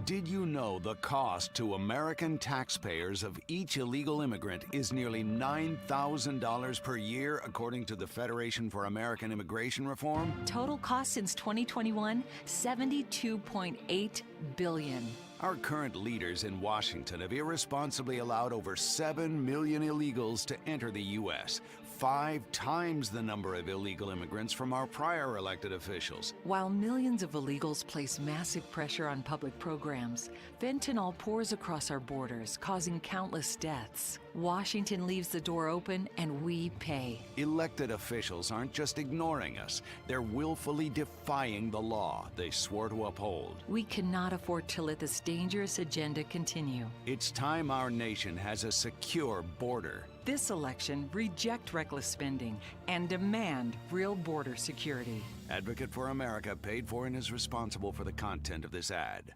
Did you know the cost to American taxpayers of each illegal immigrant is nearly $9,000 per year, according to the Federation for American Immigration Reform? Total cost since 2021, $72.8 billion. Our current leaders in Washington have irresponsibly allowed over 7 million illegals to enter the U.S., 5 times the number of illegal immigrants from our prior elected officials. While millions of illegals place massive pressure on public programs, fentanyl pours across our borders, causing countless deaths. Washington leaves the door open and we pay. Elected officials aren't just ignoring us, they're willfully defying the law they swore to uphold. We cannot afford to let this dangerous agenda continue. It's time our nation has a secure border. This election, reject reckless spending and demand real border security. Advocate for America paid for and is responsible for the content of this ad.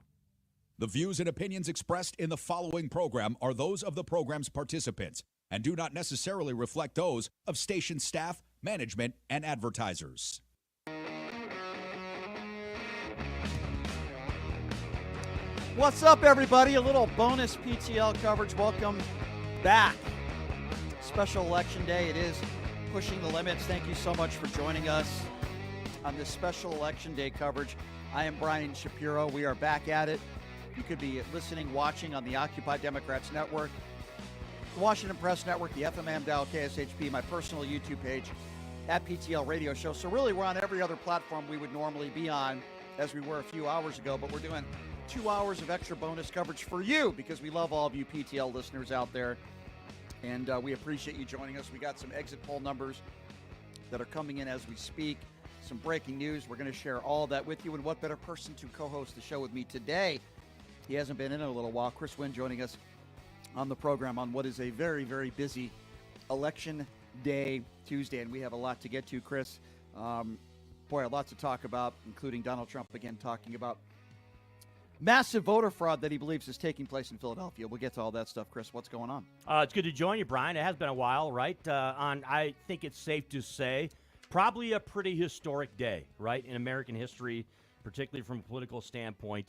The views and opinions expressed in the following program are those of the program's participants and do not necessarily reflect those of station staff, management, and advertisers. What's up, everybody? A little bonus PTL coverage. Welcome back. Special election day. It is pushing the limits. Thank you so much for joining us on this special election day coverage. I am Brian Shapiro. We are back at it. You could be listening, watching on the Occupy Democrats Network, the Washington Press Network, the FMM Dow KSHP, my personal YouTube page, at PTL Radio Show. So really, we're on every other platform we would normally be on, as we were a few hours ago, but we're doing 2 hours of extra bonus coverage for you because we love all of you PTL listeners out there. And we appreciate you joining us. We got some exit poll numbers that are coming in as we speak. Some breaking news. We're going to share all of that with you. And what better person to co-host the show with me today? He hasn't been in a little while. Chris Wynn joining us on the program on what is a very, very busy Election Day Tuesday. And we have a lot to get to, Chris. Boy, a lot to talk about, including Donald Trump again talking about massive voter fraud that he believes is taking place in Philadelphia. We'll get to all that stuff. Chris, what's going on? It's good to join you, Brian. It has been a while, right? I think it's safe to say probably a pretty historic day, right, in American history, particularly from a political standpoint.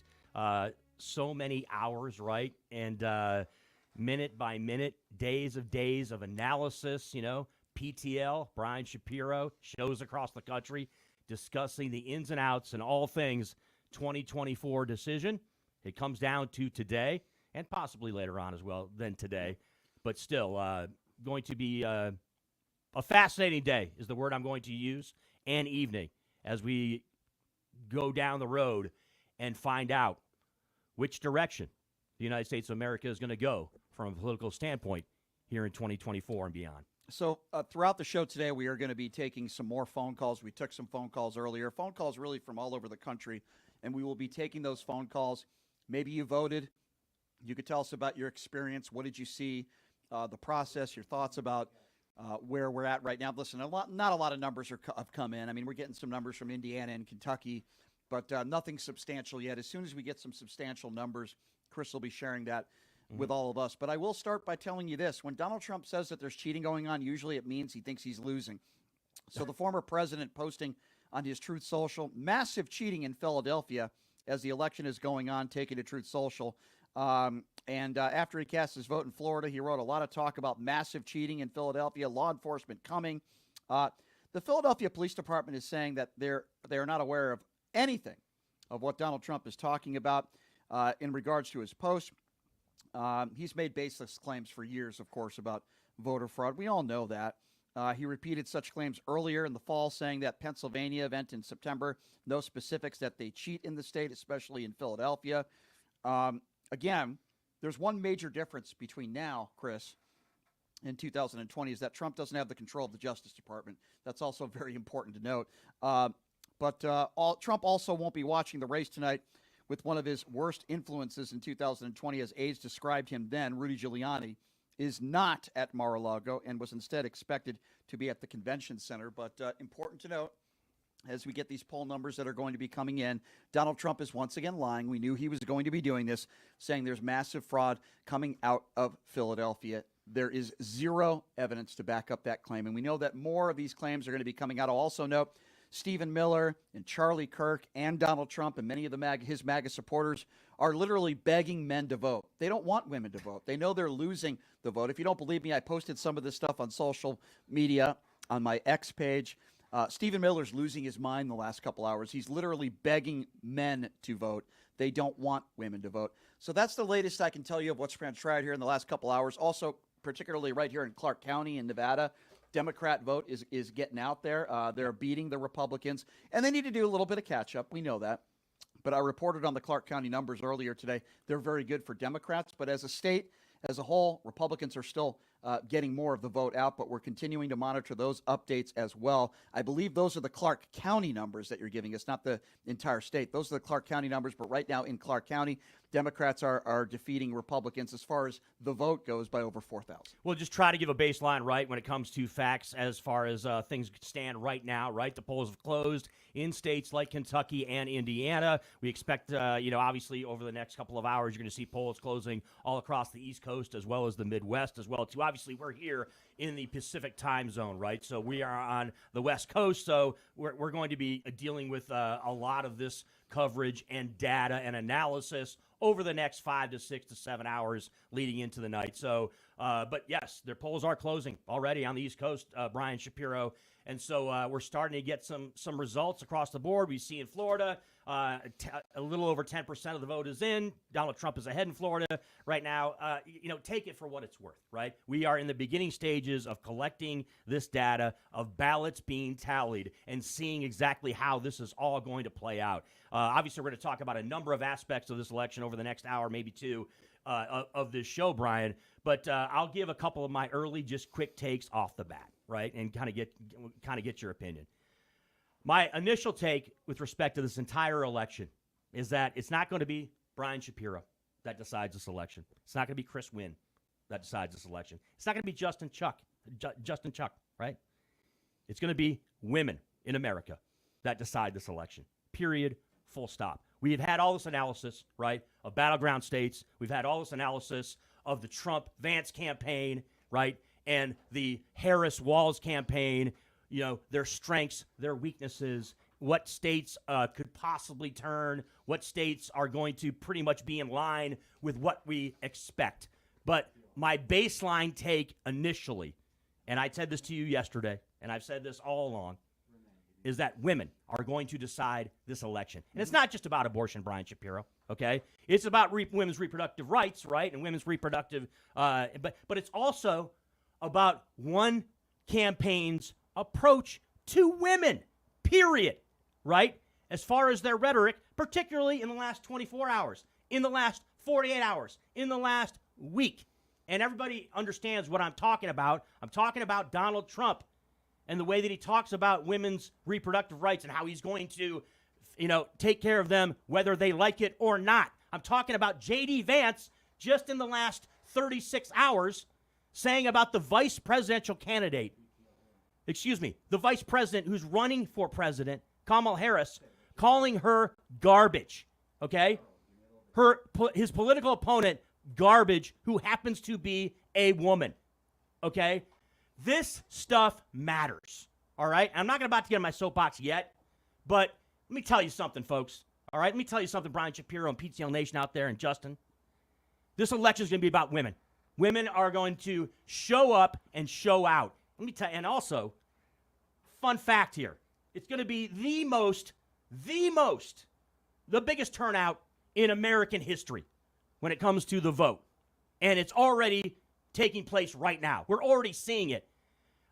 So many hours, right, and minute by minute, days of analysis, PTL, Brian Shapiro, shows across the country discussing the ins and outs and all things 2024 decision. It comes down to today and possibly later on as well than today, but still going to be a fascinating day is the word I'm going to use, and evening as we go down the road and find out which direction the United States of America is going to go from a political standpoint here in 2024 and beyond. So throughout the show today, we are going to be taking some more phone calls. We took some phone calls earlier, phone calls really from all over the country, and we will be taking those phone calls. Maybe you voted. You could tell us about your experience. What did you see? The process, your thoughts about where we're at right now. Listen, not a lot of numbers have come in. I mean, we're getting some numbers from Indiana and Kentucky, but nothing substantial yet. As soon as we get some substantial numbers, Chris will be sharing that with all of us. But I will start by telling you this. When Donald Trump says that there's cheating going on, usually it means he thinks he's losing. So the former president posting on his Truth Social, massive cheating in Philadelphia as the election is going on, taking to Truth Social. And after he cast his vote in Florida, he wrote a lot of talk about massive cheating in Philadelphia, law enforcement coming. The Philadelphia Police Department is saying that they are not aware of anything of what Donald Trump is talking about in regards to his post. He's made baseless claims for years, of course, about voter fraud. We all know that. He repeated such claims earlier in the fall, saying that Pennsylvania event in September, no specifics that they cheat in the state, especially in Philadelphia. Again, there's one major difference between now, Chris, and 2020 is that Trump doesn't have the control of the Justice Department. That's also very important to note. But Trump also won't be watching the race tonight with one of his worst influences in 2020, as aides described him then, Rudy Giuliani, is not at Mar-a-Lago and was instead expected to be at the convention center. But important to note, as we get these poll numbers that are going to be coming in, Donald Trump is once again lying. We knew he was going to be doing this, saying there's massive fraud coming out of Philadelphia. There is zero evidence to back up that claim. And we know that more of these claims are going to be coming out. I'll also note Stephen Miller and Charlie Kirk and Donald Trump and many of his MAGA supporters are literally begging men to vote. They don't want women to vote. They know they're losing the vote. If you don't believe me, I posted some of this stuff on social media on my X page. Stephen Miller's losing his mind the last couple hours. He's literally begging men to vote. They don't want women to vote. So that's the latest I can tell you of what's transpired here in the last couple hours. Also, particularly right here in Clark County in Nevada, Democrat vote is getting out there. They're beating the Republicans, and they need to do a little bit of catch-up. We know that. But I reported on the Clark County numbers earlier today. They're very good for Democrats, but as a state, as a whole, Republicans are still getting more of the vote out, but we're continuing to monitor those updates as well. I believe those are the Clark County numbers that you're giving us, not the entire state. Those are the Clark County numbers, but right now in Clark County, Democrats are defeating Republicans as far as the vote goes by over 4,000. We'll just try to give a baseline, right, when it comes to facts as far as things stand right now, right? The polls have closed in states like Kentucky and Indiana. We expect, obviously over the next couple of hours, you're going to see polls closing all across the East Coast as well as the Midwest as well, too. Obviously, we're here in the Pacific time zone, right? So we are on the West Coast, so we're going to be dealing with a lot of this coverage and data and analysis over the next 5 to 6 to 7 hours leading into the night. So, but yes, their polls are closing already on the East Coast, Brian Shapiro. And so we're starting to get some results across the board. We see in Florida, a little over 10% of the vote is in. Donald Trump is ahead in Florida right now. Take it for what it's worth, right? We are in the beginning stages of collecting this data, of ballots being tallied, and seeing exactly how this is all going to play out. Obviously, we're going to talk about a number of aspects of this election over the next hour, maybe two, of this show, Brian. But I'll give a couple of my early, just quick takes off the bat, right, and kind of get your opinion. My initial take with respect to this entire election is that it's not going to be Brian Shapiro that decides this election. It's not going to be Chris Wynn that decides this election. It's not going to be Justin Chuck, right? It's going to be women in America that decide this election. Period. Full stop. We have had all this analysis, right, of battleground states. We've had all this analysis of the Trump-Vance campaign, right, and the Harris-Walz campaign, their strengths, their weaknesses, what states could possibly turn, what states are going to pretty much be in line with what we expect. But my baseline take initially, and I said this to you yesterday, and I've said this all along, is that women are going to decide this election. And it's not just about abortion, Brian Shapiro, okay? It's about women's reproductive rights, right, and women's reproductive, but it's also about one campaign's approach to women, period, right? As far as their rhetoric, particularly in the last 24 hours, in the last 48 hours, in the last week. And everybody understands what I'm talking about. I'm talking about Donald Trump and the way that he talks about women's reproductive rights and how he's going to, take care of them whether they like it or not. I'm talking about J.D. Vance just in the last 36 hours saying about the vice presidential candidate, the vice president who's running for president, Kamala Harris, calling her garbage, okay? His political opponent, garbage, who happens to be a woman, okay? This stuff matters, all right? I'm not about to get on my soapbox yet, but let me tell you something, folks, all right? Let me tell you something, Brian Shapiro and PTL Nation out there and Justin. This election is going to be about women. Women are going to show up and show out. Let me tell you, and also, fun fact here, it's going to be the biggest turnout in American history when it comes to the vote. And it's already taking place right now. We're already seeing it.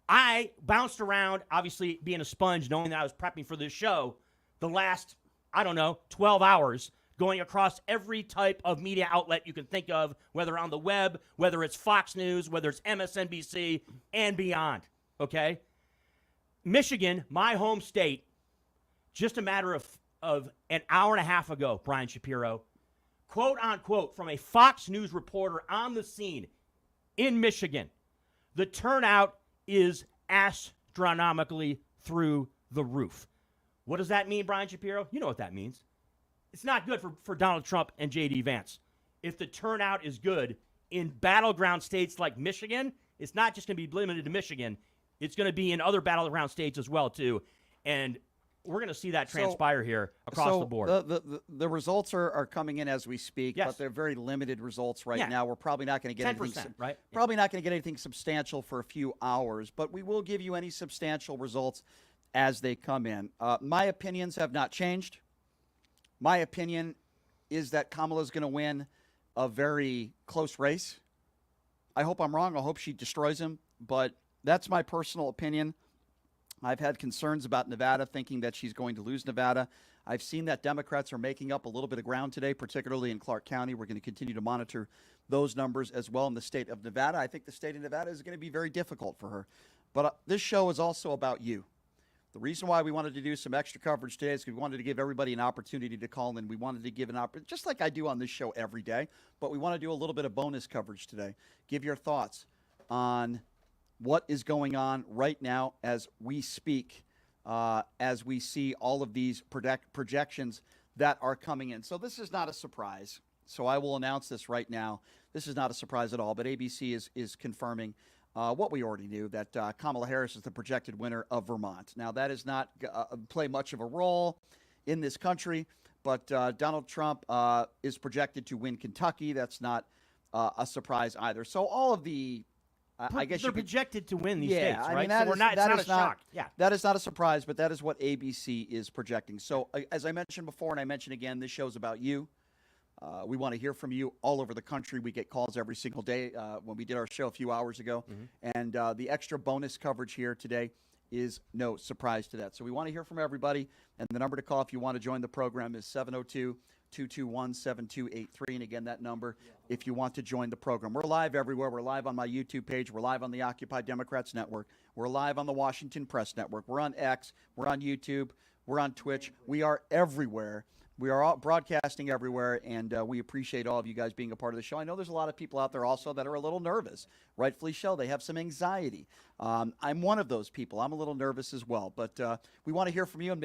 I bounced around, obviously being a sponge, knowing that I was prepping for this show, the last, 12 hours, going across every type of media outlet you can think of, whether on the web, whether it's Fox News, whether it's MSNBC, and beyond, okay? Michigan, my home state, just a matter of an hour and a half ago, Brian Shapiro, quote unquote, from a Fox News reporter on the scene in Michigan, the turnout is astronomically through the roof. What does that mean, Brian Shapiro? You know what that means. It's not good for Donald Trump and J.D. Vance. If the turnout is good in battleground states like Michigan, it's not just going to be limited to Michigan. It's going to be in other battleground states as well, too. And we're going to see that transpire here across the board. The results are coming in as we speak, Yes. but they're very limited results right now. We're probably not going to get 10%, right? Probably not going to get anything substantial for a few hours, but we will give you any substantial results as they come in. My opinions have not changed. My opinion is that Kamala's going to win a very close race. I hope I'm wrong. I hope she destroys him, but that's my personal opinion. I've had concerns about Nevada, thinking that she's going to lose Nevada. I've seen that Democrats are making up a little bit of ground today, particularly in Clark County. We're going to continue to monitor those numbers as well in the state of Nevada. I think the state of Nevada is going to be very difficult for her. But this show is also about you. The reason why we wanted to do some extra coverage today is because we wanted to give everybody an opportunity to call in. We wanted to give an opportunity, just like I do on this show every day, but we want to do a little bit of bonus coverage today. Give your thoughts on what is going on right now as we speak, as we see all of these projections that are coming in. So this is not a surprise. So I will announce this right now. This is not a surprise at all, but ABC is confirming what we already knew, that Kamala Harris is the projected winner of Vermont. Now, that does not play much of a role in this country, but Donald Trump is projected to win Kentucky. That's not a surprise either. So all of the I guess they're projected to win these states, right? I mean, So it's not a shock. Yeah. That is not a surprise, but that is what ABC is projecting. So as I mentioned before, and I mentioned again, this show's about you. We want to hear from you all over the country. We get calls every single day when we did our show a few hours ago. And the extra bonus coverage here today is no surprise to that. So we want to hear from everybody. And the number to call if you want to join the program is 702-221-7283. And again, that number if you want to join the program. We're live everywhere. We're live on my YouTube page. We're live on the Occupy Democrats Network. We're live on the Washington Press Network. We're on X. We're on YouTube. We're on Twitch. We are everywhere. We are all broadcasting everywhere, and we appreciate all of you guys being a part of the show. I know there's a lot of people out there also that are a little nervous, rightfully so. They have some anxiety. I'm one of those people. I'm a little nervous as well, but we want to hear from you, and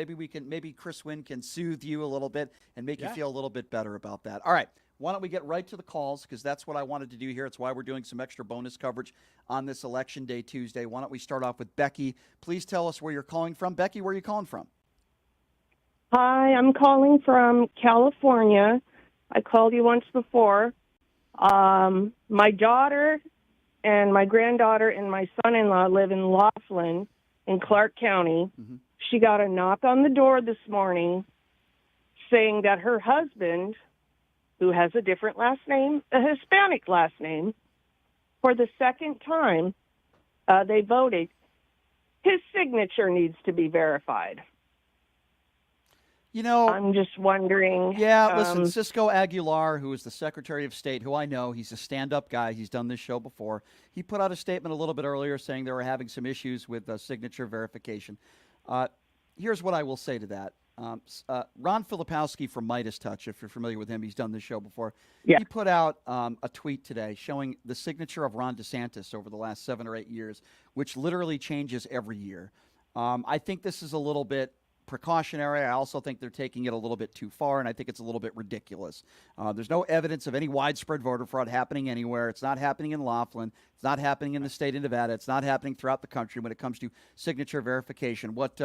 maybe Chris Wynn can soothe you a little bit and make you feel a little bit better about that. All right, why don't we get right to the calls, because that's what I wanted to do here. It's why we're doing some extra bonus coverage on this Election Day Tuesday. Why don't we start off with Becky? Please tell us where you're calling from. Becky, where are you calling from? Hi, I'm calling from California. I called you once before. My daughter and my granddaughter and my son-in-law live in Laughlin in Clark County. Mm-hmm. She got a knock on the door this morning saying that her husband, who has a different last name, a Hispanic last name, for the second time they voted, his signature needs to be verified. You know, I'm just wondering. Yeah, listen, Cisco Aguilar, who is the Secretary of State, who I know, he's a stand-up guy. He's done this show before. He put out a statement a little bit earlier saying they were having some issues with signature verification. Here's what I will say to that. Ron Filipowski from Midas Touch, if you're familiar with him, he's done this show before. Yeah. He put out a tweet today showing the signature of Ron DeSantis over the last 7 or 8 years, which literally changes every year. I think this is a little bit precautionary. I also think they're taking it a little bit too far, and I think it's a little bit ridiculous. There's no evidence of any widespread voter fraud happening anywhere. It's not happening in Laughlin. It's not happening in the state of Nevada. It's not happening throughout the country when it comes to signature verification. What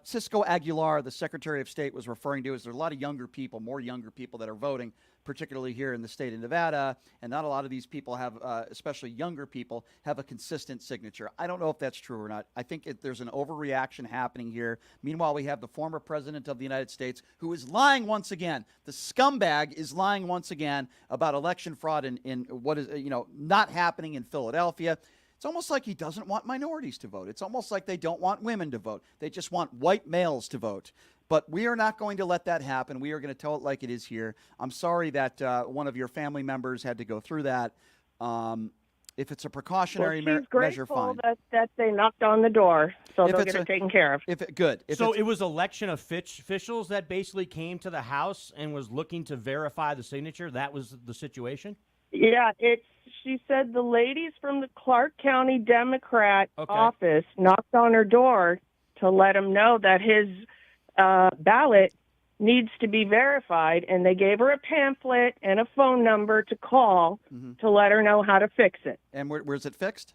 Cisco Aguilar, the Secretary of State, was referring to is there are a lot of younger people, more younger people that are voting, particularly here in the state of Nevada, and not a lot of these people have, especially younger people, have a consistent signature. I don't know if that's true or not. I think there's an overreaction happening here. Meanwhile, we have the former president of the United States who is lying once again. The scumbag is lying once again about election fraud in what is, not happening in Philadelphia. It's almost like he doesn't want minorities to vote. It's almost like they don't want women to vote. They just want white males to vote. But we are not going to let that happen. We are going to tell it like it is here. I'm sorry that one of your family members had to go through that. If it's a precautionary measure, fine. That they knocked on the door, so they'll get it taken care of. Good. So it was election officials that basically came to the House and was looking to verify the signature? That was the situation? Yeah, she said the ladies from the Clark County Democrat office knocked on her door to let him know that his ballot needs to be verified, and they gave her a pamphlet and a phone number to call to let her know how to fix it. And where's it fixed?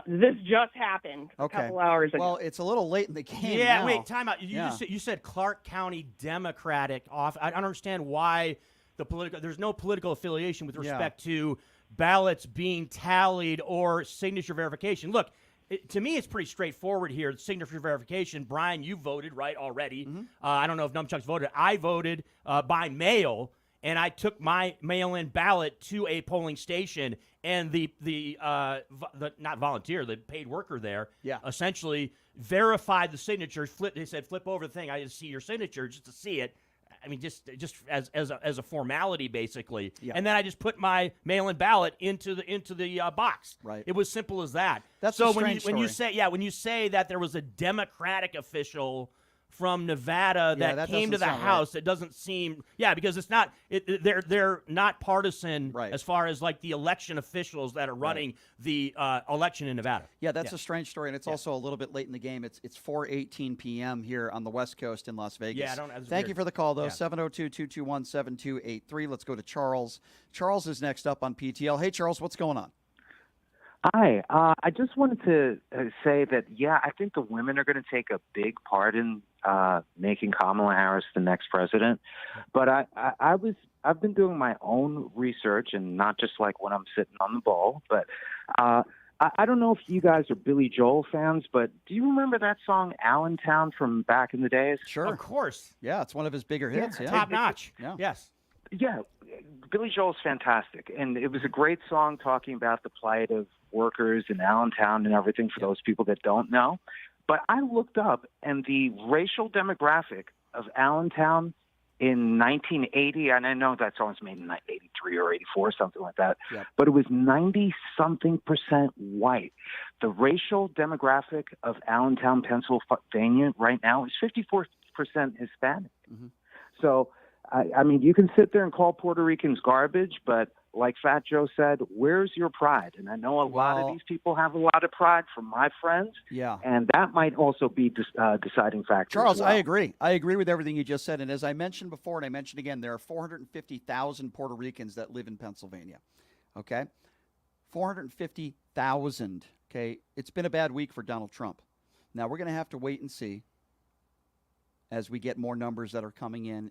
This just happened a Okay. couple hours ago. Well, it's a little late in the game. Yeah, now. wait, time out. You said Clark County Democratic off. I don't understand why there's no political affiliation with respect to ballots being tallied or signature verification. Look, to me, it's pretty straightforward here. Signature verification. Brian, you voted right already. I don't know if Numchuck's voted. I voted by mail, and I took my mail-in ballot to a polling station, and the not volunteer, the paid worker there, essentially verified the signature. They said, flip over the thing. I just see your signature just to see it. I mean, just as a formality, basically. Yeah. And then I just put my mail-in ballot into the box. Right. It was simple as that. That's so a strange when you say that there was a Democratic official from Nevada that came to the House, it doesn't seem because it's not they're not partisan as far as like the election officials that are running the election in Nevada. Yeah, that's a strange story, and it's also a little bit late in the game. It's 4:18 p.m. here on the West Coast in Las Vegas. Yeah, Thank you for the call, though. 702-221-7283. Let's go to Charles. Charles is next up on PTL. Hey, Charles, what's going on? Hi. I just wanted to say that, I think the women are going to take a big part in making Kamala Harris the next president. But I've been doing my own research, and not just like when I'm sitting on the ball. But I don't know if you guys are Billy Joel fans, but do you remember that song Allentown from back in the days? Sure. Of course. Yeah, it's one of his bigger hits. Yeah. Top notch. Yeah. Yes. Yeah, Billy Joel's fantastic, and it was a great song talking about the plight of workers in Allentown and everything for those people that don't know. But I looked up, and the racial demographic of Allentown in 1980, and I know that song's made in 83 or 84, something like that, but it was 90-something% white. The racial demographic of Allentown, Pennsylvania right now is 54% Hispanic. Mm-hmm. So, I mean, you can sit there and call Puerto Ricans garbage, but like Fat Joe said, where's your pride? And I know a lot of these people have a lot of pride from my friends, and that might also be deciding factor. Charles, I agree. I agree with everything you just said. And as I mentioned before, and I mentioned again, there are 450,000 Puerto Ricans that live in Pennsylvania. Okay? 450,000. Okay? It's been a bad week for Donald Trump. Now, we're going to have to wait and see as we get more numbers that are coming in,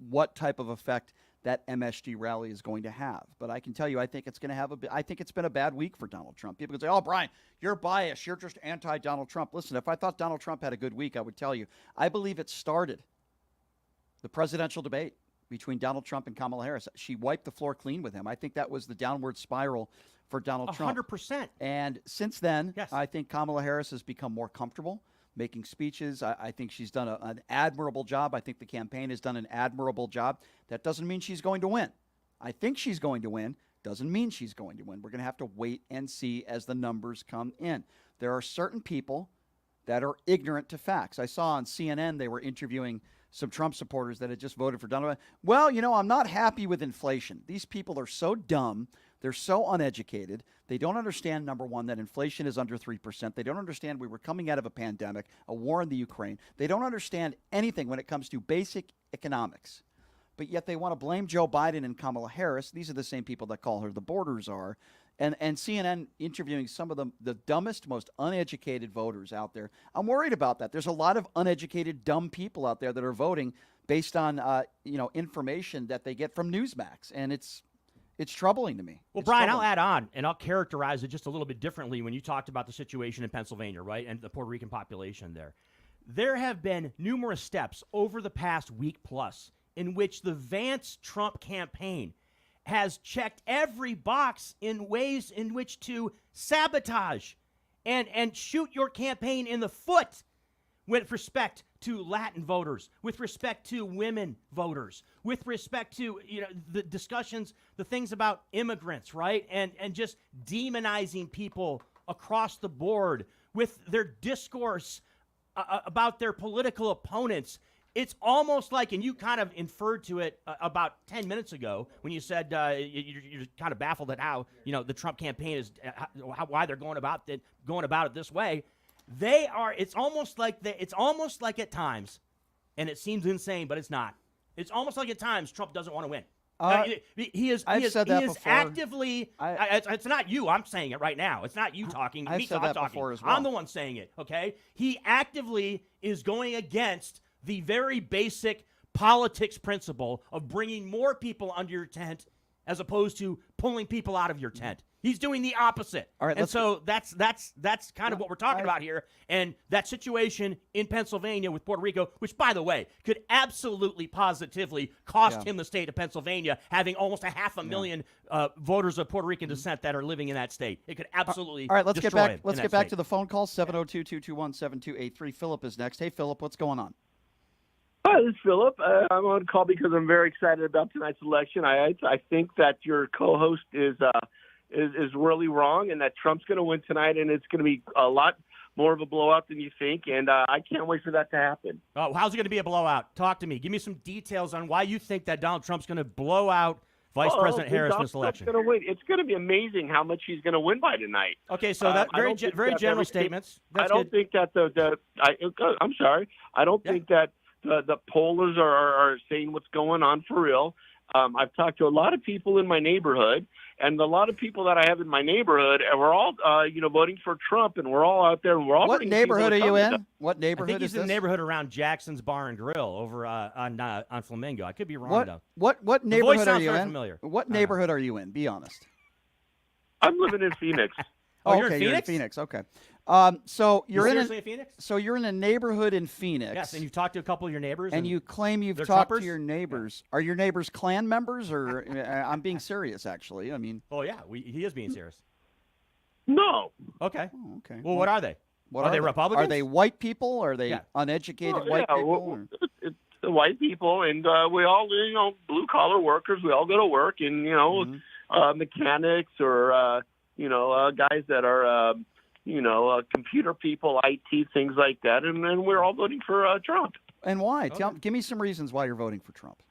what type of effect that MSG rally is going to have. But I can tell you, I think it's going to have I think it's been a bad week for Donald Trump. People can say, oh, Brian, you're biased. You're just anti-Donald Trump. Listen, if I thought Donald Trump had a good week, I would tell you. I believe it started the presidential debate between Donald Trump and Kamala Harris. She wiped the floor clean with him. I think that was the downward spiral for Donald Trump. 100%. And since then, I think Kamala Harris has become more comfortable making speeches. I think she's done an admirable job. I think the campaign has done an admirable job. That doesn't mean she's going to win. I think she's going to win. Doesn't mean she's going to win. We're going to have to wait and see as the numbers come in. There are certain people that are ignorant to facts. I saw on CNN they were interviewing some Trump supporters that had just voted for Donald Trump. Well, I'm not happy with inflation. These people are so dumb. They're so uneducated. They don't understand, number one, that inflation is under 3%. They don't understand we were coming out of a pandemic, a war in the Ukraine. They don't understand anything when it comes to basic economics. But yet they want to blame Joe Biden and Kamala Harris. These are the same people that call her the borders are. And CNN interviewing some of the dumbest, most uneducated voters out there. I'm worried about that. There's a lot of uneducated, dumb people out there that are voting based on information that they get from Newsmax. And it's troubling to me. Well, Brian, I'll add on, and I'll characterize it just a little bit differently when you talked about the situation in Pennsylvania, right, and the Puerto Rican population there. There have been numerous steps over the past week plus in which the Vance-Trump campaign has checked every box in ways in which to sabotage and shoot your campaign in the foot with respect to Latin voters, with respect to women voters, with respect to the discussions, the things about immigrants, right? And just demonizing people across the board with their discourse about their political opponents. It's almost like, and you kind of inferred to it about 10 minutes ago when you said you're kind of baffled at how the Trump campaign is, why they're going about it this way. They are. It's almost like at times, and it seems insane, but it's not. It's almost like at times Trump doesn't want to win. He is said that before. actively. It's not you. I'm saying it right now. It's not you talking. I've said that talking. before as well. I'm the one saying it. Okay. He actively is going against the very basic politics principle of bringing more people under your tent as opposed to pulling people out of your tent. He's doing the opposite. All right, and so that's kind of what we're talking about here. And that situation in Pennsylvania with Puerto Rico, which, by the way, could absolutely positively cost him the state of Pennsylvania, having almost 500,000 voters of Puerto Rican descent that are living in that state. It could absolutely All right, let's get destroy back. him Let's in get that back state. to the phone call. 702-221-7283. Philip is next. Hey, Philip, what's going on? Hi, this is Philip. I'm on call because I'm very excited about tonight's election. I think that your co-host is really wrong, and that Trump's going to win tonight, and it's going to be a lot more of a blowout than you think, and I can't wait for that to happen. Oh, how's it going to be a blowout? Talk to me. Give me some details on why you think that Donald Trump's going to blow out Vice President Harris in this election. Going to win. It's going to be amazing how much he's going to win by tonight. Okay, so that very general statements. That's I don't think that I'm sorry. I don't think that the pollers are saying what's going on for real. I've talked to a lot of people in my neighborhood, and a lot of people that I have in my neighborhood, and we're all, voting for Trump, and we're all out there, and we're all. What neighborhood are you in? What neighborhood I think is he's in this? the neighborhood around Jackson's Bar and Grill over on Flamingo. I could be wrong though. What neighborhood are sounds you very in? familiar. What neighborhood are you in? Be honest. I'm living in Phoenix. Oh, you're in okay, Phoenix? You're in Phoenix. Okay. So you're seriously in Phoenix? So you're in a neighborhood in Phoenix. Yes, and you've talked to a couple of your neighbors. And you claim you've they're talked Trumpers? to your neighbors. Are your neighbors Klan members, or I'm being serious? Actually, I mean. Oh yeah, he is being serious. No. Okay. Oh, okay. Well, what are they? Are they Republicans? Are they white people? Are they uneducated white people? It's the white people, and we all, blue collar workers. We all go to work, and mechanics or guys that are computer people, IT, things like that, and then we're all voting for Trump. And why? Give me some reasons why you're voting for Trump.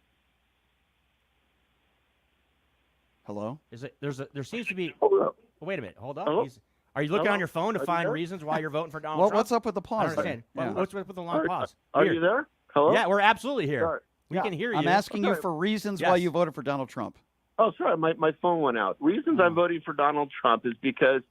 Hello? There seems to be. Hold up. Wait a minute. Hold on. Hello? Are you looking Hello? on your phone to Are you find there? reasons why you're voting for Donald Trump? What's up with the I pause? don't understand. there? Yeah. What's with the long pause? Are Weird. you there? Hello? Yeah, we're absolutely here. Sorry. We can hear you. I'm asking you Okay. for reasons Yes. why you voted for Donald Trump. Oh, sorry, my phone went out. Reasons I'm voting for Donald Trump is because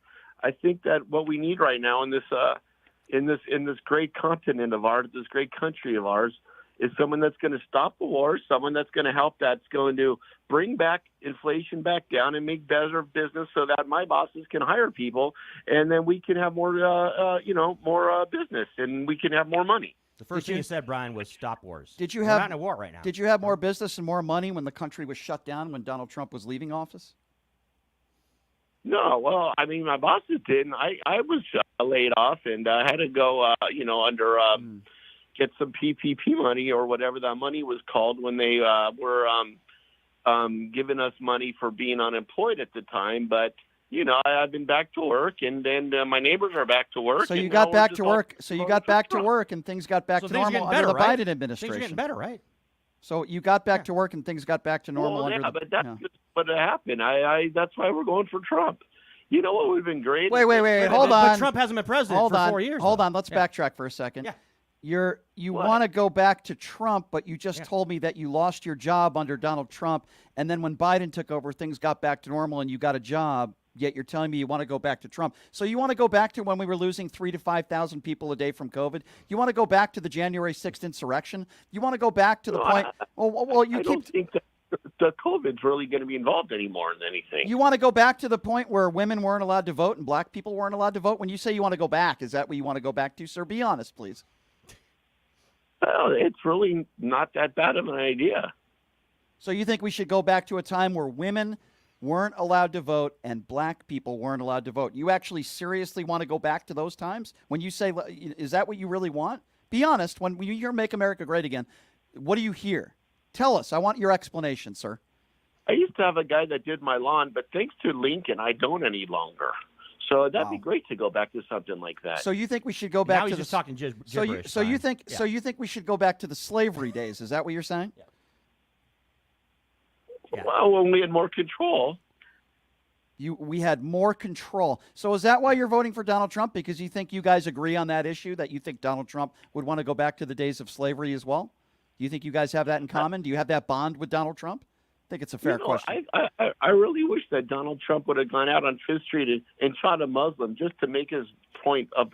I think that what we need right now in this great continent of ours, this great country of ours, is someone that's going to stop the war, someone that's going to help, that's going to bring back inflation back down and make better business so that my bosses can hire people, and then we can have more business, and we can have more money. The first thing you said, Brian, was stop wars. Did you We're have not in a war right now? Did you have more business and more money when the country was shut down when Donald Trump was leaving office? No, well, I mean, my bosses didn't. I was laid off, and I had to go, get some PPP money or whatever that money was called when they were giving us money for being unemployed at the time. But, I've been back to work, and then my neighbors are back to work. So you and got now back we're to just all work. So you got back to work, and things got back So to things are normal getting under the better, right? Biden administration. Things are getting better, right? So you got back to work, and things got back to normal. Well, yeah, under the, but that's just what happened. That's why we're going for Trump. You know what? We've been great. Wait, hold But on. Trump hasn't been president for 4 years. Hold though. on. Let's Yeah. backtrack for a second. Yeah. You What? want to go back to Trump, but you just told me that you lost your job under Donald Trump, and then when Biden took over, things got back to normal, and you got a job. Yet you're telling me you want to go back to Trump. So you want to go back to when we were losing 3,000 to 5,000 people a day from COVID? You want to go back to the January 6th insurrection? You want to go back to the point? Well, you I don't think that the COVID's really going to be involved anymore in anything. You want to go back to the point where women weren't allowed to vote and black people weren't allowed to vote? When you say you want to go back, is that what you want to go back to, sir? Be honest, please. Well, it's really not that bad of an idea. So you think we should go back to a time where women weren't allowed to vote and black people weren't allowed to vote? You actually seriously want to go back to those times? When you say, is that what you really want? Be honest. When you hear Make America Great Again, what do you hear? Tell us. I want your explanation, sir. I used to have a guy that did my lawn, but thanks to Lincoln, I don't any longer. So that'd be great to go back to something like that. So you think we should go back Now to he's just talking gibberish. So you Brian. think you think we should go back to the slavery days? Is that what you're saying? Yeah. Well, when we had more control. We had more control. So is that why you're voting for Donald Trump? Because you think you guys agree on that issue, that you think Donald Trump would want to go back to the days of slavery as well? Do you think you guys have that in common? Do you have that bond with Donald Trump? think it's a fair question. I really wish that Donald Trump would have gone out on Fifth Street and shot a Muslim just to make his point of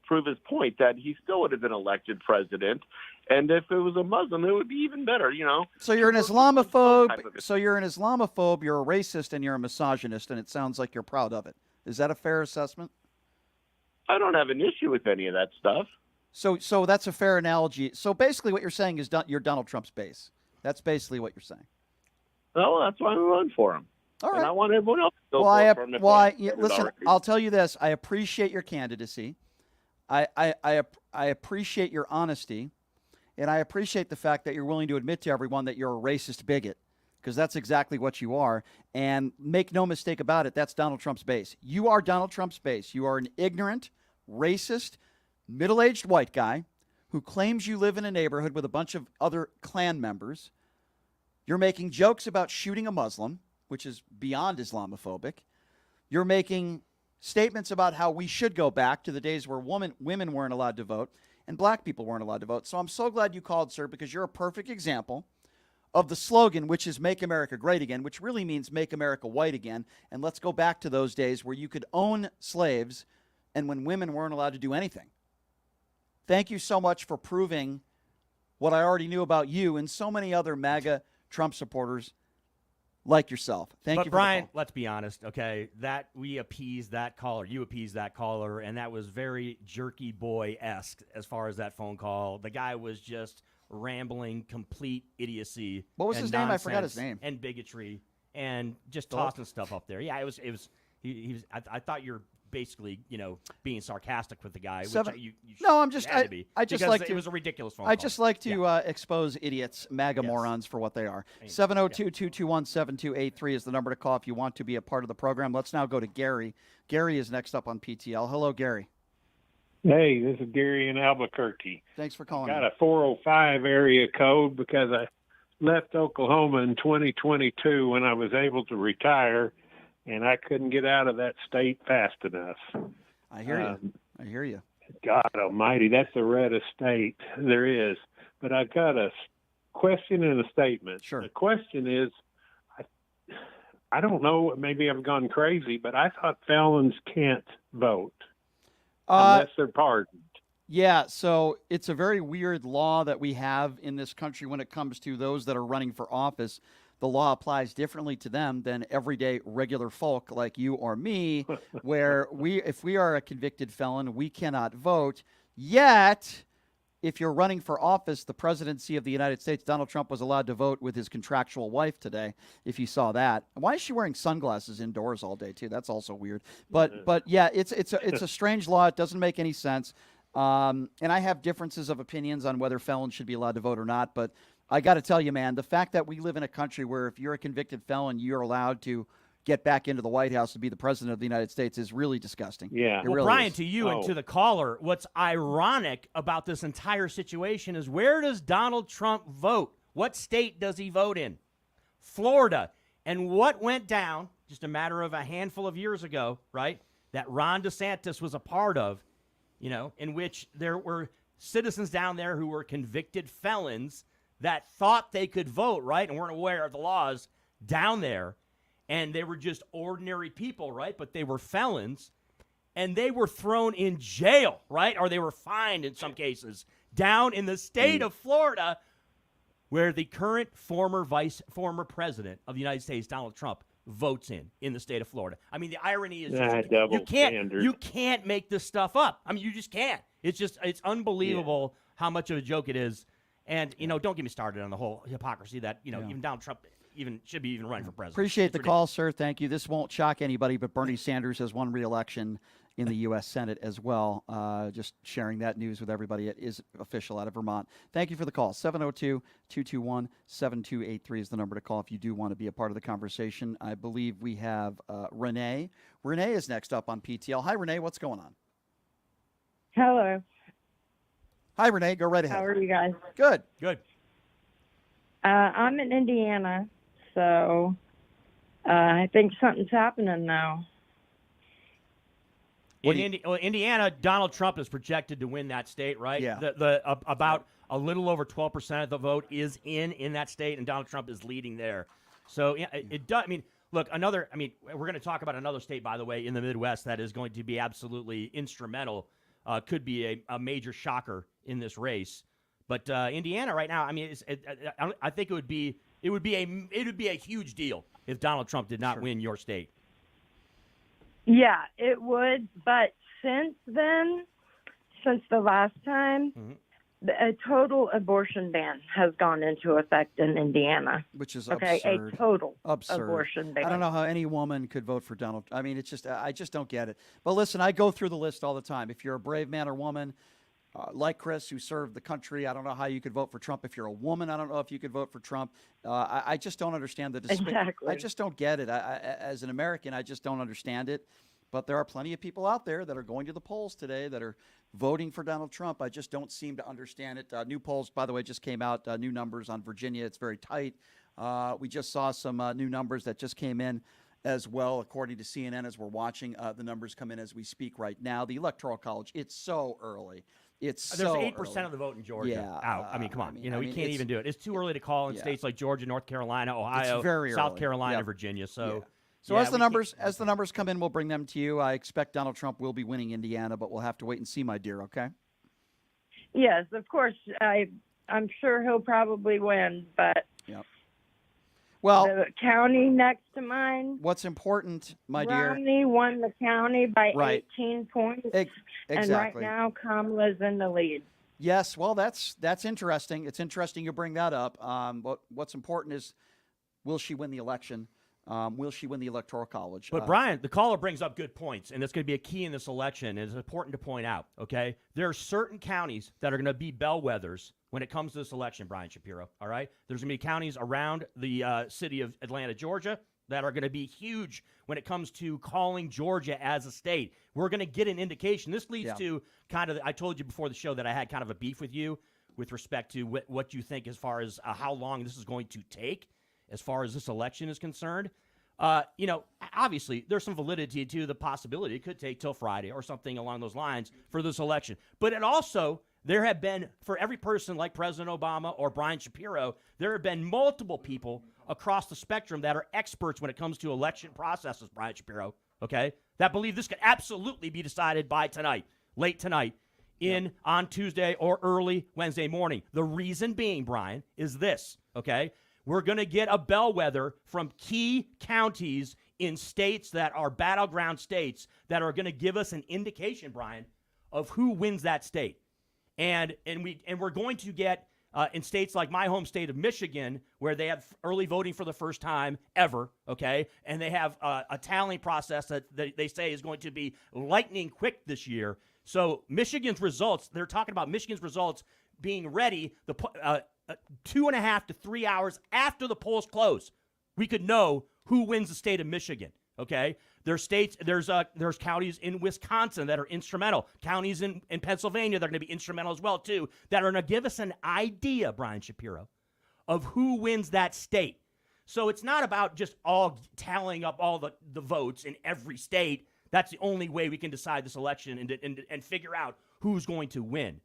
prove his point that he still would have been elected president. And if it was a Muslim, it would be even better, you know. So you're an Islamophobe. So you're an Islamophobe. You're a racist, and you're a misogynist, and it sounds like you're proud of it. Is that a fair assessment? I don't have an issue with any of that stuff. So that's a fair analogy. So basically, what you're saying is you're Donald Trump's base. That's basically what you're saying. Well, that's why I'm running for him. All right. And I want everyone else to go for him. Listen, I'll tell you this. I appreciate your candidacy. I appreciate your honesty, and I appreciate the fact that you're willing to admit to everyone that you're a racist bigot, because that's exactly what you are. And make no mistake about it, that's Donald Trump's base. You are Donald Trump's base. You are an ignorant, racist, middle-aged white guy who claims you live in a neighborhood with a bunch of other Klan members. You're making jokes about shooting a Muslim, which is beyond Islamophobic. You're making statements about how we should go back to the days where women weren't allowed to vote and black people weren't allowed to vote. So I'm so glad you called, sir, because you're a perfect example of the slogan, which is Make America Great Again, which really means Make America White Again. And let's go back to those days where you could own slaves and when women weren't allowed to do anything. Thank you so much for proving what I already knew about you and so many other MAGA Trump supporters like yourself. Thank you, Brian, let's be honest, okay? That we appeased that caller. You appeased that caller, and that was very jerky boy-esque as far as that phone call. The guy was just rambling, complete idiocy. What was his name? I forgot his name. And bigotry, and just tossing stuff up there. Yeah, it was. He was. I thought you're basically, being sarcastic with the guy. No, I just like to. It was a ridiculous phone call. I just like to expose idiots, MAGA morons, for what they are. 702-221-7283 is the number to call if you want to be a part of the program. Let's now go to Gary. Gary is next up on PTL. Hello, Gary. Hey, this is Gary in Albuquerque. Thanks for calling. Got a 405 area code because I left Oklahoma in 2022 when I was able to retire, and I couldn't get out of that state fast enough. I hear you. God almighty, that's the reddest state there is. But I've got a question and a statement. Sure. The question is, I don't know, maybe I've gone crazy, but I thought felons can't vote unless they're pardoned. Yeah, so it's a very weird law that we have in this country when it comes to those that are running for office. The law applies differently to them than everyday regular folk like you or me, where if we are a convicted felon, we cannot vote. Yet, if you're running for office, the presidency of the United States, Donald Trump was allowed to vote with his contractual wife today, if you saw that. Why is she wearing sunglasses indoors all day, too? That's also weird. But yeah, it's a strange law. It doesn't make any sense. And I have differences of opinions on whether felons should be allowed to vote or not, but I got to tell you, man, the fact that we live in a country where if you're a convicted felon, you're allowed to get back into the White House to be the president of the United States is really disgusting. Yeah. Well, really Brian, is. to you and to the caller, what's ironic about this entire situation is where does Donald Trump vote? What state does he vote in? Florida. And what went down just a matter of a handful of years ago, right, that Ron DeSantis was a part of, in which there were citizens down there who were convicted felons that thought they could vote, right, and weren't aware of the laws down there, and they were just ordinary people, right, but they were felons, and they were thrown in jail, right, or they were fined in some cases, down in the state of Florida, where the current former president of the United States, Donald Trump, votes in the state of Florida. I mean, the irony is you can't make this stuff up. I mean, you just can't. It's unbelievable how much of a joke it is. And, don't get me started on the whole hypocrisy that, even Donald Trump should be running for president. Appreciate the call, sir. Thank you. This won't shock anybody, but Bernie Sanders has won re-election in the U.S. Senate as well. Just sharing that news with everybody. It is official out of Vermont. Thank you for the call. 702-221-7283 is the number to call if you do want to be a part of the conversation. I believe we have Renee. Renee is next up on PTL. Hi, Renee. What's going on? Hello. Hi, Renee. Go right ahead. How are you guys? Good. I'm in Indiana, so I think something's happening now. In Indiana, Donald Trump is projected to win that state, right? Yeah. About a little over 12% of the vote is in that state, and Donald Trump is leading there. So it does. I mean, look, we're going to talk about another state, by the way, in the Midwest that is going to be absolutely instrumental. Could be a major shocker in this race. But Indiana right now, I mean, I think it would be a huge deal if Donald Trump did not win your state. Yeah, it would. But since then, since the last time, a total abortion ban has gone into effect in Indiana. Which is okay, absurd. a total absurd abortion ban. I don't know how any woman could vote for Donald. I mean, I just don't get it. But listen, I go through the list all the time. If you're a brave man or woman, like Chris, who served the country, I don't know how you could vote for Trump. If you're a woman, I don't know if you could vote for Trump. I just don't understand the Exactly. I just don't get it. As an American, I just don't understand it. But there are plenty of people out there that are going to the polls today that are voting for Donald Trump. I just don't seem to understand it. New polls, by the way, just came out, new numbers on Virginia. It's very tight. We just saw some new numbers that just came in as well, according to CNN, as we're watching the numbers come in as we speak right now. The Electoral College, it's so early. There's so 8% of the vote in Georgia out. I mean, come on. We can't even do it. It's too early to call in states like Georgia, North Carolina, Ohio, South Carolina, Virginia. So as the numbers come in, we'll bring them to you. I expect Donald Trump will be winning Indiana, but we'll have to wait and see, my dear, okay? Yes, of course. I'm sure he'll probably win, but well, the county next to mine, what's important, my dear, Romney won the county by 18 points. Exactly. And right now, Kamala's in the lead. Yes, well, that's interesting. It's interesting you bring that up. What's important is, will she win the election? Will she win the Electoral College? But Brian, the caller brings up good points, and that's going to be a key in this election. And it's important to point out, okay? There are certain counties that are going to be bellwethers when it comes to this election, Brian Shapiro, all right? There's going to be counties around the city of Atlanta, Georgia, that are going to be huge when it comes to calling Georgia as a state. We're going to get an indication. This leads to kind of, I told you before the show that I had kind of a beef with you with respect to what you think as far as how long this is going to take as far as this election is concerned. Obviously, there's some validity to the possibility it could take till Friday or something along those lines for this election. But it also, there have been, for every person like President Obama or Brian Shapiro, there have been multiple people across the spectrum that are experts when it comes to election processes, Brian Shapiro, okay, that believe this could absolutely be decided by tonight, late tonight, on Tuesday or early Wednesday morning. The reason being, Brian, is this, okay? We're going to get a bellwether from key counties in states that are battleground states that are going to give us an indication, Brian, of who wins that state. And we're going to get in states like my home state of Michigan, where they have early voting for the first time ever, okay? And they have a tallying process that they say is going to be lightning quick this year. So Michigan's results, they're talking about Michigan's results being ready 2.5 to 3 hours after the polls close. We could know who wins the state of Michigan, okay? There's counties in Wisconsin that are instrumental. Counties in Pennsylvania that are going to be instrumental as well, too, that are going to give us an idea, Brian Shapiro, of who wins that state. So it's not about just all tallying up all the votes in every state. That's the only way we can decide this election and figure out who's going to win.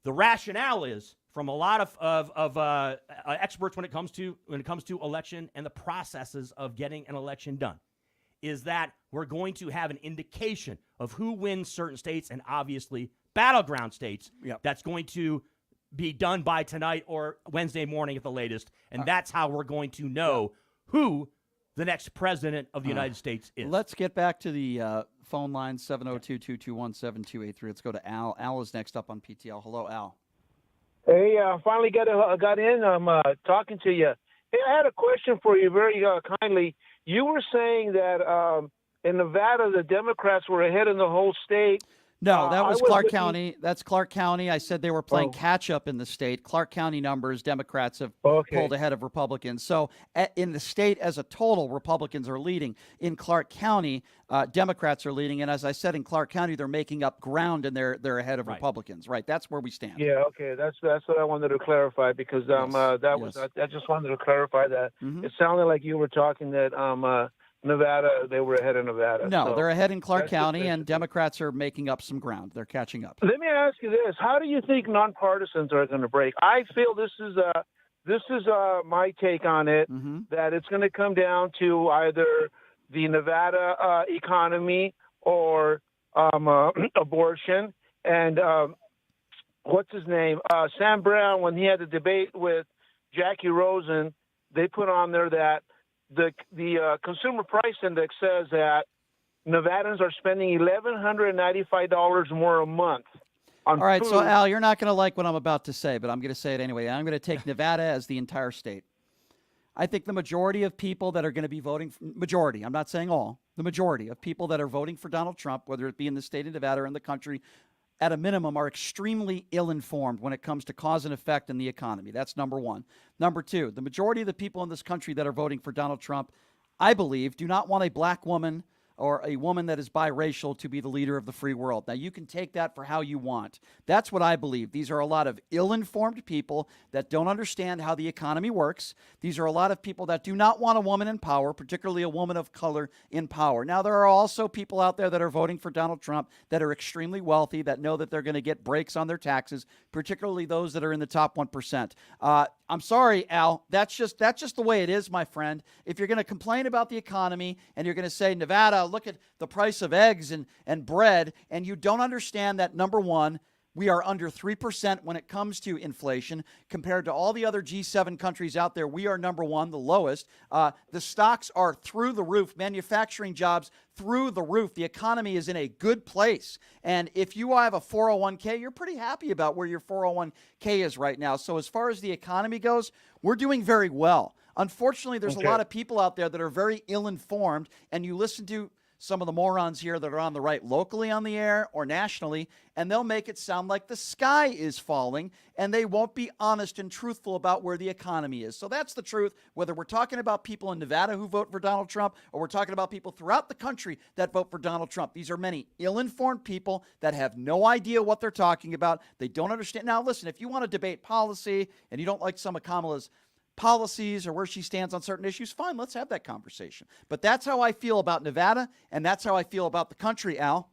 The rationale is from a lot of experts when it comes to election and the processes of getting an election done, is that we're going to have an indication of who wins certain states and obviously battleground states. That's going to be done by tonight or Wednesday morning at the latest, and that's how we're going to know who the next president of the United States is. Let's get back to the phone line, 702-221-7283. Let's go to Al. Al is next up on PTL. Hello, Al. Hey, finally got in. I'm talking to you. Hey, I had a question for you very kindly. You were saying that in Nevada, the Democrats were ahead in the whole state. No, that was Clark County. That's Clark County. I said they were playing catch-up in the state. Clark County numbers, Democrats have pulled ahead of Republicans. So in the state as a total, Republicans are leading. In Clark County, Democrats are leading. And as I said, in Clark County, they're making up ground, and they're ahead of Republicans. Right, that's where we stand. Yeah, okay. That's what I wanted to clarify because I just wanted to clarify that. It sounded like you were talking that Nevada, they were ahead of Nevada. No, So they're ahead in Clark that's County, just and Democrats are making up some ground. They're catching up. Let me ask you this: how do you think nonpartisans are going to break? I feel this is my take on it. Mm-hmm. That it's going to come down to either the Nevada economy or abortion. And what's his name? Sam Brown, when he had the debate with Jackie Rosen, they put on there that the Consumer Price Index says that Nevadans are spending $1,195 more a month on All right, food. so Al, you're not going to like what I'm about to say, but I'm going to say it anyway. I'm going to take Nevada as the entire state. I think the majority of people that are going to be voting, majority, I'm not saying all, the majority of people that are voting for Donald Trump, whether it be in the state of Nevada or in the country, at a minimum, are extremely ill-informed when it comes to cause and effect in the economy. That's number one. Number two, the majority of the people in this country that are voting for Donald Trump, I believe, do not want a black woman or a woman that is biracial to be the leader of the free world. Now, you can take that for how you want. That's what I believe. These are a lot of ill-informed people that don't understand how the economy works. These are a lot of people that do not want a woman in power, particularly a woman of color in power. Now, there are also people out there that are voting for Donald Trump that are extremely wealthy, that know that they're going to get breaks on their taxes, particularly those that are in the top 1%. I'm sorry, Al. That's just the way it is, my friend. If you're going to complain about the economy and you're going to say, Nevada, look at the price of eggs and bread, and you don't understand that, number one, we are under 3% when it comes to inflation. Compared to all the other G7 countries out there, we are number one, the lowest. The stocks are through the roof. Manufacturing jobs through the roof. The economy is in a good place. And if you have a 401k, you're pretty happy about where your 401k is right now. So as far as the economy goes, we're doing very well. Unfortunately, there's a lot of people out there that are very ill-informed, and you listen to some of the morons here that are on the right locally on the air or nationally, and they'll make it sound like the sky is falling, and they won't be honest and truthful about where the economy is. So that's the truth, whether we're talking about people in Nevada who vote for Donald Trump or we're talking about people throughout the country that vote for Donald Trump. These are many ill-informed people that have no idea what they're talking about. They don't understand. Now, listen, if you want to debate policy and you don't like some of Kamala's policies or where she stands on certain issues, fine, let's have that conversation. But that's how I feel about Nevada, and that's how I feel about the country, Al.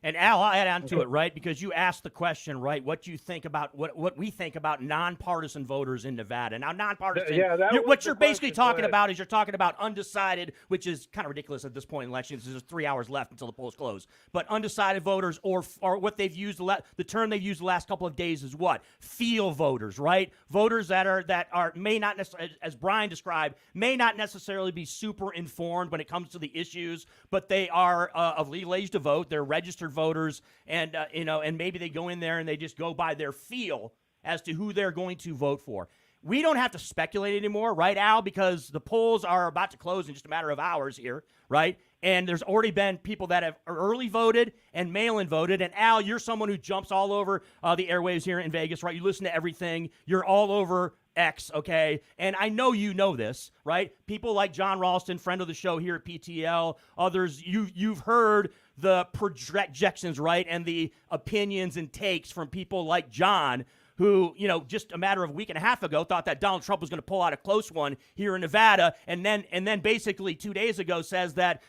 And Al, I'll add on to it, right? Because you asked the question, right? What you think about what we think about nonpartisan voters in Nevada. Now, nonpartisan. What you're basically talking about is you're talking about undecided, which is kind of ridiculous at this point in elections. There's 3 hours left until the polls close. But undecided voters, or what they've used the term they've used the last couple of days is what? Feel voters, right? Voters that are may not necessarily, as Brian described, may not necessarily be super informed when it comes to the issues, but they are of legal age to vote. They're registered voters, and and maybe they go in there and they just go by their feel as to who they're going to vote for. We don't have to speculate anymore, right, Al? Because the polls are about to close in just a matter of hours here, right? And there's already been people that have early voted and mail-in voted. And Al, you're someone who jumps all over the airwaves here in Vegas, right? You listen to everything. You're all over X, okay? And I know you know this, right? People like John Ralston, friend of the show here at PTL, others, you've heard the projections, right? And the opinions and takes from people like John, who, just a matter of a week and a half ago thought that Donald Trump was going to pull out a close one here in Nevada, and then basically 2 days ago says that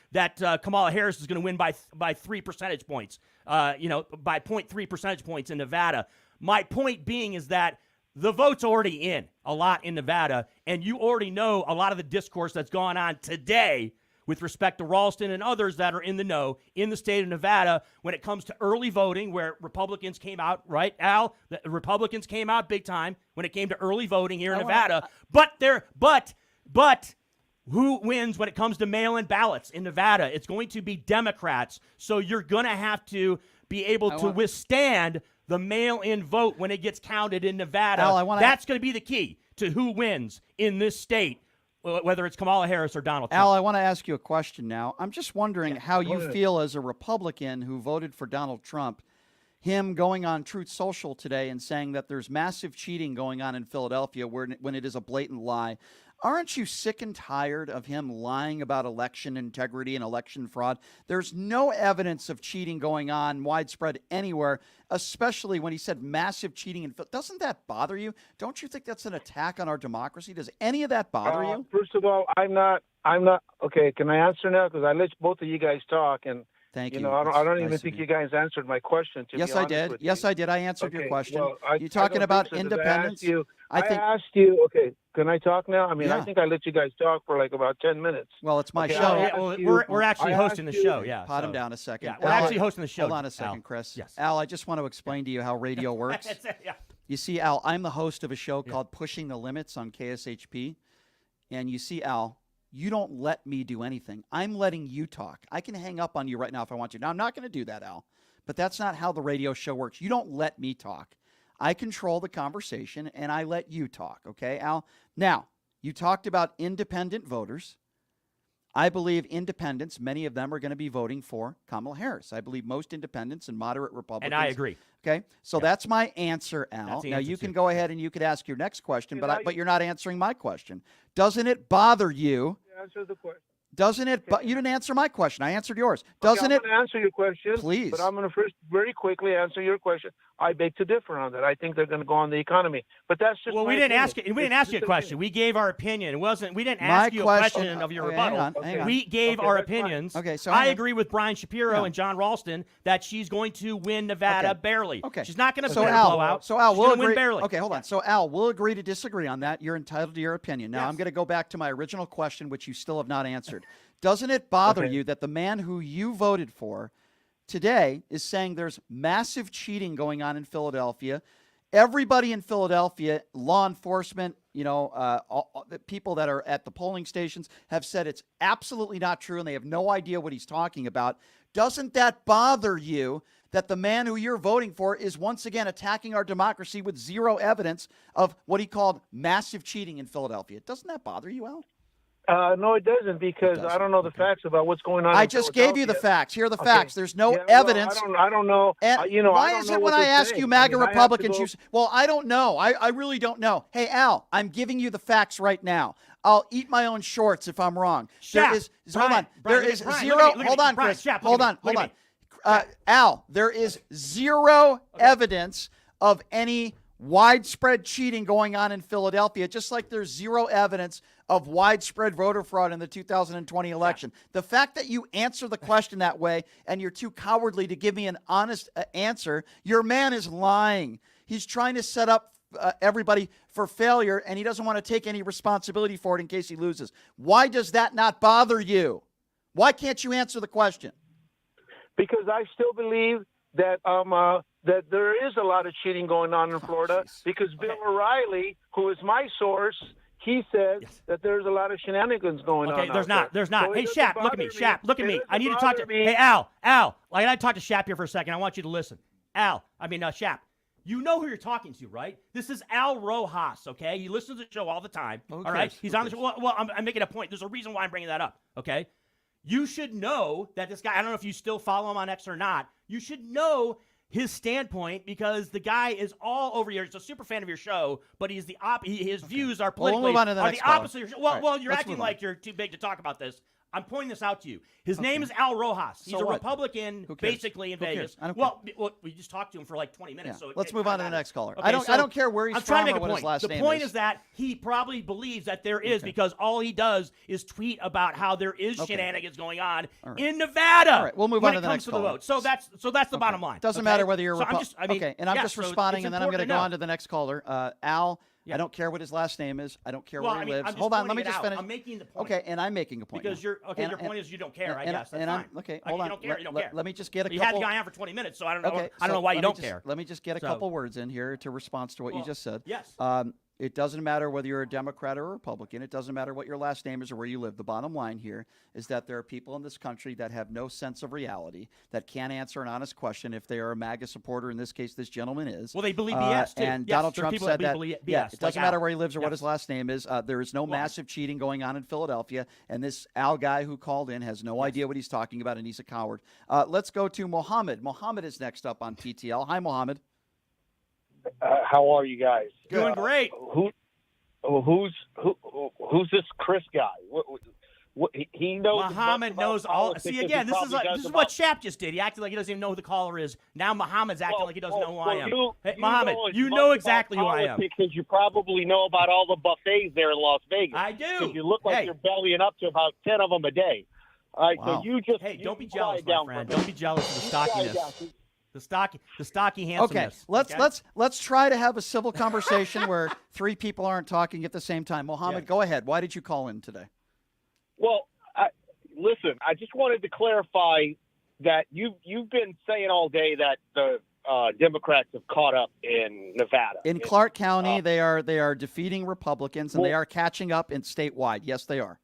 Kamala Harris is going to win by 3 percentage points, by 0.3 percentage points in Nevada. My point being is that the vote's already in a lot in Nevada, and you already know a lot of the discourse that's gone on today with respect to Ralston and others that are in the know in the state of Nevada when it comes to early voting, where Republicans came out, right, Al? The Republicans came out big time when it came to early voting here in Nevada. But who wins when it comes to mail-in ballots in Nevada? It's going to be Democrats. So you're going to have to be able to withstand the mail-in vote when it gets counted in Nevada. Al, that's going to be the key to who wins in this state, whether it's Kamala Harris or Donald Trump. Al, I want to ask you a question now. I'm just wondering how you feel as a Republican who voted for Donald Trump. him going on Truth Social today and saying that there's massive cheating going on in Philadelphia when it is a blatant lie. Aren't you sick and tired of him lying about election integrity and election fraud? There's no evidence of cheating going on widespread anywhere, especially when he said massive cheating. Doesn't that bother you? Don't you think that's an attack on our democracy? Does any of that bother you? First of all, I'm not. Okay, can I answer now? Because I let both of you guys talk, and Thank you. You know, I don't even think you guys answered my question. Yes, I did. Yes, I did. I answered your question. Well, you talking about independence? I asked you. Okay, can I talk now? I mean, I think I let you guys talk for like about 10 minutes. Well, it's my show. Yeah, well, we're actually hosting the show. Yeah. Pot him down a second. Yeah, we're actually hosting the show. Hold on a second, Al. Chris. Yes. Al, I just want to explain to you how radio works. Yeah. You see, Al, I'm the host of a show called Pushing the Limits on KSHP, and you see, Al, you don't let me do anything. I'm letting you talk. I can hang up on you right now if I want to. Now, I'm not going to do that, Al, but that's not how the radio show works. You don't let me talk. I control the conversation, and I let you talk, okay, Al? Now, you talked about independent voters. I believe independents, many of them are going to be voting for Kamala Harris. I believe most independents and moderate Republicans. And I agree. Okay, so that's my answer, Al. Now, you can go ahead and you could ask your next question, but you're not answering my question. Doesn't it bother you? Answer the question. Doesn't it? But you didn't answer my question. I answered yours. Doesn't I'm going to answer your question, please? But I'm going to first very quickly answer your question. I beg to differ on that. I think they're going to go on the economy, but that's just. Well, we didn't ask you. We didn't ask you a question. We gave our opinion. It wasn't. We didn't ask you a question of your rebuttal. Hang on. We gave our opinions. Okay, so I agree with Brian Shapiro and John Ralston that she's going to win Nevada barely. Okay, she's not going to blow out. So Al, we'll agree. Win barely. Okay, hold on. So Al, we'll agree to disagree on that. You're entitled to your opinion. Now I'm going to go back to my original question, which you still have not answered. Doesn't it bother you that the man who you voted for today is saying there's massive cheating going on in Philadelphia? Everybody in Philadelphia, law enforcement, all the people that are at the polling stations have said it's absolutely not true and they have no idea what he's talking about. Doesn't that bother you that the man who you're voting for is once again attacking our democracy with zero evidence of what he called massive cheating in Philadelphia? Doesn't that bother you, Al? No, it doesn't, because I don't know the facts about what's going on. I just gave you the facts. Here are the facts. There's no evidence. I don't know. And why is it when I ask you MAGA Republicans, you say, well, I don't know. I really don't know. Hey, Al, I'm giving you the facts right now. I'll eat my own shorts if I'm wrong. Hold on, Chris. Hold on. Al, there is zero evidence of any widespread cheating going on in Philadelphia, just like there's zero evidence of widespread voter fraud in the 2020 election. The fact that you answer the question that way and you're too cowardly to give me an honest answer, your man is lying. He's trying to set up everybody for failure, and he doesn't want to take any responsibility for it in case he loses. Why does that not bother you? Why can't you answer the question? Because I still believe that that there is a lot of cheating going on in Florida, because Bill O'Reilly, who is my source, he said that there's a lot of shenanigans going on. Okay, there's not. So hey, Shap, look at me. Shap, look at me. I need to talk to. Hey, Al. I got to talk to Shap here for a second. I want you to listen. Shap. You know who you're talking to, right? This is Al Rojas, okay? He listens to the show all the time, all right? He's on the show. Well, I'm making a point. There's a reason why I'm bringing that up, okay? You should know that this guy, I don't know if you still follow him on X or not, you should know his standpoint, because the guy is all over here. He's a super fan of your show, but he's his views are politically we'll move on to the next opposite of your show. Well, you're acting like you're too big to talk about this. I'm pointing this out to you. His name is Al Rojas. He's a Republican, basically in Vegas. Well, we just talked to him for like 20 minutes. So let's move on to the next caller. Okay, I don't care where he's from or what his last name is. The point is that he probably believes that there is, because all he does is tweet about how there is shenanigans going on in Nevada. All right, we'll move on to the next caller. So that's the bottom line. Doesn't matter whether you're Republican. I'm just responding, and then I'm going to go on to the next caller. Al. I don't care what his last name is. I don't care where he lives. Hold on, let me just finish. I'm making the point. Okay, and I'm making a point. Because your point is you don't care, I guess. That's fine. Okay, hold on. You don't care. Let me just get a couple. You had the guy on for 20 minutes, so I don't know why you don't care. Let me just get a couple words in here to respond to what you just said. Yes. It doesn't matter whether you're a Democrat or a Republican. It doesn't matter what your last name is or where you live. The bottom line here is that there are people in this country that have no sense of reality, that can't answer an honest question if they are a MAGA supporter. In this case, this gentleman is. Well, they believe BS, too. And Yes, Donald there are Trump people said that that believe BS, it doesn't like matter Al. where he lives or what Yes. his last name is. There is no massive cheating going on in Philadelphia. And this Al guy who called in has no idea what he's talking about, and he's a coward. Let's go to Mohammed. Mohammed is next up on PTL. Hi, Mohammed. How are you guys? Doing great. Who's this Chris guy? He knows. Muhammad knows all. See, again, this is what Shap just did. He acted like he doesn't even know who the caller is. Now Muhammad's acting like he doesn't know who I am. Hey, Muhammad, you know exactly who I am. Because you probably know about all the buffets there in Las Vegas. I do. Because you look like you're bellying up to about 10 of them a day. All right, wow. so you just don't be jealous, my friend. Don't be jealous of the stockiness. The stocky handsomeness. Okay, let's try to have a civil conversation where three people aren't talking at the same time. Mohammed, go ahead. Why did you call in today? Well, listen, I just wanted to clarify that you've been saying all day that the Democrats have caught up in Nevada. In Clark County, they are defeating Republicans, and they are catching up in statewide. Yes, they are.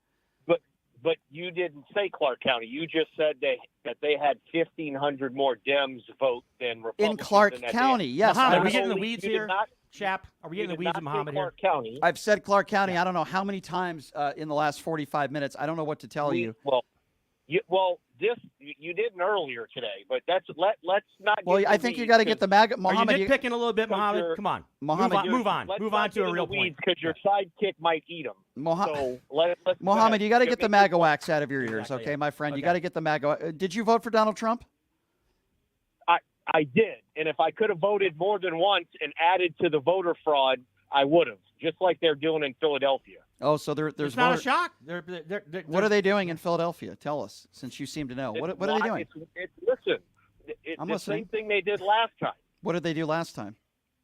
But you didn't say Clark County. You just said that they had 1,500 more Dems vote than Republicans. In Clark County, yes. Muhammad, are we getting the weeds here? Chap, are we getting the weeds of Muhammad here? County. I've said Clark County I don't know how many times in the last 45 minutes. I don't know what to tell you. You didn't earlier today, but let's not. Well, I think you got to get the MAGA. Muhammad, are you nitpicking a little bit, Muhammad? Come on, Muhammad, move on to a real point. Because your sidekick might eat them. Muhammad, you got to get the MAGA wax out of your ears, okay, my friend? You got to get the MAGA. Did you vote for Donald Trump? I did, and if I could have voted more than once and added to the voter fraud, I would have, just like they're doing in Philadelphia. Oh, so there's it's not a shock. What are they doing in Philadelphia? Tell us, since you seem to know. What are they doing? Listen, it's the same thing they did last time. What did they do last time?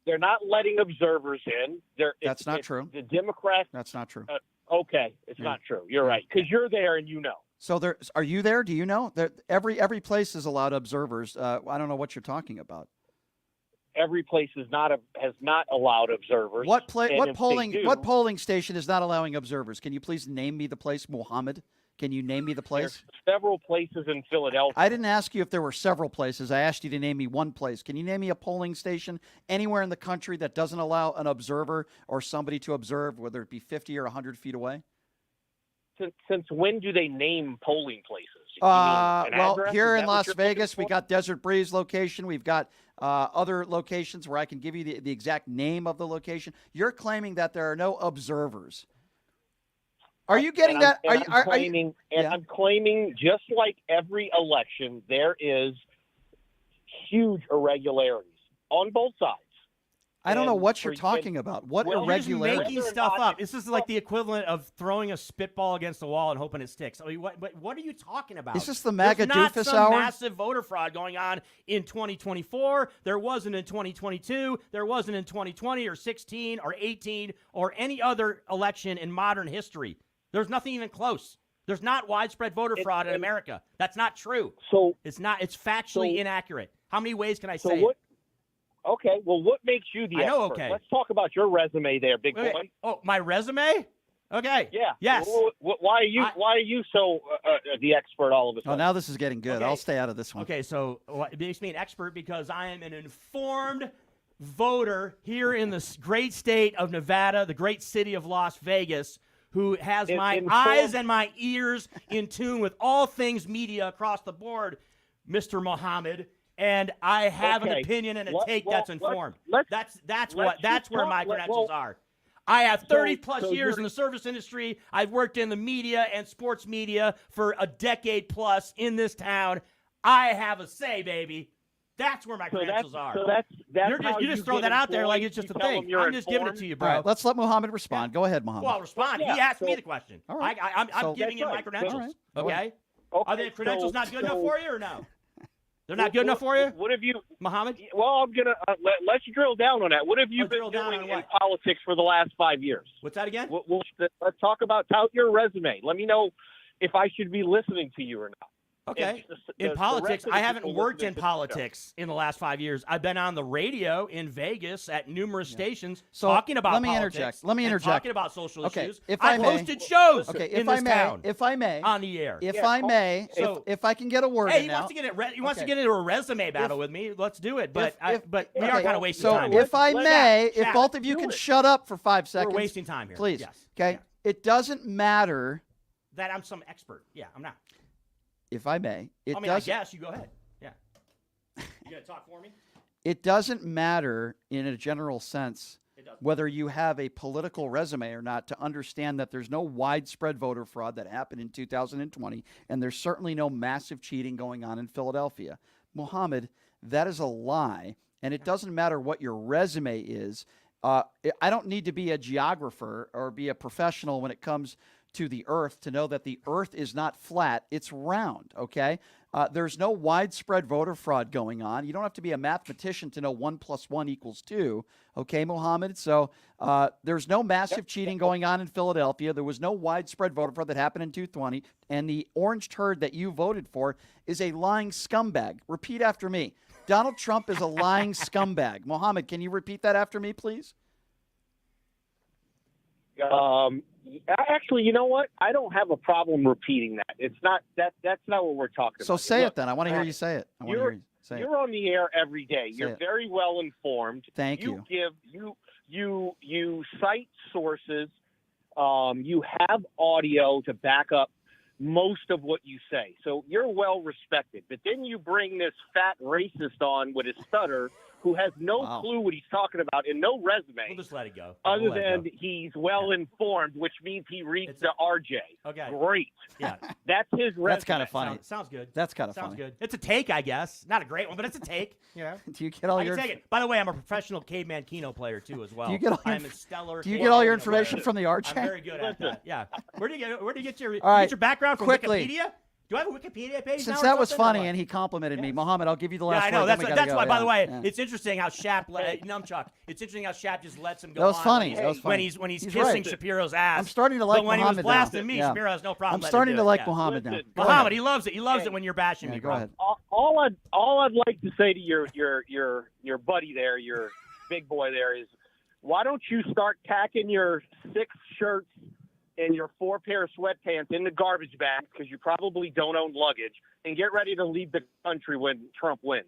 They're not letting observers in. That's not true. The Democrats. That's not true. Okay, it's not true. You're right, because you're there and you know. So are you there? Do you know? Every place is allowed observers. I don't know what you're talking about. Every place has not allowed observers. What polling station is not allowing observers? Can you please name me the place, Mohammed? Can you name me the place? There's several places in Philadelphia. I didn't ask you if there were several places. I asked you to name me one place. Can you name me a polling station anywhere in the country that doesn't allow an observer or somebody to observe, whether it be 50 or 100 feet away? Since when do they name polling places? Well, here in Las Vegas, we got Desert Breeze location. We've got other locations where I can give you the exact name of the location. You're claiming that there are no observers. Are you getting that? I'm claiming, just like every election, there is huge irregularities on both sides. I don't know what you're talking about. What irregularities? You're making stuff up. This is like the equivalent of throwing a spitball against the wall and hoping it sticks. I mean, what are you talking about? Is this the MAGA There's doofus not some hour? Massive voter fraud going on in 2024. There wasn't in 2022. There wasn't in 2020 or 16 or 18 or any other election in modern history. There's nothing even close. There's not widespread voter fraud in America. That's not true. So it's not. It's factually inaccurate. How many ways can I say it? Okay, well, what makes you the expert? Okay. Let's talk about your resume there, big boy. Oh, my resume? Okay. Yeah. Yes. Why are you so the expert all of a sudden? Oh, now this is getting good. Okay. I'll stay out of this one. Okay, so it makes me an expert because I am an informed voter here in the great state of Nevada, the great city of Las Vegas, who has my eyes and my ears in tune with all things media across the board, Mr. Muhammad. And I have an opinion and a take that's informed. That's where my credentials are. I have 30-plus years in the service industry. I've worked in the media and sports media for a decade plus in this town. I have a say, baby. That's where my credentials are. So that's you just throw that out there like it's just a thing. I'm just giving it to you, bro. All right, let's let Muhammad respond. Go ahead, Muhammad. Well, I'll respond. He asked me the question. All right. I'm giving him my credentials. Okay? Are the credentials not good enough for you or no? They're not good enough for you? What have you, Muhammad? Well, I'm gonna let's drill down on that. What have you been doing in politics for the last 5 years? What's that again? Let's talk about tout your resume. Let me know if I should be listening to you or not. Okay. And In the politics, rest of I the haven't people worked listening in to the show. politics in the last 5 years. I've been on the radio in Vegas at numerous stations So, talking about let me politics. interject. Let me and interject. talking about social Okay, issues. if I've I may- hosted shows Okay, in if this I may, town if I may, on the air. if I may, So- if I can get a word Hey, in he now. wants to get he wants to Okay. get into a resume battle with me. Let's do it. But but we are Okay, kind of wasting so time. here. if I may, if Shaq, both of you do can it. shut up for 5 seconds. we're wasting time here. Please. Yes. Okay. Yeah. It doesn't matter, That I'm some expert. Yeah, I'm not. if I may. It I mean, I doesn't. guess you go ahead. Yeah. You gonna talk for me? It doesn't matter in a general sense whether you have a political resume or not to understand that there's no widespread voter fraud that happened in 2020, and there's certainly no massive cheating going on in Philadelphia. Mohammed, that is a lie, and it doesn't matter what your resume is. I don't need to be a geographer or be a professional when it comes to the earth to know that the earth is not flat, it's round, okay? There's no widespread voter fraud going on. You don't have to be a mathematician to know 1 + 1 = 2, okay, Mohammed? So there's no massive cheating going on in Philadelphia. There was no widespread voter fraud that happened in 2020, and the orange turd that you voted for is a lying scumbag. Repeat after me. Donald Trump is a lying scumbag. Mohammed, can you repeat that after me, please? Actually, you know what? I don't have a problem repeating that. It's not that. That's not what we're talking So about. say Look, it then. I want to hear you say it. I want to hear you say it. You're on the air every day. Say You're it. very well informed. Thank you. You cite sources. You have audio to back up most of what you say. So you're well respected. But then you bring this fat racist on with his stutter who has no clue what he's talking about and no resume. We'll just let it go. Other We'll let it than go. he's well informed, which means he reads the RJ. Okay. Great. Yeah. That's his resume. That's kind of funny. Sounds good. That's kind of Sounds funny. good. It's a take, I guess. Not a great one, but it's a take. Yeah. Do you get all I your can take it. By the way, I'm a professional caveman Keno player too, as well. Do you get all your- I'm a stellar. do you caveman get all your Keno player. information from the RJ? I'm very good at that. Yeah. Where do you get your All right, background from? quickly. Wikipedia? Do I have a Wikipedia page now Since or that was something, or funny what? and he complimented me, Mohammed, I'll give you the last Yeah, I know. word, then we gotta That's go. why. By Yeah, the way, yeah. it's interesting how Shap Numchuck. It's interesting how Shap just lets him go. That was on funny. when That was funny. When he's He's kissing right. Shapiro's ass. I'm starting to like but when Mohammed he was blasting now. me, Yeah. Shapiro has no problem. I'm letting starting him to do it. like Yeah. Mohammed now. Go Mohammed, ahead. he loves it. He loves it when you're bashing me. Go bro. ahead. All I'd like to say to your buddy there, your big boy there, is why don't you start packing your 6 shirts and your 4 pair of sweatpants in the garbage bag because you probably don't own luggage, and get ready to leave the country when Trump wins.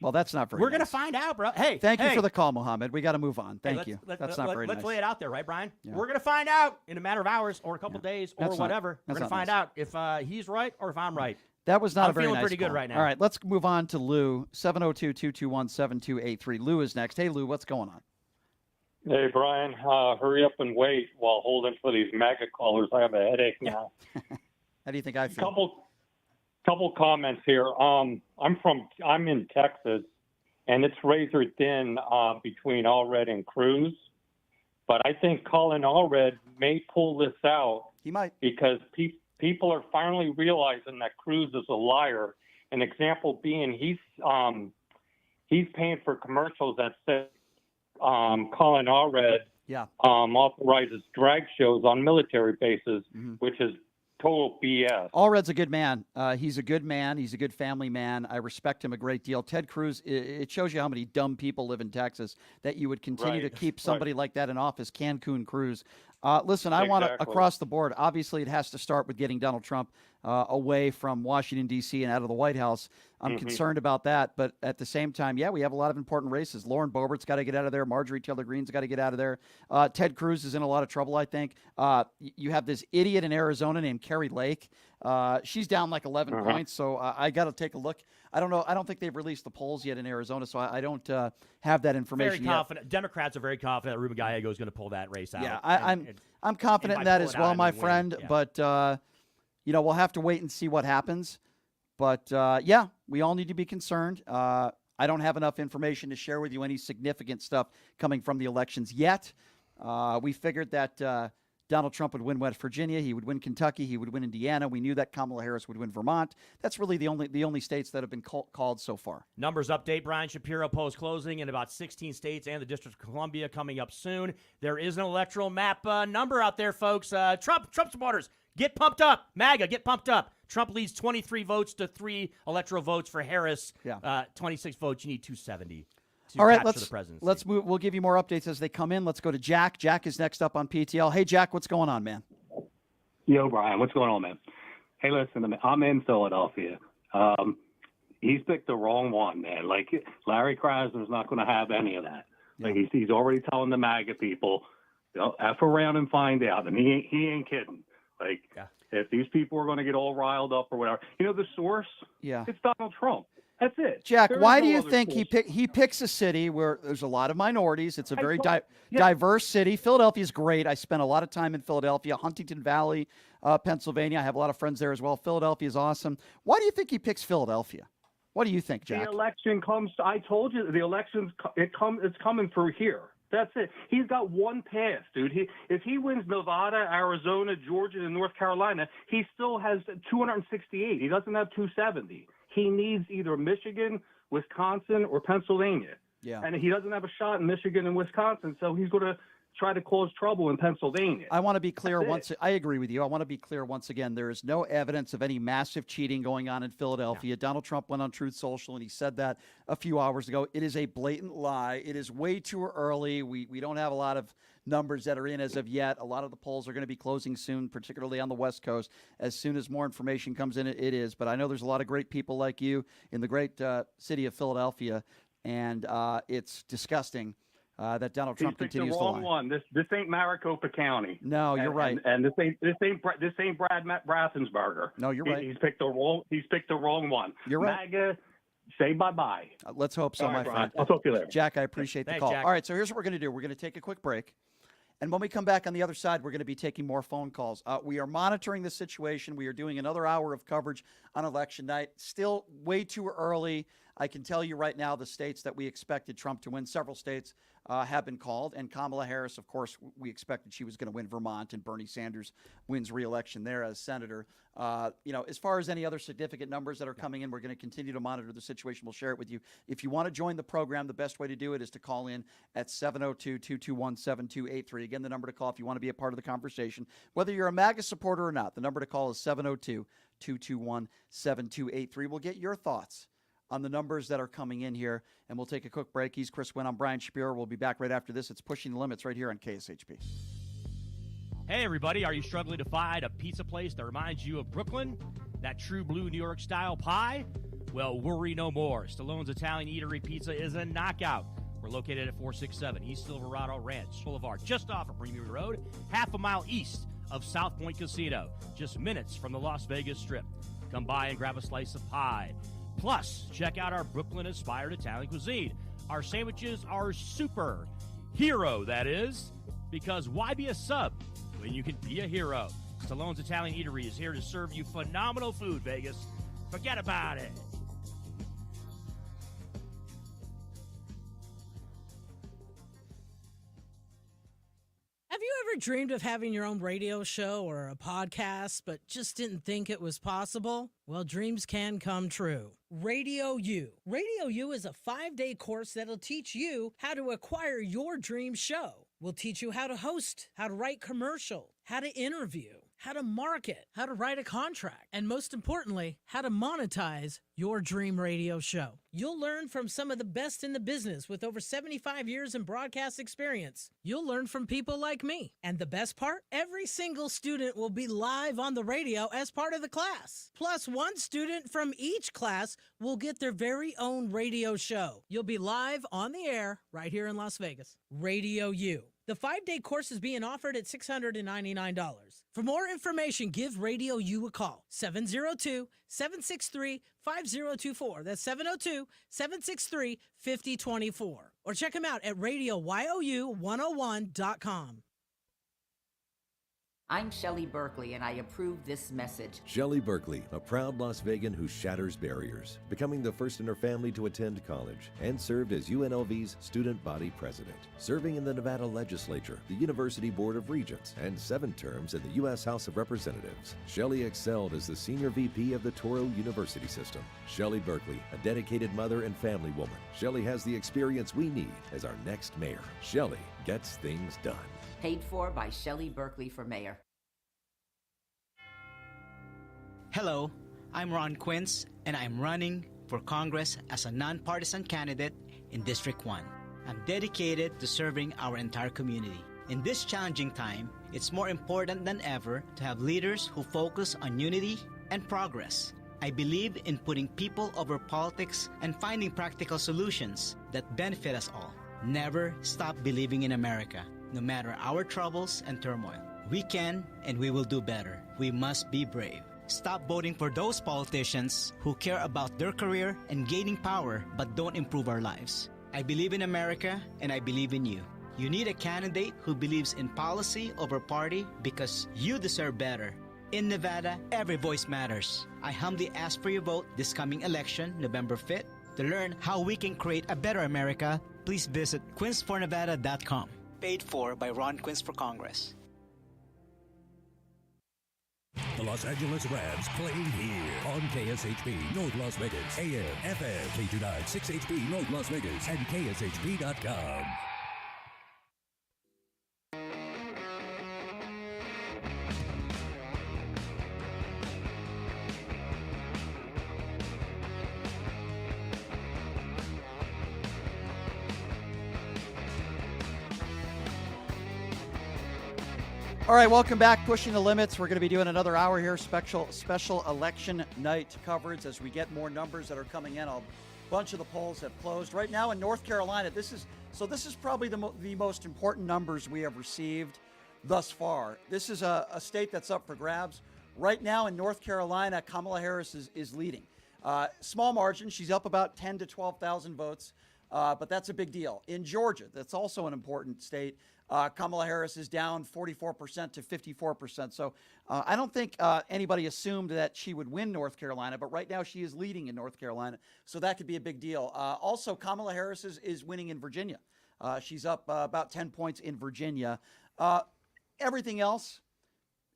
Well, that's not very We're nice. gonna find out, bro. Hey, Thank you hey. for the call, Mohammed. We got to move on. Thank Hey, you. let's- That's not very Let's nice. lay it out there, right, Brian? Yeah. We're going to find out in a matter of hours or a couple days or That's not- whatever. We're that's going to not find out if he's right or if I'm right. That was not I'm a very feeling nice pretty good call. right now. All right, let's move on to Lou, 702-221-7283. Lou is next. Hey, Lou, what's going on? Hey, Brian, hurry up and wait while holding for these MAGA callers. I have a headache now. How do you think I feel? Couple comments here. I'm in Texas, and it's razor thin between Allred and Cruz. But I think Colin Allred may pull this out. He might. Because people are finally realizing that Cruz is a liar. An example being he's paying for commercials that say Colin Allred authorizes drag shows on military bases, which is total BS. Allred's a good man. He's a good man. He's a good family man. I respect him a great deal. Ted Cruz, it shows you how many dumb people live in Texas that you would continue to keep somebody like that in office, Cancun Cruz. Listen, I want to, across the board, obviously it has to start with getting Donald Trump away from Washington, D.C. and out of the White House. I'm concerned about that. But at the same time, yeah, we have a lot of important races. Lauren Boebert's got to get out of there. Marjorie Taylor Greene's got to get out of there. Ted Cruz is in a lot of trouble, I think. You have this idiot in Arizona named Carrie Lake. She's down like 11 points, so I got to take a look. I don't know. I don't think they've released the polls yet in Arizona, so I don't have that information Very confident. Democrts are very confident that Ruben Gallego is going to pull that race out. Yeah, I'm confident in that as well, my friend. But we'll have to wait and see what happens. But yeah, we all need to be concerned. I don't have enough information to share with you any significant stuff coming from the elections yet. We figured that Donald Trump would win West Virginia. He would win Kentucky. He would win Indiana. We knew that Kamala Harris would win Vermont. That's really the only states that have been called so far. Numbers update, Brian Shapiro, post-closing in about 16 states and the District of Columbia coming up soon. There is an electoral map number out there, folks. Trump supporters, get pumped up. MAGA, get pumped up. Trump leads 23 votes to 3 electoral votes for Harris. Yeah. 26 votes. You need 270 to All right, capture the presidency. let's move. We'll give you more updates as they come in. Let's go to Jack. Jack is next up on PTL. Hey, Jack, what's going on, man? Yo, Brian, what's going on, man? Hey, listen, I'm in Philadelphia. He's picked the wrong one, man. Like, Larry Krasner's not going to have any of that. Like, he's already telling the MAGA people, F around and find out. And he ain't kidding. Like, if these people are going to get all riled up or whatever, the source, it's Donald Trump. That's it. Jack, There why is do no you other think source. he picks a city where there's a lot of minorities? It's a very Yeah. diverse city. Philadelphia is great. I spent a lot of time in Philadelphia, Huntington Valley, Pennsylvania. I have a lot of friends there as well. Philadelphia is awesome. Why do you think he picks Philadelphia? What do you think, Jack? The election comes. I told you the election's it's coming through here. That's it. He's got one path, dude. If he wins Nevada, Arizona, Georgia, and North Carolina, he still has 268. He doesn't have 270. He needs either Michigan, Wisconsin, or Pennsylvania. Yeah. And he doesn't have a shot in Michigan and Wisconsin, so he's going to try to cause trouble in Pennsylvania. I want to be clear I agree with you. I want to be clear once again. There is no evidence of any massive cheating going on in Philadelphia. Yeah. Donald Trump went on Truth Social and he said that a few hours ago. It is a blatant lie. It is way too early. We don't have a lot of numbers that are in as of yet. A lot of the polls are going to be closing soon, particularly on the West Coast. As soon as more information comes in, it is. But I know there's a lot of great people like you in the great city of Philadelphia, and it's disgusting that Donald Trump continues to lie. The wrong one. This ain't Maricopa County. No, you're right. And this ain't Brad Raffensperger. No, you're right. He's picked the wrong one. You're right. MAGA, say bye-bye. Let's hope so, All right, my Brian. friend. I'll talk to you later. Jack, I appreciate the Thanks, call. Jack. All right, so here's what we're going to do. We're going to take a quick break. And when we come back on the other side, we're going to be taking more phone calls. We are monitoring the situation. We are doing another hour of coverage on election night. Still way too early. I can tell you right now the states that we expected Trump to win, several states have been called. And Kamala Harris, of course, we expected she was going to win Vermont, and Bernie Sanders wins re-election there as senator. As far as any other significant numbers that are coming in, we're going to continue to monitor the situation. We'll share it with you. If you want to join the program, the best way to do it is to call in at 702-221-7283. Again, the number to call if you want to be a part of the conversation, whether you're a MAGA supporter or not. The number to call is 702-221-7283. We'll get your thoughts on the numbers that are coming in here, and we'll take a quick break. He's Chris Wynn. I'm Brian Shapiro. We'll be back right after this. It's Pushing the Limits right here on KSHP. Hey, everybody. Are you struggling to find a pizza place that reminds you of Brooklyn? That true blue New York style pie? Well, worry no more. Stallone's Italian Eatery Pizza is a knockout. We're located at 467 East Silverado Ranch Boulevard, just off of Premier Road, half a mile east of South Point Casino, just minutes from the Las Vegas Strip. Come by and grab a slice of pie. Plus, check out our Brooklyn-inspired Italian cuisine. Our sandwiches are super. Hero, that is. Because why be a sub when you can be a hero? Stallone's Italian Eatery is here to serve you phenomenal food, Vegas. Forget about it. Have you ever dreamed of having your own radio show or a podcast, but just didn't think it was possible? Well, dreams can come true. Radio U. Radio U is a 5-day course that'll teach you how to acquire your dream show. We'll teach you how to host, how to write commercial, how to interview, how to market, how to write a contract, and most importantly, how to monetize your dream radio show. You'll learn from some of the best in the business with over 75 years in broadcast experience. You'll learn from people like me. And the best part? Every single student will be live on the radio as part of the class. Plus, one student from each class will get their very own radio show. You'll be live on the air right here in Las Vegas. Radio U. The 5-day course is being offered at $699. For more information, give Radio U a call. 702-763-5024. That's 702-763-5024. Or check them out at RadioYOU101.com. I'm Shelley Berkeley, and I approve this message. Shelley Berkeley, a proud Las Vegan who shatters barriers, becoming the first in her family to attend college, and served as UNLV's student body president, serving in the Nevada legislature, the University Board of Regents, and 7 terms in the U.S. House of Representatives. Shelley excelled as the senior VP of the Toro University system. Shelley Berkeley, a dedicated mother and family woman. Shelley has the experience we need as our next mayor. Shelley gets things done. Paid for by Shelley Berkeley for mayor. Hello, I'm Ron Quince, and I'm running for Congress as a nonpartisan candidate in District 1. I'm dedicated to serving our entire community. In this challenging time, it's more important than ever to have leaders who focus on unity and progress. I believe in putting people over politics and finding practical solutions that benefit us all. Never stop believing in America, no matter our troubles and turmoil. We can and we will do better. We must be brave. Stop voting for those politicians who care about their career and gaining power but don't improve our lives. I believe in America and I believe in you. You need a candidate who believes in policy over party because you deserve better. In Nevada, every voice matters. I humbly ask for your vote this coming election, November 5th. To learn how we can create a better America, please visit quincefornevada.com. Paid for by Ron Quince for Congress. The Los Angeles Rams playing here on KSHP North Las Vegas, AM, FM, K29, 6HP North Las Vegas, and KSHP.com. All right, welcome back. Pushing the Limits. We're going to be doing another hour here, special election night coverage as we get more numbers that are coming in. A bunch of the polls have closed. Right now in North Carolina, this is probably the most important numbers we have received thus far. This is a state that's up for grabs. Right now in North Carolina, Kamala Harris is leading. Small margin. She's up about 10 to 12,000 votes, but that's a big deal. In Georgia, that's also an important state. Kamala Harris is down 44% to 54%. So I don't think anybody assumed that she would win North Carolina, but right now she is leading in North Carolina. So that could be a big deal. Also, Kamala Harris is winning in Virginia. She's up about 10 points in Virginia. Everything else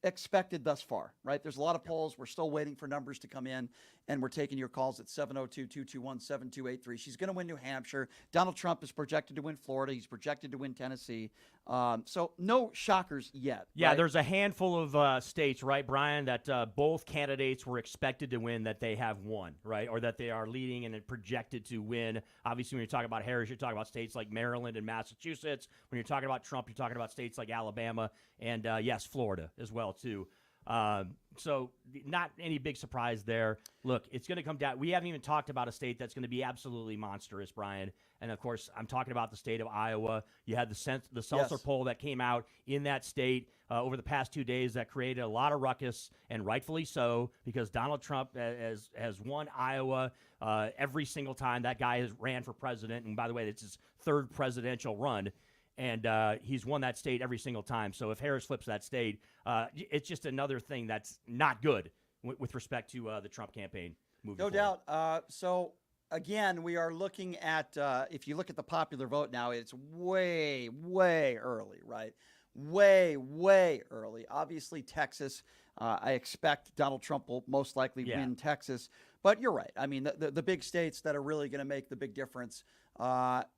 expected thus far, right? There's a lot of polls. We're still waiting for numbers to come in, and we're taking your calls at 702-221-7283. She's going to win New Hampshire. Donald Trump is projected to win Florida. He's projected to win Tennessee. So no shockers yet. Yeah, right? There's a handful of states, right, Brian, that both candidates were expected to win that they have won, right, or that they are leading and projected to win. Obviously, when you're talking about Harris, you're talking about states like Maryland and Massachusetts. When you're talking about Trump, you're talking about states like Alabama and, yes, Florida as well, too. So not any big surprise there. Look, it's going to come down. We haven't even talked about a state that's going to be absolutely monstrous, Brian. And, of course, I'm talking about the state of Iowa. You had the Seltzer poll that came out in that state over the past 2 days that created a lot of ruckus, and rightfully so, because Donald Trump has won Iowa every single time that guy has ran for president. And, by the way, it's his third presidential run. And he's won that state every single time. So if Harris flips that state, it's just another thing that's not good with respect to the Trump campaign moving forward. No doubt. So, again, we are looking at, if you look at the popular vote now, it's way, way early, right? Way, way early. Obviously, Texas, I expect Donald Trump will most likely win Texas. But you're right. I mean, the big states that are really going to make the big difference,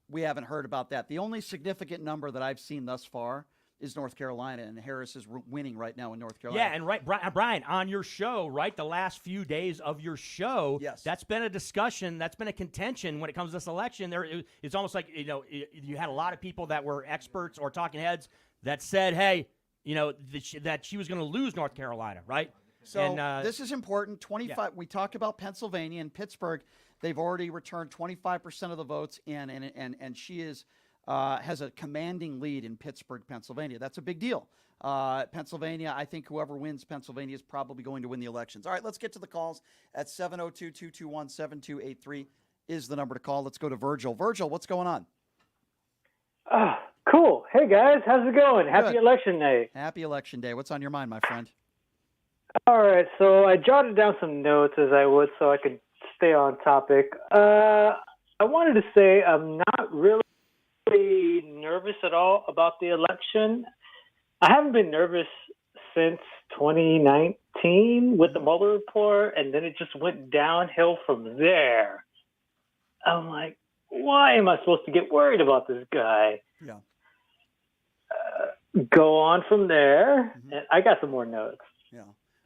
we haven't heard about that. The only significant number that I've seen thus far is North Carolina, and Harris is winning right now in North Carolina. Yeah, and right, Brian, on your show, right, the last few days of your show, that's been a discussion, that's been a contention when it comes to this election. It's almost like, you had a lot of people that were experts or talking heads that said, hey, that she was going to lose North Carolina, right? So this is important. 25. We talked about Pennsylvania and Pittsburgh. They've already returned 25% of the votes in, and she has a commanding lead in Pittsburgh, Pennsylvania. That's a big deal. Pennsylvania, I think whoever wins Pennsylvania is probably going to win the elections. All right, let's get to the calls at 702-221-7283 is the number to call. Let's go to Virgil. Virgil, what's going on? Cool. Hey, guys. How's it going? Happy Election Day. Happy Election Day. What's on your mind, my friend? All right. So I jotted down some notes as I would so I could stay on topic. I wanted to say I'm not really nervous at all about the election. I haven't been nervous since 2019 with the Mueller report, and then it just went downhill from there. I'm like, why am I supposed to get worried about this guy? Yeah. Go on from there, and I got some more notes. Yeah.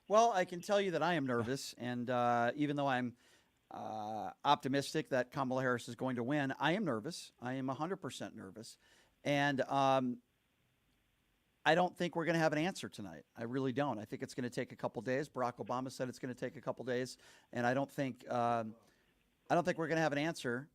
Well, I can tell you that I am nervous, and even though I'm optimistic that Kamala Harris is going to win, I am nervous. I am 100% nervous, and I don't think we're going to have an answer tonight. I really don't. I think it's going to take a couple days. Barack Obama said it's going to take a couple days, and I don't think we're going to have an answer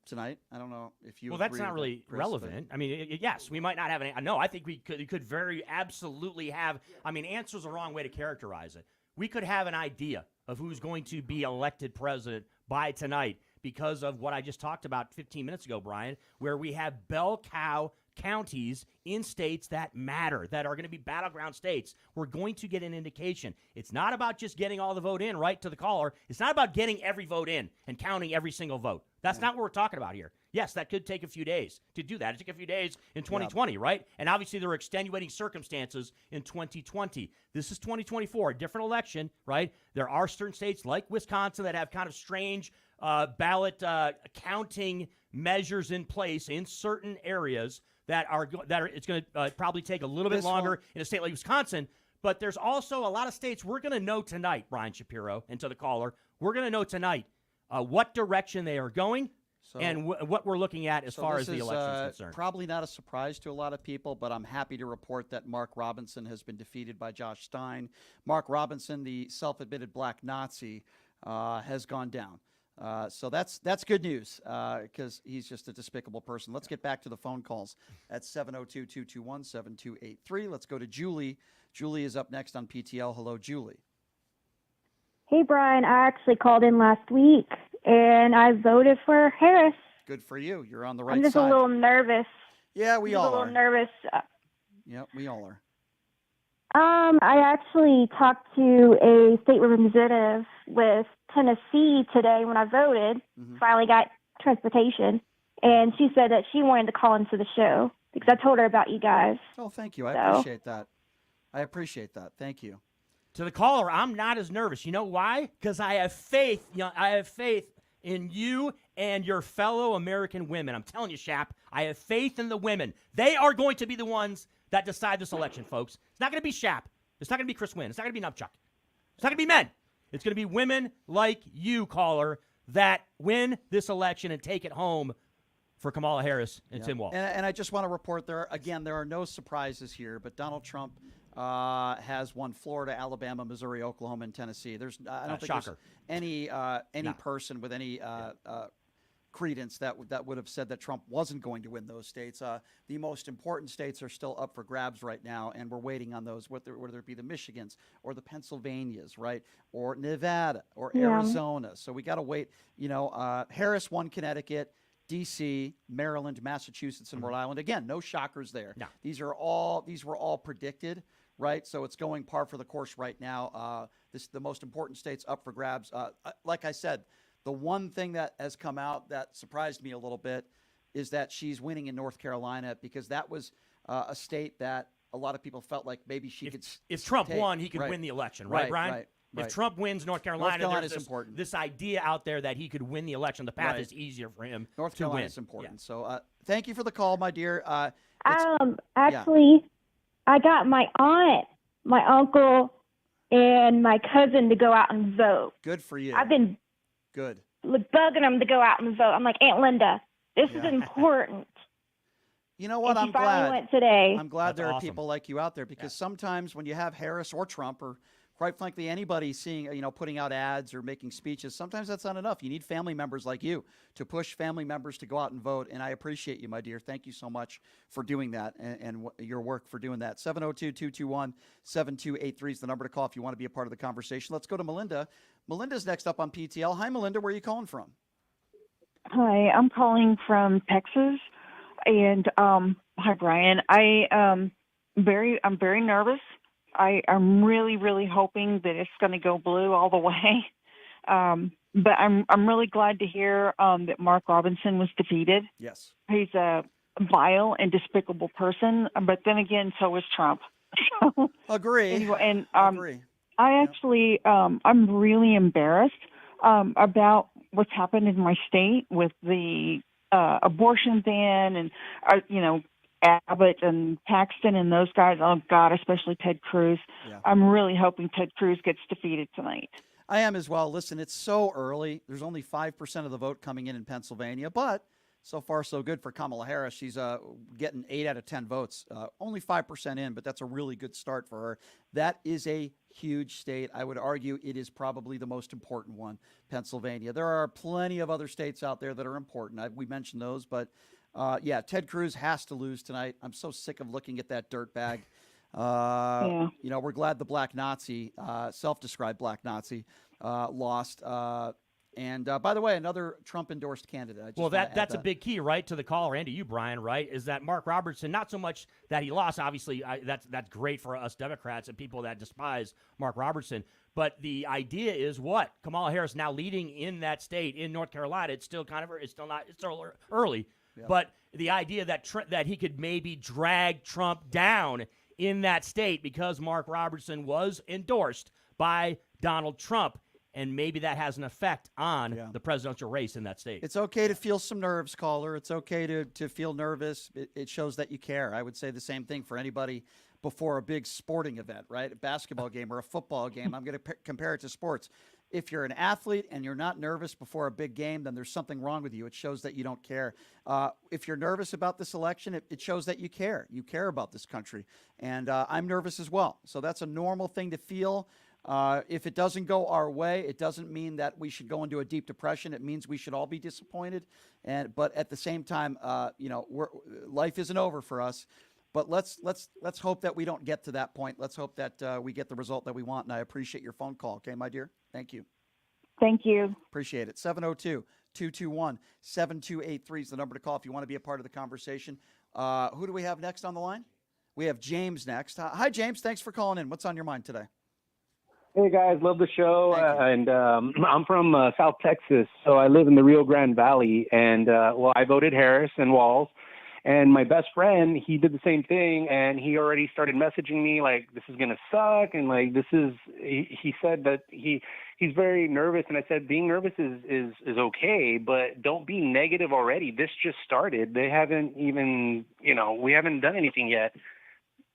tonight. I don't know if you. Well, agree that's not with really that, Chris, relevant. I mean, yes, we might not have an. No, I think we could very absolutely have. I mean, answer's the wrong way to characterize it. We could have an idea of who's going to be elected president by tonight because of what I just talked about 15 minutes ago, Brian, where we have bell cow counties in states that matter, that are going to be battleground states. We're going to get an indication. It's not about just getting all the vote in, right, to the caller. It's not about getting every vote in and counting every single vote. That's not what we're talking about here. Yes, that could take a few days to do that. It took a few days in 2020, right? And obviously there were extenuating circumstances in 2020. This is 2024, a different election, right? There are certain states like Wisconsin that have kind of strange ballot counting measures in place in certain areas that are it's going to probably take a little bit longer in a state like Wisconsin. But there's also a lot of states we're going to know tonight, Brian Shapiro, and to the caller, we're going to know tonight what direction they are going and what we're looking at as far as the election is concerned. Probably not a surprise to a lot of people, but I'm happy to report that Mark Robinson has been defeated by Josh Stein. Mark Robinson, the self-admitted black Nazi, has gone down. So that's good news because he's just a despicable person. Let's get back to the phone calls at 702-221-7283. Let's go to Julie. Julie is up next on PTL. Hello, Julie. Hey, Brian. I actually called in last week, and I voted for Harris. Good for you. You're on the right side. I'm just a little nervous. Yeah, we all are. A little nervous. Yeah, we all are. I actually talked to a state representative with Tennessee today when I voted. Finally got transportation, and she said that she wanted to call into the show because I told her about you guys. Oh, thank you. I appreciate that. I appreciate that. Thank you. To the caller, I'm not as nervous. You know why? Because I have faith. I have faith in you and your fellow American women. I'm telling you, Shap, I have faith in the women. They are going to be the ones that decide this election, folks. It's not going to be Shap. It's not going to be Chris Wynn. It's not going to be Nupchuck. It's not going to be men. It's going to be women like you, caller, that win this election and take it home for Kamala Harris and Tim Walz. And I just want to report there are no surprises here, but Donald Trump has won Florida, Alabama, Missouri, Oklahoma, and Tennessee. I don't think there's any person with any credence that would have said that Trump wasn't going to win those states. The most important states are still up for grabs right now, and we're waiting on those, whether it be the Michigans or the Pennsylvanias, right, or Nevada or Arizona. So we got to wait. Harris won Connecticut, D.C., Maryland, Massachusetts, and Rhode Island. Again, no shockers there. No. These were all predicted, right? So it's going par for the course right now. The most important states up for grabs. Like I said, the one thing that has come out that surprised me a little bit is that she's winning in North Carolina because that was a state that a lot of people felt like maybe she could. If Trump won, he could win the election, right, Brian? Right. If Trump wins North Carolina, there's important. This idea out there that he could win the election. The path is easier for him. North to Carolina win. is important. So thank you for the call, my dear. Actually, I got my aunt, my uncle, and my cousin to go out and vote. Good for you. I've been bugging them to go out and vote. I'm like, Aunt Linda, this is important. You know what? And she finally went today. I'm glad there are people like you out there because sometimes when you have Harris or Trump or quite frankly anybody putting out ads or making speeches, sometimes that's not enough. You need family members like you to push family members to go out and vote, and I appreciate you, my dear. Thank you so much for doing that and your work for doing that. 702-221-7283 is the number to call if you want to be a part of the conversation. Let's go to Melinda. Melinda's next up on PTL. Hi, Melinda. Where are you calling from? Hi, I'm calling from Texas. And hi, Brian. I'm very nervous. I'm really, really hoping that it's going to go blue all the way. But I'm really glad to hear that Mark Robinson was defeated. Yes. He's a vile and despicable person. But then again, so is Trump. Agree. Anyway, and Agree. I actually I'm really embarrassed about what's happened in my state with the abortion ban and Abbott and Paxton and those guys. Oh God, especially Ted Cruz. Yeah. I'm really hoping Ted Cruz gets defeated tonight. I am as well. Listen, it's so early. There's only 5% of the vote coming in Pennsylvania, but so far so good for Kamala Harris. She's getting 8 out of 10 votes. Only 5% in, but that's a really good start for her. That is a huge state. I would argue it is probably the most important one, Pennsylvania. There are plenty of other states out there that are important. We mentioned those, but yeah, Ted Cruz has to lose tonight. I'm so sick of looking at that dirtbag. Yeah. You know, we're glad the Black Nazi, self-described Black Nazi, lost. And by the way, another Trump-endorsed candidate. Well, that's a big key, right, to the caller and to you, Brian, right, is that Mark Robertson, not so much that he lost, obviously, that's great for us Democrats and people that despise Mark Robertson, but the idea is what? Kamala Harris now leading in that state, in North Carolina. It's still early, Yeah. but the idea that he could maybe drag Trump down in that state because Mark Robertson was endorsed by Donald Trump, and maybe that has an effect on the presidential race in that state. It's okay to feel some nerves, caller. It's okay to feel nervous. It shows that you care. I would say the same thing for anybody before a big sporting event, right? A basketball game or a football game. I'm going to compare it to sports. If you're an athlete and you're not nervous before a big game, then there's something wrong with you. It shows that you don't care. If you're nervous about this election, it shows that you care. You care about this country. And I'm nervous as well. So that's a normal thing to feel. If it doesn't go our way, it doesn't mean that we should go into a deep depression. It means we should all be disappointed. But at the same time, life isn't over for us. But let's hope that we don't get to that point. Let's hope that we get the result that we want. And I appreciate your phone call. Okay, my dear? Thank you. Thank you. Appreciate it. 702-221-7283 is the number to call if you want to be a part of the conversation. Who do we have next on the line? We have James next. Hi, James. Thanks for calling in. What's on your mind today? Hey, guys. Love the show. And I'm from South Texas, so I live in the Rio Grande Valley. And, I voted Harris and Walz. And my best friend, he did the same thing, and he already started messaging me like, this is going to suck. And, like, he said that he's very nervous. And I said, being nervous is okay, but don't be negative already. This just started. They haven't even, we haven't done anything yet.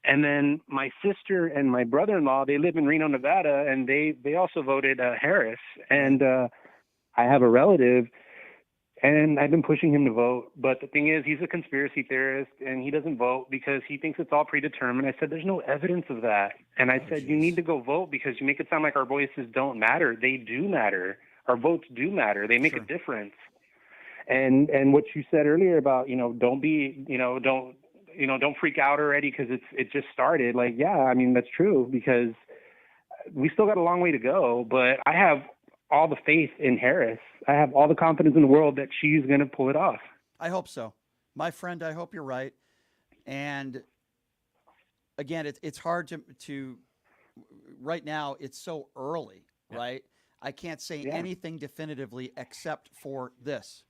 And then my sister and my brother-in-law, they live in Reno, Nevada, and they also voted Harris. And I have a relative, and I've been pushing him to vote. But the thing is, he's a conspiracy theorist, and he doesn't vote because he thinks it's all predetermined. I said, there's no evidence of that. And I said, you need to go vote because you make it sound like our voices don't matter. They do matter. Our votes do matter. They make a difference. And what you said earlier about, don't freak out already because it just started. Like, yeah, I mean, that's true because we still got a long way to go, but I have all the faith in Harris. I have all the confidence in the world that she's going to pull it off. I hope so. My friend, I hope you're right. And again, it's hard to right now, it's so early, right? I can't say anything definitively except for this.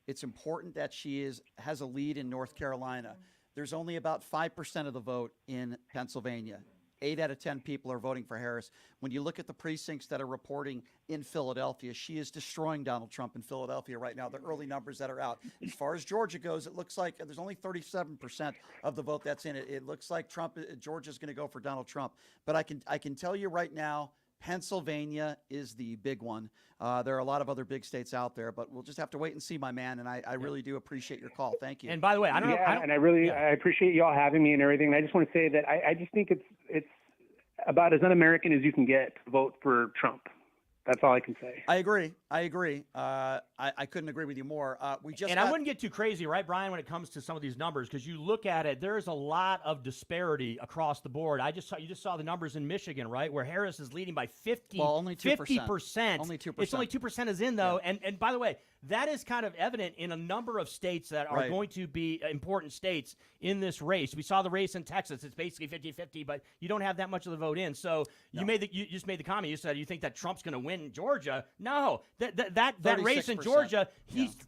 It's important that she has a lead in North Carolina. There's only about 5% of the vote in Pennsylvania. 8 out of 10 people are voting for Harris. When you look at the precincts that are reporting in Philadelphia, she is destroying Donald Trump in Philadelphia right now, the early numbers that are out. As far as Georgia goes, it looks like there's only 37% of the vote that's in it. It looks like Georgia's going to go for Donald Trump. But I can tell you right now, Pennsylvania is the big one. There are a lot of other big states out there, but we'll just have to wait and see, my man. And I really do appreciate your call. Thank you. And by the way, I appreciate y'all having me and everything. And I just want to say that I just think it's about as un-American as you can get to vote for Trump. That's all I can say. I agree. I couldn't agree with you more. I wouldn't get too crazy, right, Brian, when it comes to some of these numbers, because you look at it, there's a lot of disparity across the board. You just saw the numbers in Michigan, right, where Harris is leading by 50%. Well, only 2%. 50%. Only 2%. It's only 2% is in, though. Yeah. And by the way, that is kind of evident in a number of states that are going to be important states in this race. We saw the race in Texas. It's basically 50-50, but you don't have that much of the vote in. So you just made the comment. You said you think that Trump's going to win Georgia. No, that race in Georgia,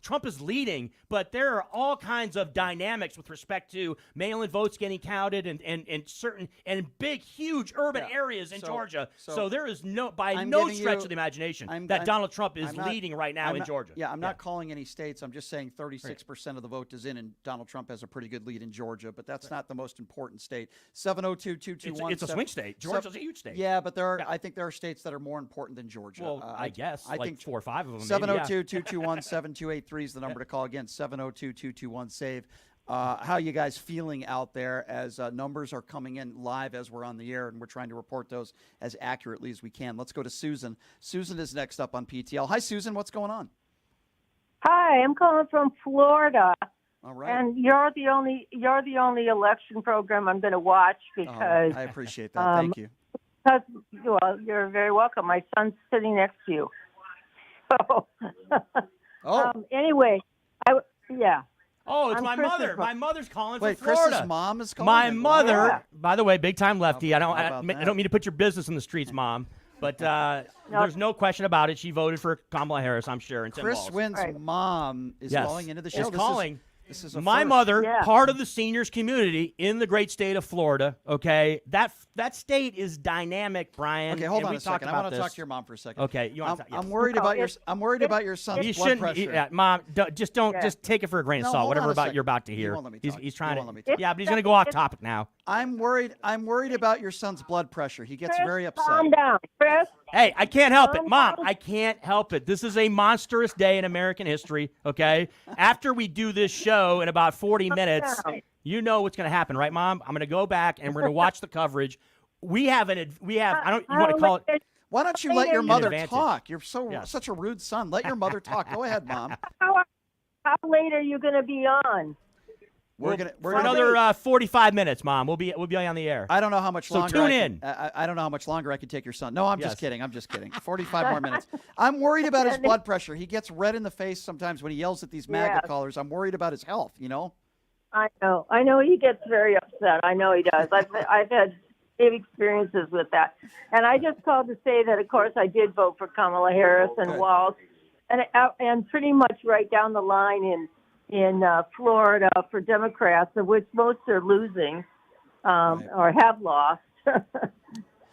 Trump is leading, but there are all kinds of dynamics with respect to mail-in votes getting counted and certain and big, huge urban areas in Georgia. So there is no stretch of the imagination that Donald Trump is leading right now in Georgia. Yeah, I'm not calling any states. I'm just saying 36% of the vote is in, and Donald Trump has a pretty good lead in Georgia, but that's not the most important state. 702-221. It's a swing state. Georgia's a huge state. Yeah, but I think there are states that are more important than Georgia. Well, I guess I think 4 or 5 of them. 702-221-7283 is the number to call. Again, 702-221-SAVE. How you guys feeling out there as numbers are coming in live as we're on the air, and we're trying to report those as accurately as we can. Let's go to Susan. Susan is next up on PTL. Hi, Susan. What's going on? Hi, I'm calling from Florida. All right. And you're the only election program I'm going to watch because I appreciate that. Thank you. Because, well, you're very welcome. My son's sitting next to you. So, anyway, yeah. Oh, it's I'm my Chris's mother. mom. My mother's calling Wait, from Florida. Chris's mom is calling? My in? mother, Wow. by the way, big time lefty. I about don't that? mean to put your business in the streets, Mom. But there's no question about it. She voted for Kamala Harris, I'm sure. Chris Wynn's mom is calling into the show. Is calling. This is a my first. mother, part of the seniors community in the great state of Florida. Okay, that state is dynamic, Brian. Okay, hold and on we a second. I talked want to about talk to your mom for a second. Okay, you want I'm worried about your. I'm worried about your son's You blood shouldn't. pressure. Yeah, Mom, just take it for a grain of No, salt. hold Whatever on a about second. you're about to You hear. won't let me talk. He's You trying won't let me to. talk. Yeah, but he's going to go off topic now. I'm worried about your son's blood pressure. He gets very upset. Calm down, Chris. Hey, I can't help it. Mom, I can't help it. This is a monstrous day in American history, okay? After we do this show in about 40 minutes, you know what's going to happen, right, Mom? I'm going to go back and we're going to watch the coverage. You want to call it. Why don't you let your mother advantage. talk? You're such a rude son. Let your mother talk. Go ahead, Mom. How late are you going to be on? We're for another 45 minutes, Mom. We'll be on the air. I don't know how much longer. So tune in. I don't know how much longer I can take your son. No, I'm just kidding. I'm just kidding. 45 more minutes. I'm worried about his blood pressure. He gets red in the face sometimes when he yells at these MAGA callers. I'm worried about his health. You know. I know he gets very upset. I know he does. I've had big experiences with that. And I just called to say that, of course, I did vote for Kamala Harris and Walz, and pretty much right down the line in Florida for Democrats, of which most are losing or have lost.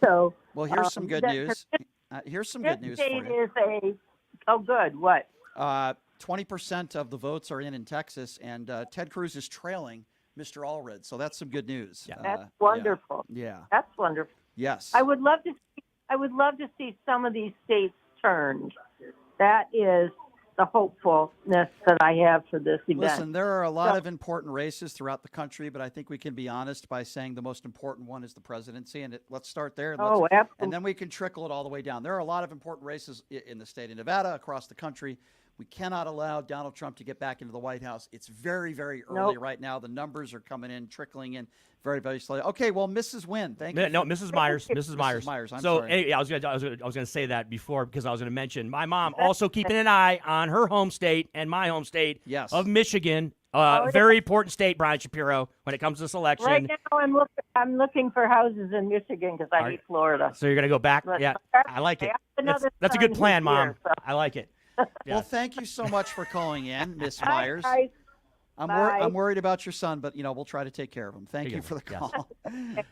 So, well, here's some good news. Here's some good news for you. Good. What? 20% of the votes are in Texas, and Ted Cruz is trailing Mr. Allred. So that's some good news. Yeah. That's wonderful. Yeah. That's wonderful. Yes. I would love to see some of these states turned. That is the hopefulness that I have for this event. Listen, there are a lot of important races throughout the country, but I think we can be honest by saying the most important one is the presidency, and let's start there. Absolutely. And then we can trickle it all the way down. There are a lot of important races in the state of Nevada, across the country. We cannot allow Donald Trump to get back into the White House. It's very, very early right now. The numbers are coming in, trickling in very, very slowly. Okay, well, Mrs. Wynn, thank you. No, Mrs. Myers. Mrs. Myers. I'm so sorry. anyway, I was going to say that before because I was going to mention my mom also keeping an eye on her home state and my home state of Michigan. Very important state, Brian Shapiro, when it comes to this election. Right now, I'm looking for houses in Michigan because I hate Florida. So you're going to go back? Yeah, I like it. That's a good plan, Mom. I like it. Well, thank you so much for calling in, Miss Myers. Bye. I'm worried about your son, but we'll try to take care of him. Thank you for the call.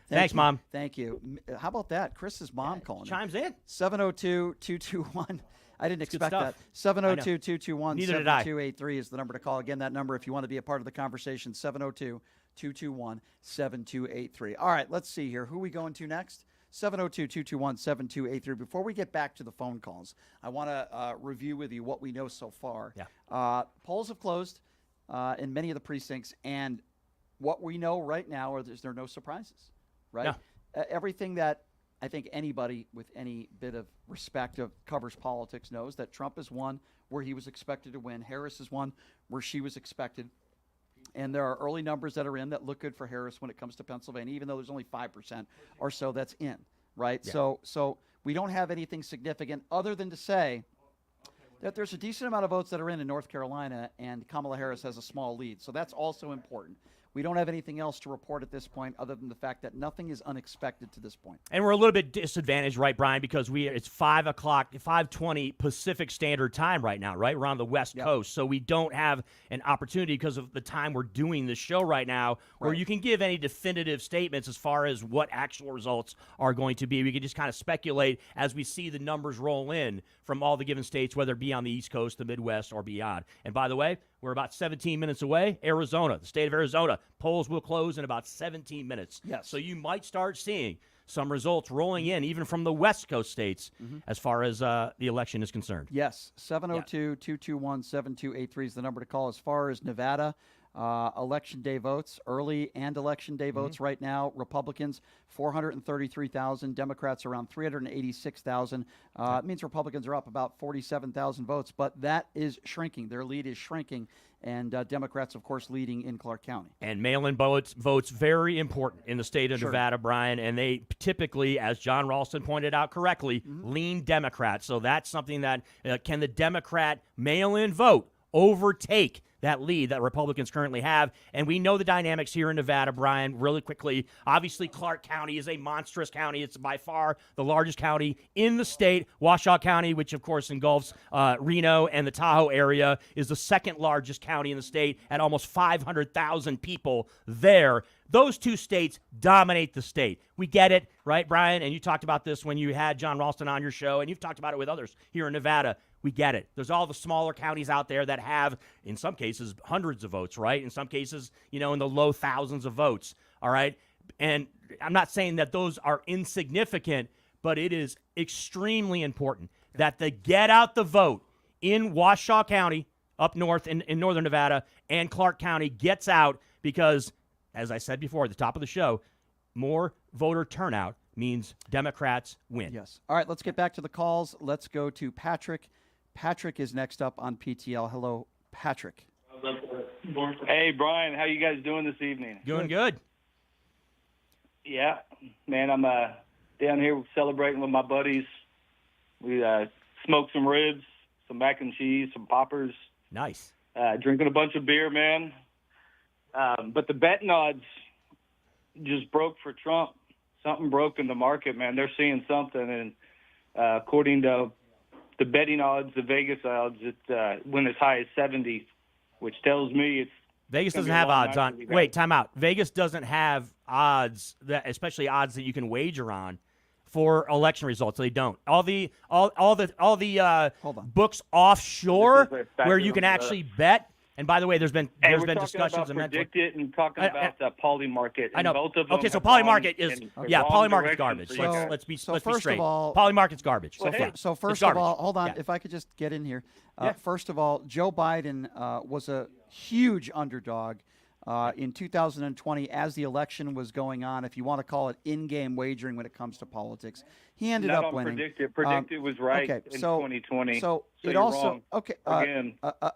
Thanks, Mom. Thank you. How about that? Chris's mom calling. Chimes in. 702-221. I didn't expect that. 702-221-7283 is the number to call. Again, that number if you want to be a part of the conversation, 702-221-7283. All right, let's see here. Who are we going to next? 702-221-7283. Before we get back to the phone calls, I want to review with you what we know so far. Polls have closed in many of the precincts, and what we know right now is there are no surprises, right? Everything that I think anybody with any bit of respect of covers politics knows that Trump has won where he was expected to win. Harris has won where she was expected. And there are early numbers that are in that look good for Harris when it comes to Pennsylvania, even though there's only 5% or so that's in, right? Yeah. So we don't have anything significant other than to say that there's a decent amount of votes that are in North Carolina, and Kamala Harris has a small lead. So that's also important. We don't have anything else to report at this point other than the fact that nothing is unexpected to this point. And we're a little bit disadvantaged, right, Brian, because it's 5 o'clock, 5:20 Pacific Standard Time right now, right? We're on the West Coast, so we don't have an opportunity because of the time we're doing the show right now where you can give any definitive statements as far as what actual results are going to be. We can just kind of speculate as we see the numbers roll in from all the given states, whether it be on the East Coast, the Midwest, or beyond. And by the way, we're about 17 minutes away. Arizona, the state of Arizona, polls will close in about 17 minutes. Yes. So you might start seeing some results rolling in, even from the West Coast states, as far as the election is concerned. Yes, 702-221-7283 is the number to call. As far as Nevada, election day votes, early and election day votes right now, Republicans 433,000, Democrats around 386,000. It means Republicans are up about 47,000 votes, but that is shrinking. Their lead is shrinking, and Democrats, of course, leading in Clark County. And mail-in votes very important in the state of Nevada, Brian, and they typically, as John Ralston pointed out correctly, lean Democrat. So that's something that can the Democrat mail-in vote overtake that lead that Republicans currently have. And we know the dynamics here in Nevada, Brian, really quickly. Obviously, Clark County is a monstrous county. It's by far the largest county in the state. Washoe County, which, of course, engulfs Reno and the Tahoe area, is the second largest county in the state at almost 500,000 people there. Those two states dominate the state. We get it, right, Brian? And you talked about this when you had John Ralston on your show, and you've talked about it with others here in Nevada. We get it. There's all the smaller counties out there that have, in some cases, hundreds of votes, right? In some cases, in the low thousands of votes, all right? And I'm not saying that those are insignificant, but it is extremely important that the get out the vote in Washoe County, up north in northern Nevada, and Clark County gets out because, as I said before at the top of the show, more voter turnout means Democrats win. Yes. All right, let's get back to the calls. Let's go to Patrick. Patrick is next up on PTL. Hello, Patrick. Hey, Brian. How you guys doing this evening? Doing good. Yeah, man. I'm down here celebrating with my buddies. We smoked some ribs, some mac and cheese, some poppers. Nice. Drinking a bunch of beer, man. But the betting odds just broke for Trump. Something broke in the market, man. They're seeing something, and according to the betting odds, the Vegas odds, it went as high as 70, which tells me it's Vegas doesn't have odds on. Wait, time out. Vegas doesn't have odds that, especially odds that you can wager on for election results. They don't. All the books offshore where you can actually bet. And by the way, there's been discussions about PredictIt and talking about the Polymarket. I know. Both of them okay, so Polymarket is Polymarket's garbage. So let's be first straight. of all, Polymarket's garbage. So first of all, hold on. If I could just get in here. First of all, Joe Biden was a huge underdog in 2020 as the election was going on. If you want to call it in-game wagering when it comes to politics, he ended up winning. PredictIt was right in 2020. So it also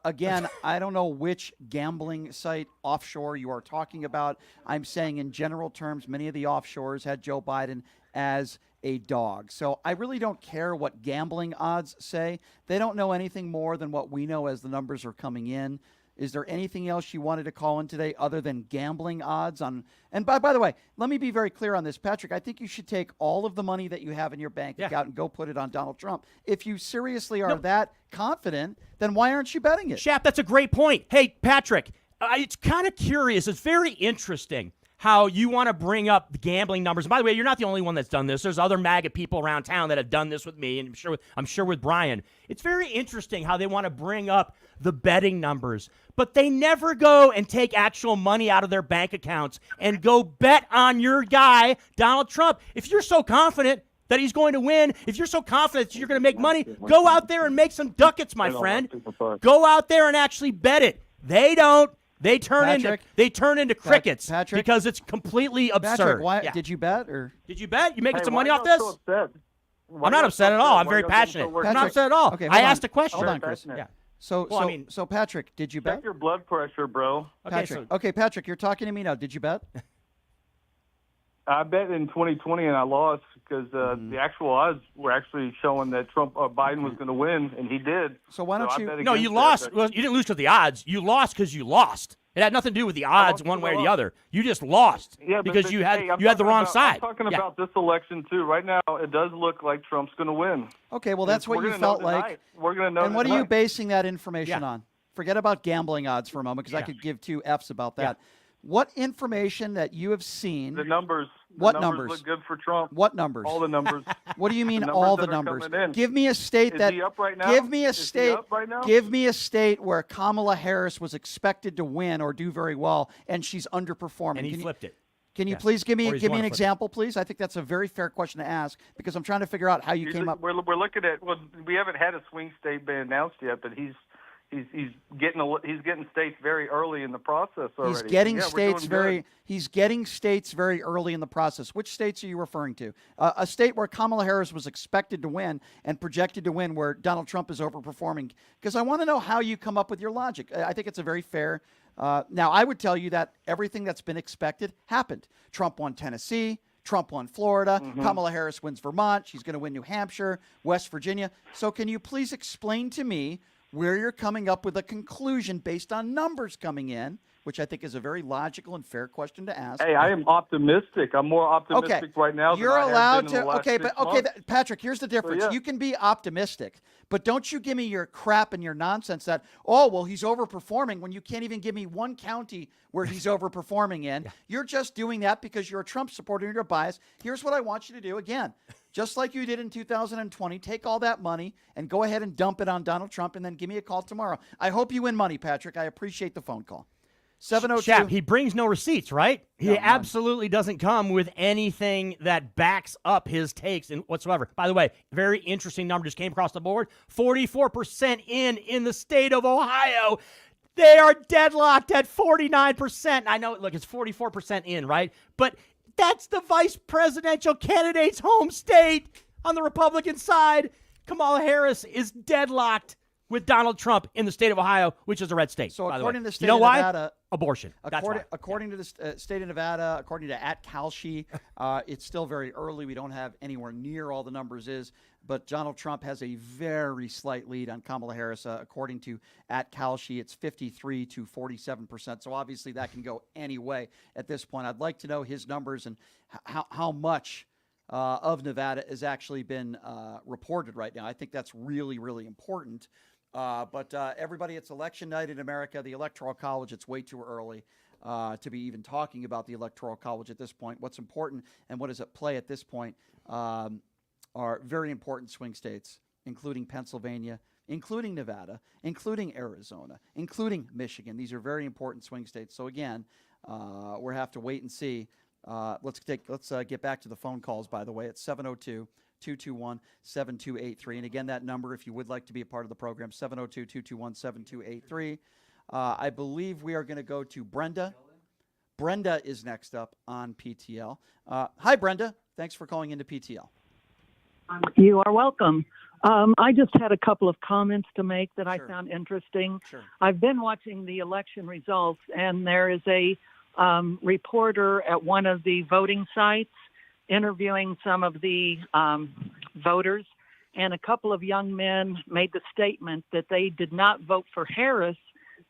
again, I don't know which gambling site offshore you are talking about. I'm saying in general terms, many of the offshores had Joe Biden as a dog. So I really don't care what gambling odds say. They don't know anything more than what we know as the numbers are coming in. Is there anything else you wanted to call in today other than gambling odds on? And by the way, let me be very clear on this, Patrick. I think you should take all of the money that you have in your bank account and go put it on Donald Trump. If you seriously are that confident, then why aren't you betting it? Shap, that's a great point. Hey, Patrick, it's kind of curious. It's very interesting how you want to bring up the gambling numbers. And by the way, you're not the only one that's done this. There's other MAGA people around town that have done this with me, and I'm sure with Brian. It's very interesting how they want to bring up the betting numbers, but they never go and take actual money out of their bank accounts and go bet on your guy, Donald Trump. If you're so confident that he's going to win, if you're so confident that you're going to make money, go out there and make some ducats, my friend. Go out there and actually bet it. They don't. They turn into crickets because it's completely absurd. Patrick, did you bet or did you bet? You making some money off this? I'm not upset at all. I'm very passionate. I'm not upset at all. Okay, I asked a question. Hold on, Chris. Yeah. So Patrick, did you bet? Check your blood pressure, bro. Okay, Patrick, you're talking to me now. Did you bet? I bet in 2020 and I lost because the actual odds were actually showing that Biden was going to win, and he did. So why don't you? No, you lost. Well, you didn't lose to the odds. You lost because you lost. It had nothing to do with the odds one way or the other. You just lost because you had the wrong side. I'm talking about this election too. Right now, it does look like Trump's going to win. Okay, well, that's what you felt like. We're going to know. And what are you basing that information on? Forget about gambling odds for a moment, because I could give two F's about that. What information that you have seen? The numbers. What the numbers look good for Trump. What numbers? All the numbers. What do you mean all the numbers? Give me a state Is that. he up right now? Give me a Is he state. up right now? Give me a state where Kamala Harris was expected to win or do very well, and she's underperforming. And he flipped it. Can you please give me an example, please? I think that's a very fair question to ask, because I'm trying to figure out how you came up. We're looking at. Well, we haven't had a swing state been announced yet, but he's getting states very early in the process already. He's getting states very early in the process. Which states are you referring to? A state where Kamala Harris was expected to win and projected to win, where Donald Trump is overperforming. Because I want to know how you come up with your logic. I think it's a very fair. Now, I would tell you that everything that's been expected happened. Trump won Tennessee. Trump won Florida. Kamala Harris wins Vermont. She's going to win New Hampshire, West Virginia. So can you please explain to me where you're coming up with a conclusion based on numbers coming in, which I think is a very logical and fair question to ask. Hey, I am optimistic. I'm more optimistic right now than I have been in the last 6 months. Patrick, here's the difference. So, You can be optimistic, but don't you give me your crap and your nonsense that, he's overperforming, when you can't even give me one county where he's overperforming in. You're just doing that because you're a Trump supporter and you're biased. Here's what I want you to do again. Just like you did in 2020, take all that money and go ahead and dump it on Donald Trump, and then give me a call tomorrow. I hope you win money, Patrick. I appreciate the phone call. 702. Shap, he brings no receipts, right? He absolutely doesn't come with anything that backs up his takes and whatsoever. By the way, very interesting number just came across the board. 44% in the state of Ohio. They are deadlocked at 49%. I know, look, it's 44% in, right? But that's the vice presidential candidate's home state on the Republican side. Kamala Harris is deadlocked with Donald Trump in the state of Ohio, which is a red state. So according to the state of Nevada, why? Abortion. According to the state of Nevada, according to @Kalshi, it's still very early. We don't have anywhere near all the numbers but Donald Trump has a very slight lead on Kamala Harris. According to @Kalshi, it's 53 to 47%. So obviously that can go any way at this point. I'd like to know his numbers and how much of Nevada has actually been reported right now. I think that's really, really important. But everybody, it's election night in America. The Electoral College, it's way too early to be even talking about the Electoral College at this point. What's important and what is at play at this point are very important swing states, including Pennsylvania, including Nevada, including Arizona, including Michigan. These are very important swing states. So again, we'll have to wait and see. Let's get back to the phone calls, by the way. It's 702-221-7283. And again, that number, if you would like to be a part of the program, 702-221-7283. I believe we are going to go to Brenda. Brenda is next up on PTL. Hi, Brenda. Thanks for calling into PTL. You are welcome. I just had a couple of comments to make that I found interesting. Sure. I've been watching the election results, and there is a reporter at one of the voting sites interviewing some of the voters, and a couple of young men made the statement that they did not vote for Harris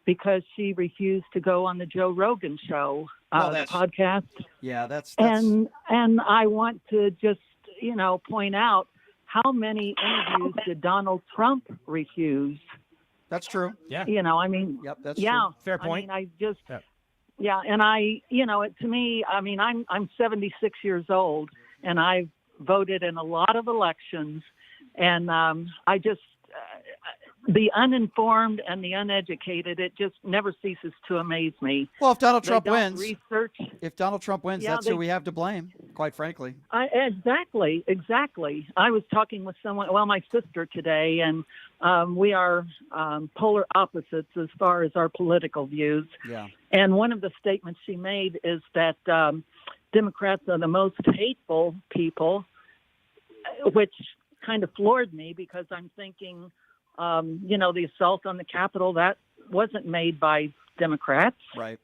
because she refused to go on the Joe Rogan show podcast. Yeah, that's and I want to just point out how many interviews did Donald Trump refuse? That's true. Yeah. Yep, that's true. Fair point. And to me, I'm 76 years old, and I've voted in a lot of elections, and the uninformed and the uneducated, it just never ceases to amaze me. Well, if Donald Trump wins, that's who we have to blame, quite frankly. Exactly. I was talking with my sister today, and we are polar opposites as far as our political views. Yeah. And one of the statements she made is that Democrats are the most hateful people, which kind of floored me because I'm thinking, the assault on the Capitol, that wasn't made by Democrats. Right.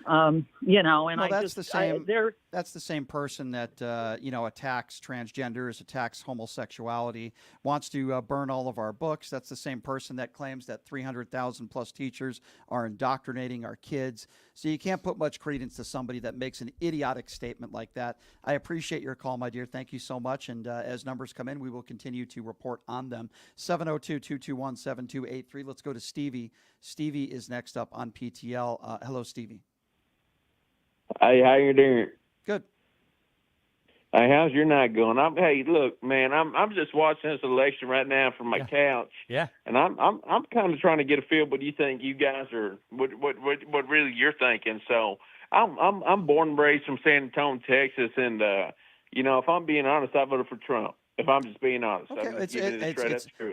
You know, and well, I that's just the same. they're That's the same person that you know, attacks transgenders, attacks homosexuality, wants to burn all of our books. That's the same person that claims that 300,000 plus teachers are indoctrinating our kids. So you can't put much credence to somebody that makes an idiotic statement like that. I appreciate your call, my dear. Thank you so much. And as numbers come in, we will continue to report on them. 702-221-7283. Let's go to Stevie. Stevie is next up on PTL. Hello, Stevie. Hey, how you doing? Good. Hey, how's your night going? Hey, look, man, I'm just watching this election right now from my couch. Yeah. And I'm kind of trying to get a feel. What do you think you guys are? What really you're thinking? So I'm born and raised from San Antonio, Texas, and you know, if I'm being honest, I voted for Trump. If I'm just being honest,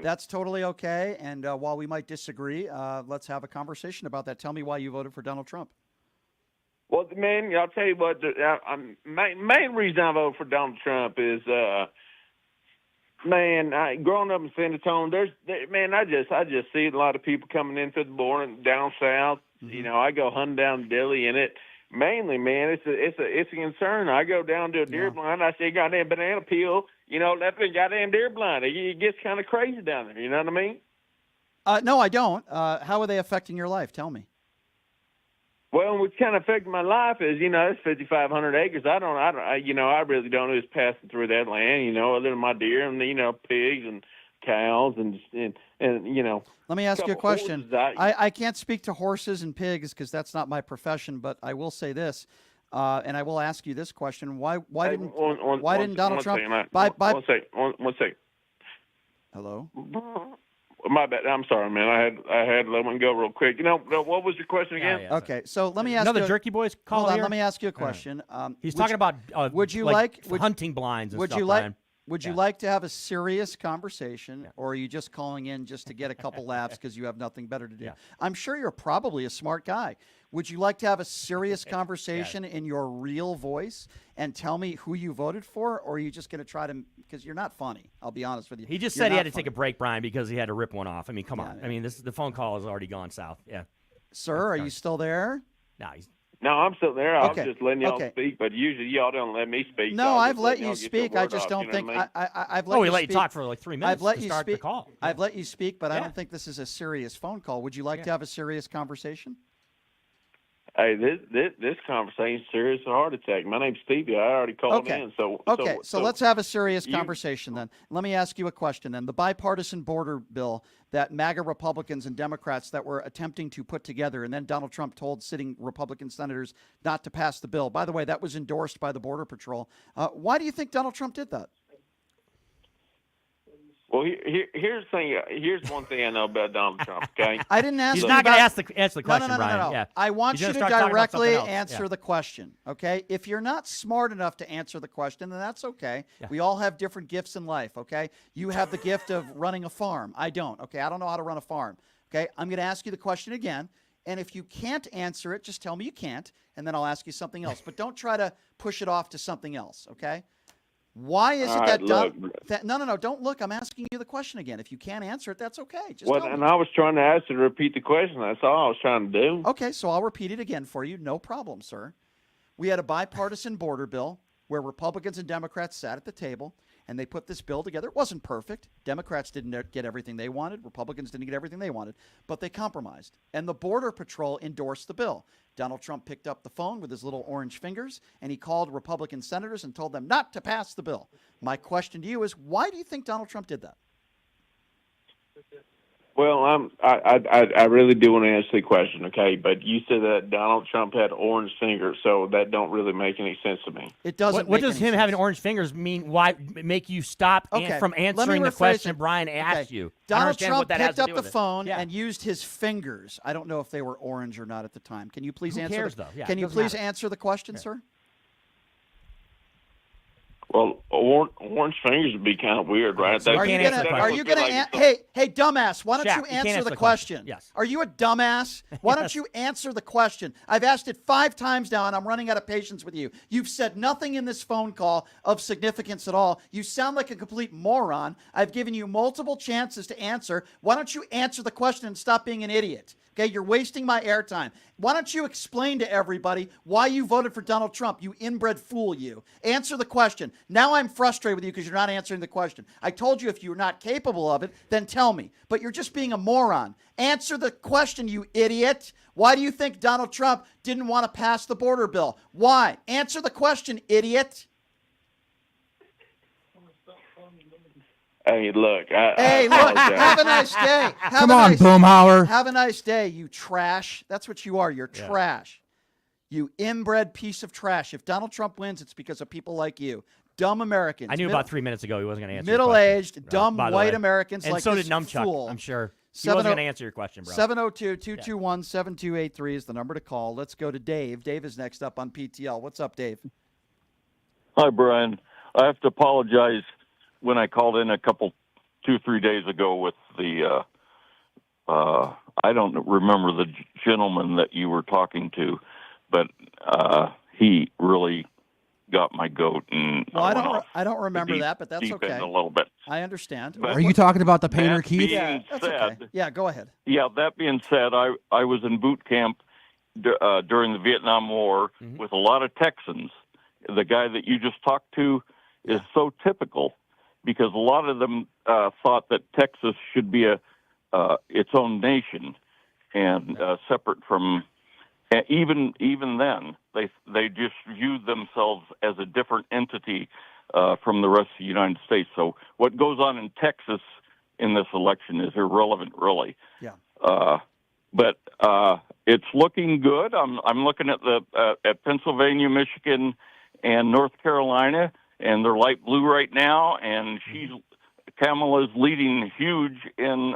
that's totally okay. And while we might disagree, let's have a conversation about that. Tell me why you voted for Donald Trump. Well, man, I'll tell you what. Main reason I voted for Donald Trump is, growing up in San Antonio, I just see a lot of people coming in through the border down south. Mm-hmm. You know, I go hunting down in Dilley, and it mainly, man, it's a concern. I go down to a deer blind, I see a goddamn banana peel, you know, left in a goddamn deer blind. It gets kind of crazy down there. You know what I mean? No, I don't. How are they affecting your life? Tell me. Well, what's kind of affecting my life is, you know, it's 5,500 acres. I really don't know who's passing through that land, you know, other than my deer and, you know, pigs and cows and you know. Let me ask you a question. I can't speak to horses and pigs because that's not my profession, but I will say this, and I will ask you this question: Why didn't Donald Trump? One second. Hello. My bad. I'm sorry, man. I had to let one go real quick. You know, what was your question again? Yeah, okay, so let me ask another you. Jerky Boys call Hold on, here? let me ask you a question. He's talking about would you hunting blinds and would stuff, you like Brian. Would you like to have a serious conversation, or are you just calling in just to get a couple laughs because you have nothing better to do? I'm sure you're probably a smart guy. Would you like to have a serious conversation in your real voice and tell me who you voted for, or are you just going to try to, because you're not funny, I'll be honest with you. He just said he had to take a break, Brian, because he had to rip one off. I mean, come on. I mean, the phone call has already gone south. Yeah. Sir, are you still there? No, I'm still there. I was just letting y'all Okay. speak, but usually y'all don't let me speak. No, so I've let you speak. I just don't think I've let you let speak. you talk for like 3 minutes I've let to you start the speak. call. I've let you speak, but I don't think this is a serious phone call. Would you like to have a serious conversation? Hey, this conversation's serious as a heart attack. My name's Stevie. I already called in. So let's have a serious conversation then. Let me ask you a question then. The bipartisan border bill that MAGA Republicans and Democrats that were attempting to put together, and then Donald Trump told sitting Republican senators not to pass the bill. By the way, that was endorsed by the Border Patrol. Why do you think Donald Trump did that? Well, here's the thing. Here's one thing I know about Donald Trump. Okay, I didn't ask. He's not going to answer the question, no. Brian. Yeah. I want you to directly answer the question. Okay, if you're not smart enough to answer the question, then that's okay. Yeah. We all have different gifts in life. Okay, you have the gift of running a farm. I don't. Okay, I don't know how to run a farm. Okay, I'm going to ask you the question again, and if you can't answer it, just tell me you can't, and then I'll ask you something else. But don't try to push it off to something else. Okay. Why is it that no, don't look. I'm asking you the question again. If you can't answer it, that's okay. Just tell me. And I was trying to ask you to repeat the question. That's all I was trying to do. Okay, so I'll repeat it again for you. No problem, sir. We had a bipartisan border bill where Republicans and Democrats sat at the table, and they put this bill together. It wasn't perfect. Democrats didn't get everything they wanted. Republicans didn't get everything they wanted, but they compromised. And the Border Patrol endorsed the bill. Donald Trump picked up the phone with his little orange fingers, and he called Republican senators and told them not to pass the bill. My question to you is, why do you think Donald Trump did that? Well, I really do want to answer the question, okay? But you said that Donald Trump had orange fingers, so that don't really make any sense to me. It doesn't. What does him having orange fingers mean? Why make you stop from answering the question Brian asked you? Donald Trump picked up the phone and used his fingers. I don't know if they were orange or not at the time. Can you please answer? Who cares, though? Yeah, can you please answer the question, sir? Well, orange fingers would be kind of weird, right? Are you gonna? Hey, dumbass! Why don't you answer the question? Yes. Are you a dumbass? Why don't you answer the question? I've asked it 5 times now, and I'm running out of patience with you. You've said nothing in this phone call of significance at all. You sound like a complete moron. I've given you multiple chances to answer. Why don't you answer the question and stop being an idiot? Okay, you're wasting my airtime. Why don't you explain to everybody why you voted for Donald Trump, you inbred fool, you? Answer the question. Now I'm frustrated with you because you're not answering the question. I told you if you're not capable of it, then tell me. But you're just being a moron. Answer the question, you idiot. Why do you think Donald Trump didn't want to pass the border bill? Why? Answer the question, idiot. Hey, look. Hey, look. Have a nice day. Come on, Boomhauer. Have a nice day, you trash. That's what you are. You're trash. You inbred piece of trash. If Donald Trump wins, it's because of people like you. Dumb Americans. I knew about 3 minutes ago he wasn't going to answer. Middle-aged, dumb white Americans and like so this did Numchuck, fool. I'm sure. He wasn't going to answer your question, bro. 702-221-7283 is the number to call. Let's go to Dave. Dave is next up on PTL. What's up, Dave? Hi, Brian. I have to apologize when I called in 2-3 days ago with the, I don't remember the gentleman that you were talking to, but he really got my goat. And well, I don't remember that, but that's deep okay. In a little bit. I understand. But are you talking about the painter, Keith? Yeah, that's okay. Yeah, go ahead. Yeah, that being said, I was in boot camp during the Vietnam War with a lot of Texans. The guy that you just talked to is so typical because a lot of them thought that Texas should be its own nation and separate from. Even then, they just viewed themselves as a different entity from the rest of the United States. So what goes on in Texas in this election is irrelevant, really. Yeah. But it's looking good. I'm looking at at Pennsylvania, Michigan, and North Carolina, and they're light blue right now. And Kamala's leading huge in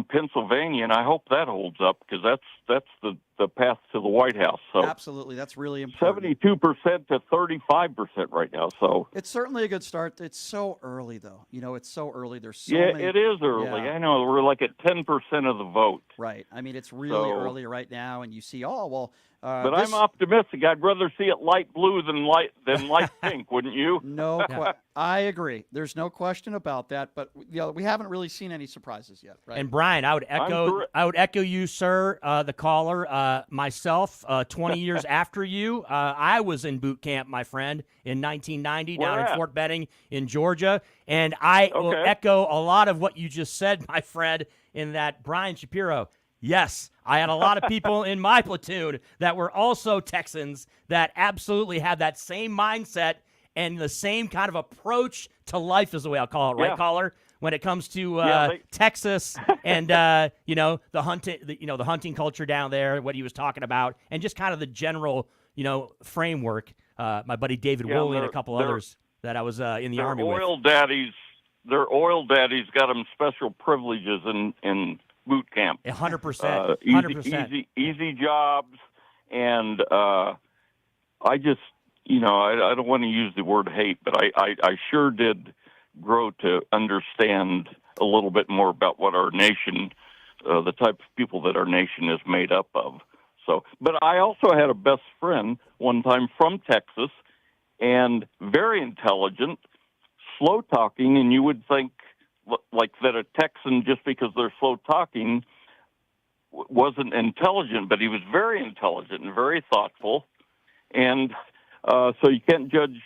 Pennsylvania, and I hope that holds up because that's the path to the White House. So absolutely, that's really important. 72% to 35% right now. So it's certainly a good start. It's so early, though. It's so early. There's so many. It is early. Yeah. I know we're like at 10% of the vote. Right. I mean, it's really early right now, and you see, but I'm optimistic. I'd rather see it light blue than light pink, wouldn't you? No, I agree. There's no question about that. But we haven't really seen any surprises yet, right? And Brian, I would echo you, sir, the caller. Myself, 20 years after you, I was in boot camp, my friend, in 1990 down in Fort Benning in Georgia, and I will echo a lot of what you just said, my friend. In that Brian Shapiro. Yes, I had a lot of people in my platoon that were also Texans that absolutely had that same mindset and the same kind of approach to life is the way I'll call it, right, caller? When it comes to Texas and the hunting culture down there, what he was talking about, and just kind of the general framework. My buddy David Woolley and a couple others that I was in the Army with. Their oil daddies got them special privileges in boot camp. 100%. 100%. Easy jobs. And I just, I don't want to use the word hate, but I sure did grow to understand a little bit more about what our nation, the type of people that our nation is made up of. So, but I also had a best friend one time from Texas and very intelligent, slow talking, and you would think like that a Texan, just because they're slow talking, wasn't intelligent, but he was very intelligent and very thoughtful. And so you can't judge,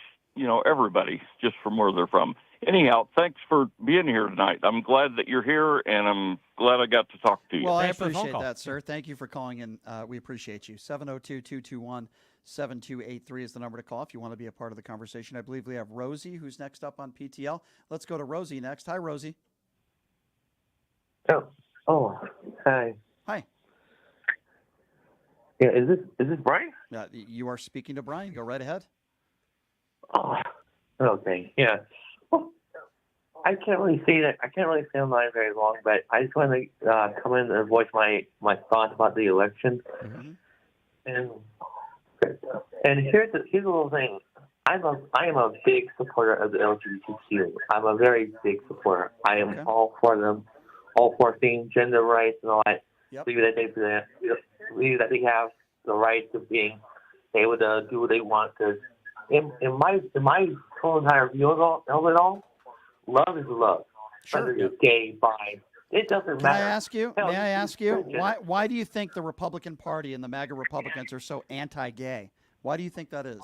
everybody just from where they're from. Anyhow, thanks for being here tonight. I'm glad that you're here, and I'm glad I got to talk to you. Well, I appreciate that, sir. Thank you for calling in. We appreciate you. 702-221-7283 is the number to call if you want to be a part of the conversation. I believe we have Rosie, who's next up on PTL. Let's go to Rosie next. Hi, Rosie. Oh, hi. Hi. Yeah, is this Brian? You are speaking to Brian. Go right ahead. Oh, okay. Yeah. I can't really say that. I can't really stay online very long, but I just want to come in and voice my thoughts about the election. Mm-hmm. And here's a little thing. I am a big supporter of the LGBTQ. I'm a very big supporter. I am all for them, all for seeing gender rights and all that. Yep. Believe that they have the right to being able to do what they want. Because in my whole entire view of it all, love is love. Sure. Whether you're gay, bi, It doesn't Can matter. I ask you? Hell, May I ask you Christian. why do you think the Republican Party and the MAGA Republicans are so anti-gay? Why do you think that is?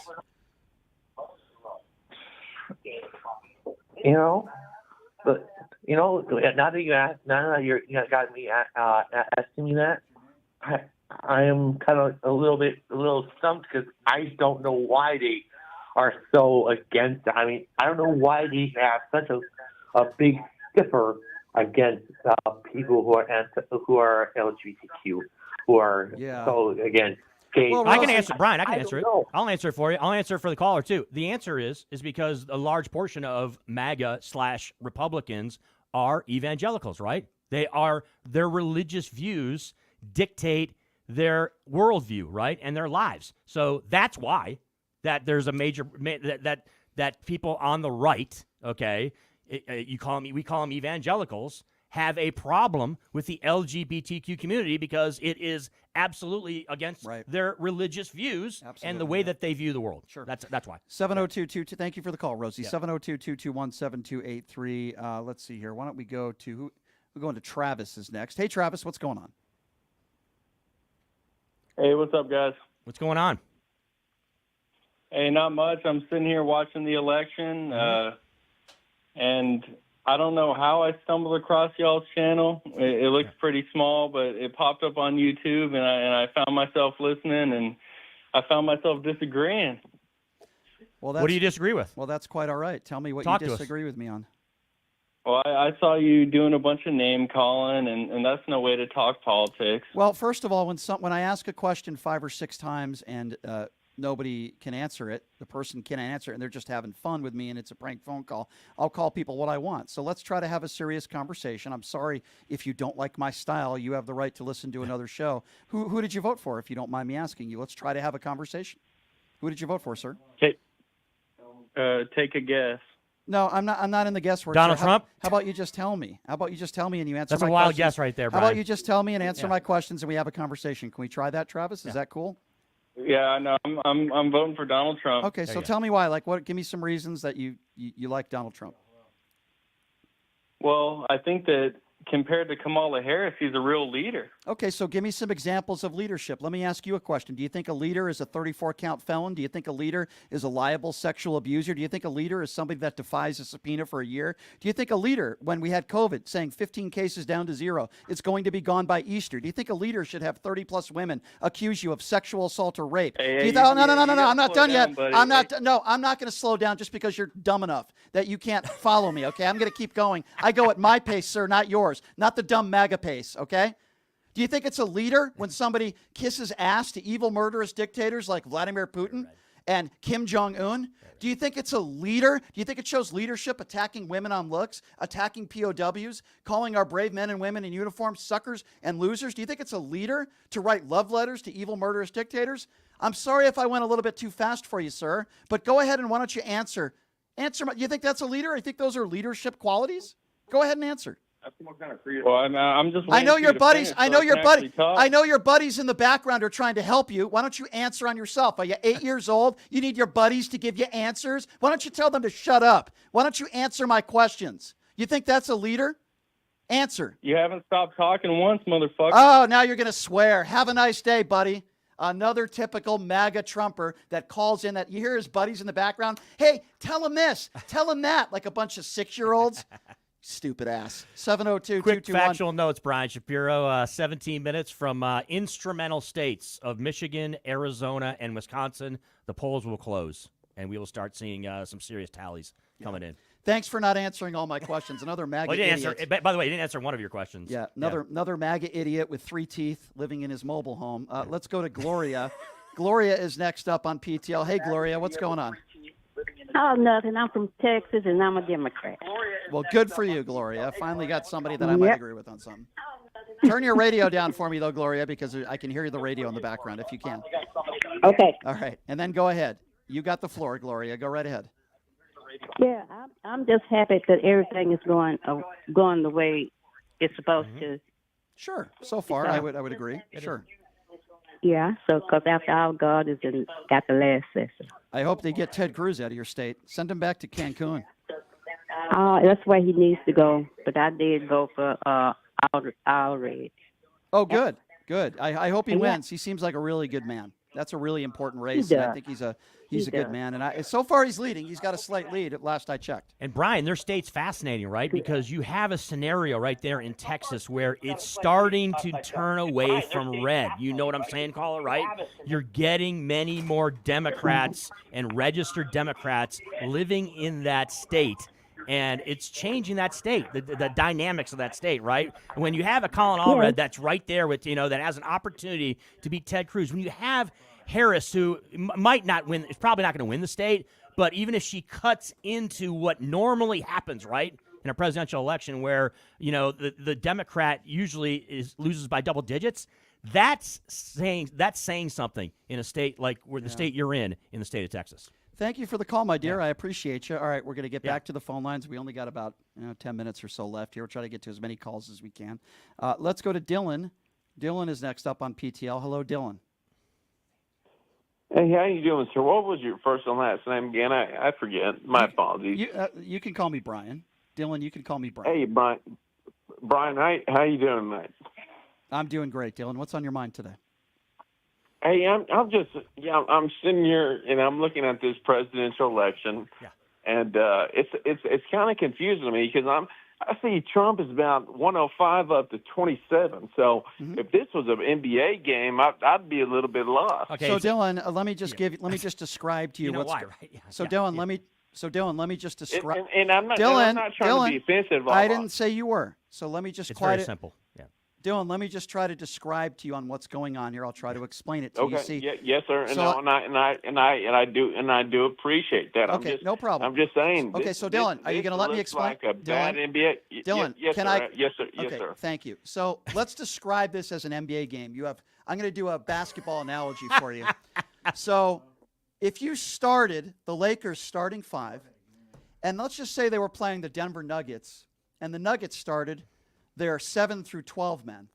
You know, but now that you got me asking me that, I am kind of a little stumped because I don't know why they are so against it. I mean, I don't know why they have such a big stiffer against people who are LGBTQ, who are so against gay. Well, I can answer, Brian. I can answer it. know. I'll answer it for you. I'll answer it for the caller too. The answer is because a large portion of MAGA/Republicans are evangelicals, right? Their religious views dictate their worldview, right, and their lives. So that's why that there's a major that people on the right, okay, we call them evangelicals, have a problem with the LGBTQ community because it is absolutely against their religious views and the way that they view the world. Sure, that's why. 70222. Thank you for the call, Rosie. Yeah. 702-221-7283. Let's see here. Why don't we go to we're going to Travis is next. Hey, Travis, what's going on? Hey, what's up, guys? What's going on? Hey, not much. I'm sitting here watching the election, and I don't know how I stumbled across y'all's channel. It looks pretty small, but it popped up on YouTube, and I found myself listening, and I found myself disagreeing. Well, what do you disagree with? Well, that's quite all right. Tell me what Talk you to us. disagree with me on. Well, I saw you doing a bunch of name calling, and that's no way to talk politics. Well, first of all, when I ask a question 5 or 6 times and nobody can answer it, the person can't answer it, and they're just having fun with me, and it's a prank phone call, I'll call people what I want. So let's try to have a serious conversation. I'm sorry if you don't like my style. You have the right to listen to another show. Who did you vote for, if you don't mind me asking you? Let's try to have a conversation. Who did you vote for, sir? Take a guess. No, I'm not in the guesswork. Donald sir. Trump? How about you just tell me? How about you just tell me and you answer That's my a wild questions? guess right there, How Brian. about you just tell me and answer Yeah. my questions and we have a conversation? Can we try that, Travis? Is that cool? Yeah, I know. I'm voting for Donald Trump. Okay, so tell me why. Like, what? Give me some reasons that you like Donald Trump. Well, I think that compared to Kamala Harris, he's a real leader. Okay, so give me some examples of leadership. Let me ask you a question. Do you think a leader is a 34-count felon? Do you think a leader is a liable sexual abuser? Do you think a leader is somebody that defies a subpoena for a year? Do you think a leader, when we had COVID, saying 15 cases down to 0, it's going to be gone by Easter? Do you think a leader should have 30-plus women accuse you of sexual assault or rape? No, no, I'm not done yet. I'm not going to slow down just because you're dumb enough that you can't follow me, okay? I'm going to keep going. I go at my pace, sir, not yours, not the dumb MAGA pace, okay? Do you think it's a leader when somebody kisses ass to evil murderous dictators like Vladimir Putin and Kim Jong-un? Do you think it's a leader? Do you think it shows leadership attacking women on looks, attacking POWs, calling our brave men and women in uniform suckers and losers? Do you think it's a leader to write love letters to evil murderous dictators? I'm sorry if I went a little bit too fast for you, sir, but go ahead and why don't you answer? You think that's a leader? I think those are leadership qualities? Go ahead and answer. Well, I'm just. I know your buddies. I know your buddy. talk. I know your buddies in the background are trying to help you. Why don't you answer on yourself? Are you 8 years old? You need your buddies to give you answers. Why don't you tell them to shut up? Why don't you answer my questions? You think that's a leader? Answer. You haven't stopped talking once, motherfucker. Oh, now you're going to swear. Have a nice day, buddy. Another typical MAGA Trumper that calls in that you hear his buddies in the background. Hey, tell him this, tell him that, like a bunch of 6-year-olds. Stupid ass. 702-221. Quick factual notes, Brian Shapiro. 17 minutes from instrumental states of Michigan, Arizona, and Wisconsin. The polls will close, and we will start seeing some serious tallies coming in. Thanks for not answering all my questions. Another MAGA Well, he didn't idiot. answer, by the way, he didn't answer one of your questions. Yeah, another MAGA idiot with 3 teeth living in his mobile home. Let's go to Gloria. Gloria is next up on PTL. Hey, Gloria, what's going on? Oh, nothing. I'm from Texas, and I'm a Democrat. Well, good for you, Gloria. Finally got somebody that I might agree with on something. Turn your radio down for me, though, Gloria, because I can hear the radio in the background, if you can. Okay. All right, and then go ahead. You got the floor, Gloria. Go right ahead. Yeah, I'm just happy that everything is going the way it's supposed to. Sure. So far, I would agree. Sure. Yeah, so because after all, God has got the last lesson. I hope they get Ted Cruz out of your state. Send him back to Cancun. That's where he needs to go. But I did vote for outrage. Oh, good. Good. I hope he Yeah. wins. He seems like a really good man. That's a really important race, and I does. think he's a He good does. man. And so far he's leading. He's got a slight lead at last I checked. And Brian, their state's fascinating, right? Because you have a scenario right there in Texas where it's starting to turn away from red. You know what I'm saying, caller, right? You're getting many more Democrats and registered Democrats living in that state. And it's changing that state, the dynamics of that state, right? And when you have a Colin Allred that's right there with, that has an opportunity to beat Ted Cruz, when you have Harris, who might not win, is probably not going to win the state, but even if she cuts into what normally happens, right, in a presidential election where, the Democrat usually loses by double digits, that's saying something in a state like where the state you're in the state of Texas. Thank you for the call, my dear. I appreciate you. All right, we're going to get back to the phone lines. We only got about 10 minutes or so left here. We'll try to get to as many calls as we can. Let's go to Dylan. Dylan is next up on PTL. Hello, Dylan. Hey, how you doing, sir? What was your first and last name again? I forget. My apologies. You can call me Brian. Dylan, you can call me Brian. Hey, Brian. Brian, how you doing, mate? I'm doing great, Dylan. What's on your mind today? Hey, I'm sitting here and I'm looking at this presidential election, and it's kind of confusing to me because I see Trump is about 105 up to 27. So if this was an NBA game, I'd be a little bit lost. Okay, so Dylan, let me just describe to you, what's why, right? Dylan, let me just describe. And I'm not trying to be offensive. I didn't say you were. So let me just It's very simple. Yeah. Dylan, let me just try to describe to you on what's going on here. I'll try to explain it to you. Okay. See, yes, sir. And I do appreciate that. Okay, no problem. I'm just saying. Okay, so Dylan, are you going to let me explain? Like a bad NBA. Dylan, yes, can sir. I? Yes, sir. Yes, Okay, sir. thank you. So let's describe this as an NBA game. I'm going to do a basketball analogy for you. So if you started the Lakers starting five, and let's just say they were playing the Denver Nuggets, and the Nuggets started their 7 through 12 men.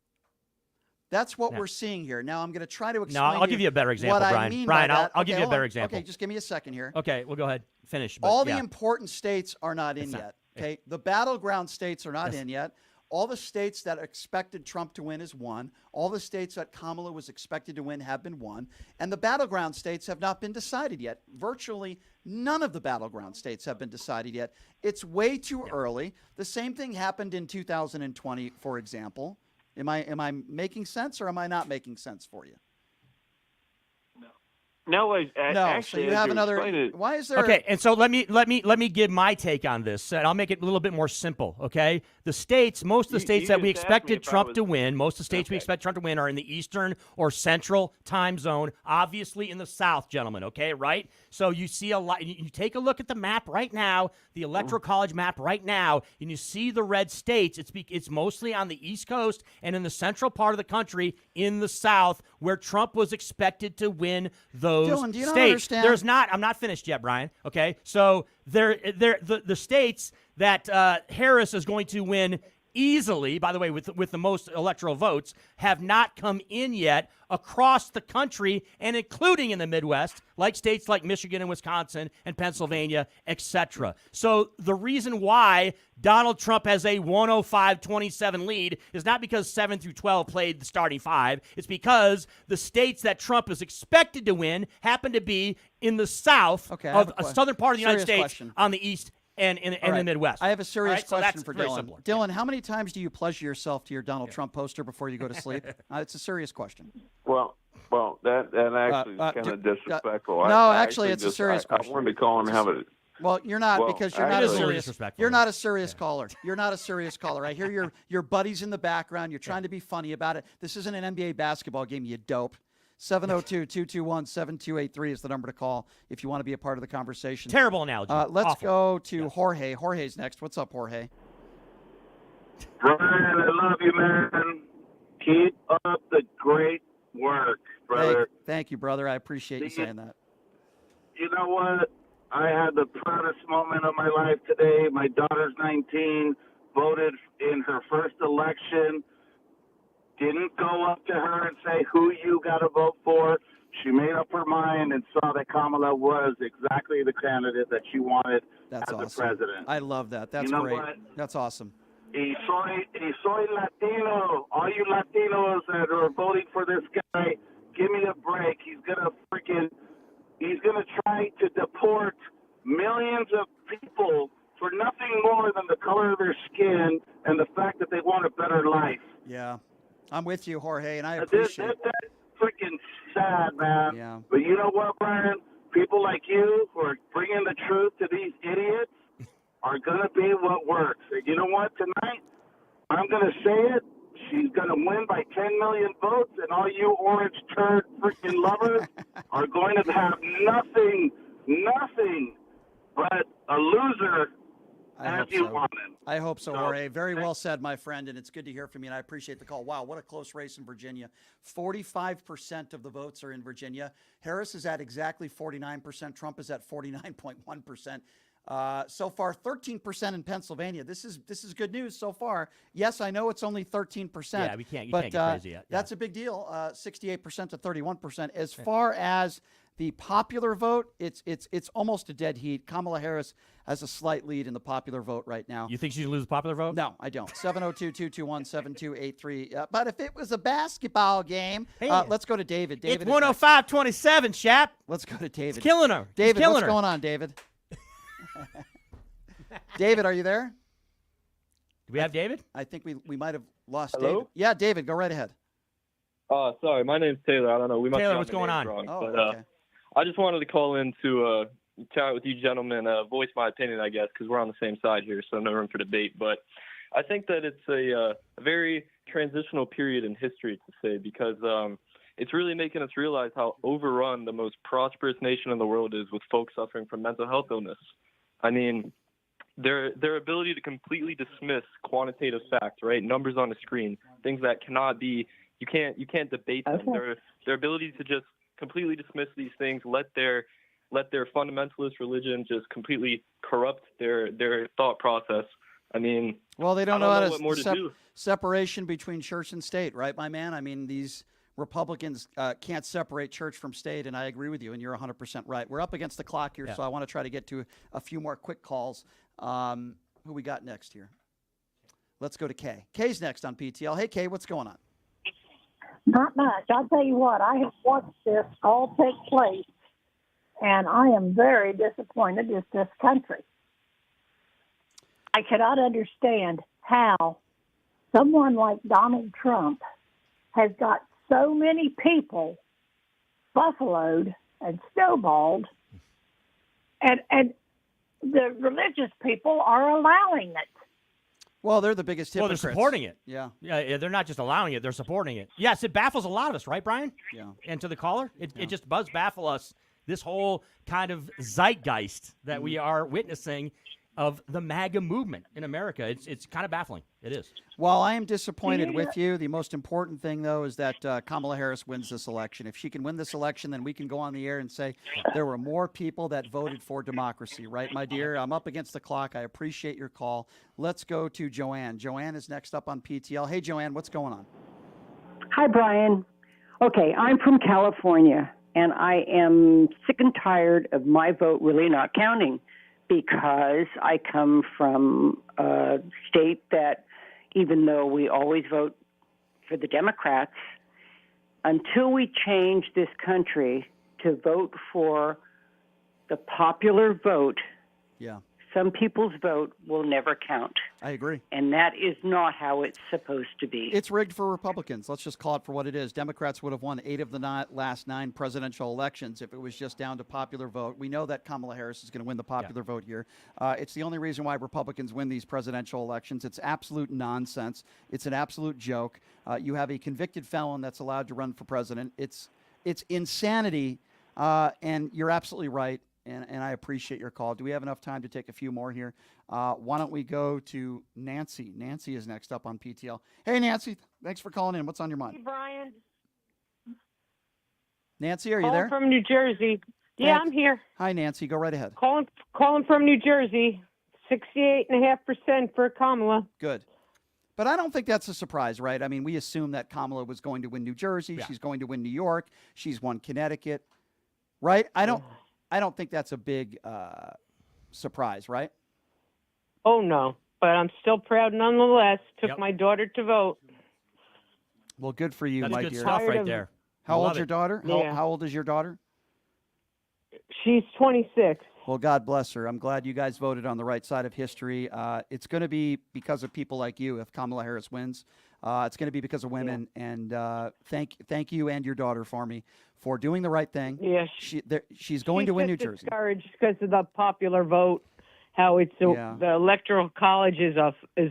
That's what we're seeing here. Now I'm going to try to explain. No, I'll give you a better example, what Brian. I mean Brian, by that. I'll give you a better example. Okay, just give me a second here. Okay, well, go ahead. Finish. All the important states are not in yet. Okay, the battleground states are not in yet. All the states that expected Trump to win is won. All the states that Kamala was expected to win have been won. And the battleground states have not been decided yet. Virtually none of the battleground states have been decided yet. It's way too early. The same thing happened in 2020, for example. Am I making sense, or am I not making sense for you? No, so you have another. Why is there? Okay, and so let me give my take on this, and I'll make it a little bit more simple. Okay, the states, most of the states that we expected Trump to win, most of the states we expect Trump to win are in the Eastern or Central time zone. Obviously, in the South, gentlemen. Okay, right? So you see a lot. You take a look at the map right now, the Electoral College map right now, and you see the red states. It's mostly on the East Coast and in the central part of the country in the South, where Trump was expected to win those Dylan, do you states. not understand? There's not. I'm not finished yet, Brian. Okay, so the states that Harris is going to win easily, by the way, with the most electoral votes, have not come in yet across the country, and including in the Midwest, like states like Michigan and Wisconsin and Pennsylvania, etc. So the reason why Donald Trump has a 105-27 lead is not because 7 through 12 played the starting five. It's because the states that Trump is expected to win happen to be in the South of a southern part of the United States on the East and in the Midwest. I have a serious question for very Dylan. simple. Dylan, how many times do you pleasure yourself to your Donald Trump poster before you go to sleep? It's a serious question. Well, that actually is kind of disrespectful. No, actually, it's a serious question. I wanted to call and have it. Well, you're not, because you're not a serious. You're not a serious caller. You're not a serious caller. I hear your buddies in the background. You're trying to be funny about it. This isn't an NBA basketball game, you dope. 702-221-7283 is the number to call if you want to be a part of the conversation. Terrible analogy. Let's go to Jorge. Jorge's next. What's up, Jorge? Brian, I love you, man. Keep up the great work, brother. Thank you, brother. I appreciate you saying that. You know what? I had the proudest moment of my life today. My daughter's 19, voted in her first election. Didn't go up to her and say who you got to vote for. She made up her mind and saw that Kamala was exactly the candidate that she wanted as the president. I love that. That's you know great. What? That's awesome. Y soy Latino. All you Latinos that are voting for this guy, give me a break. He's gonna try to deport millions of people for nothing more than the color of their skin and the fact that they want a better life. Yeah, I'm with you, Jorge, and I appreciate it. That's freaking sad, man. Yeah. But you know what, Brian? People like you who are bringing the truth to these idiots are going to be what works. And you know what? Tonight, I'm going to say it. She's going to win by 10 million votes, and all you orange turd freaking lovers are going to have nothing but a loser as you wanted. I hope so, Jorge. Very well said, my friend, and it's good to hear from you, and I appreciate the call. Wow, what a close race in Virginia. 45% of the votes are in Virginia. Harris is at exactly 49%. Trump is at 49.1%. So far, 13% in Pennsylvania. This is good news so far. Yes, I know it's only 13%. Yeah, you can't get crazy yet. Yeah. That's a big deal. 68% to 31%. As far as the popular vote, it's almost a dead heat. Kamala Harris has a slight lead in the popular vote right now. You think she's going to lose the popular vote? No, I don't. 702-221-7283. But if it was a basketball game, let's go to David. David, it's 105-27, Shap. Let's go to David. It's killing her. David, what's going on, David? David, are you there? Do we have David? I think we might have lost Hello? David. Yeah, David, go right ahead. Oh, sorry. My name's Taylor. I don't know. We must Taylor, have what's the going names on? Wrong, Oh, but, okay. I just wanted to call in to chat with you gentlemen, voice my opinion, I guess, because we're on the same side here, so no room for debate. But I think that it's a very transitional period in history, to say, because it's really making us realize how overrun the most prosperous nation in the world is with folks suffering from mental health illness. I mean, their ability to completely dismiss quantitative fact, right? Numbers on a screen, things that cannot be, you can't debate them. Their ability to just completely dismiss these things, let their fundamentalist religion just completely corrupt their thought process. I mean, well, they don't know know what more to do. Separation between church and state, right, my man? I mean, these Republicans can't separate church from state, and I agree with you, and you're 100% right. We're up against the clock here, so I want to try to get to a few more quick calls. Who we got next here? Let's go to Kay. Kay's next on PTL. Hey, Kay, what's going on? Not much. I'll tell you what, I have watched this all take place, and I am very disappointed with this country. I cannot understand how someone like Donald Trump has got so many people buffaloed and snowballed, and the religious people are allowing it. Well, they're the biggest hypocrites. Well, they're supporting it. Yeah. Yeah, they're not just allowing it, they're supporting it. Yes, it baffles a lot of us, right, Brian? Yeah. And to the caller, it just does baffle us, this whole kind of zeitgeist that we are witnessing of the MAGA movement in America. It's kind of baffling. It is. Well, I am disappointed with you. The most important thing, though, is that Kamala Harris wins this election. If she can win this election, then we can go on the air and say there were more people that voted for democracy, right, my dear? I'm up against the clock. I appreciate your call. Let's go to Joanne. Joanne is next up on PTL. Hey, Joanne, what's going on? Hi, Brian. Okay, I'm from California, and I am sick and tired of my vote really not counting, because I come from a state that, even though we always vote for the Democrats, until we change this country to vote for the popular vote, some people's vote will never count. I agree. And that is not how it's supposed to be. It's rigged for Republicans. Let's just call it for what it is. Democrats would have won 8 of the last 9 presidential elections if it was just down to popular vote. We know that Kamala Harris is going to win the popular vote here. It's the only reason why Republicans win these presidential elections. It's absolute nonsense. It's an absolute joke. You have a convicted felon that's allowed to run for president. It's insanity, and you're absolutely right. And I appreciate your call. Do we have enough time to take a few more here? Why don't we go to Nancy? Nancy is next up on PTL. Hey, Nancy. Thanks for calling in. What's on your mind? Hey, Brian. Nancy, are you there? From New Jersey. Yeah, I'm here. Hi, Nancy. Go right ahead. Calling from New Jersey. 68.5% for Kamala. Good. But I don't think that's a surprise, right? I mean, we assumed that Kamala was going to win New Jersey. Yeah. She's going to win New York. She's won Connecticut. Right? I don't think that's a big surprise, right? Oh, no. but I'm still proud nonetheless. Took Yep. my daughter to vote. Well, good for you, That's my good dear. stuff right there. How Love old's your it. daughter? Yeah. How old is your daughter? She's 26. Well, God bless her. I'm glad you guys voted on the right side of history. It's going to be because of people like you if Kamala Harris wins. It's going to be because of women. And thank you and your daughter for me for doing the right thing. Yeah, she's going to win New Jersey. Discouraged because of the popular vote. How it's the electoral college is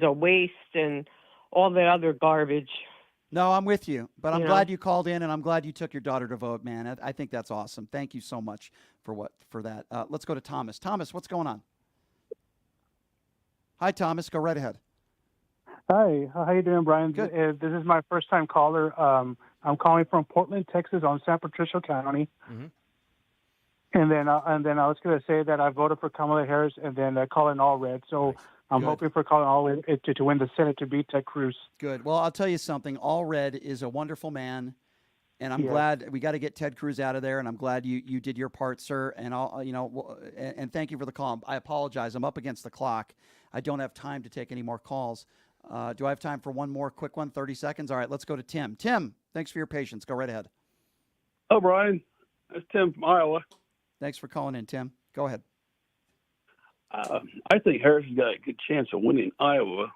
a waste and all the other garbage. No, I'm with you, but I'm You glad know? you called in, and I'm glad you took your daughter to vote, man. I think that's awesome. Thank you so much for that. Let's go to Thomas. Thomas, what's going on? Hi, Thomas. Go right ahead. Hi, how you doing, Brian? Good. This is my first time caller. I'm calling from Portland, Texas, on San Patricio County. Mm-hmm. And then I was going to say that I voted for Kamala Harris, and then calling all red. So I'm hoping for calling all red to win the Senate to beat Ted Cruz. Good. Well, I'll tell you something. All Red is a wonderful man, and I'm glad we got to get Ted Cruz out of there. And I'm glad you did your part, sir. And and thank you for the call. I apologize. I'm up against the clock. I don't have time to take any more calls. Do I have time for one more quick one? 30 seconds. All right. Let's go to Tim. Tim, thanks for your patience. Go right ahead. Oh, Brian, that's Tim from Iowa. Thanks for calling in, Tim. Go ahead. I think Harris has got a good chance of winning Iowa.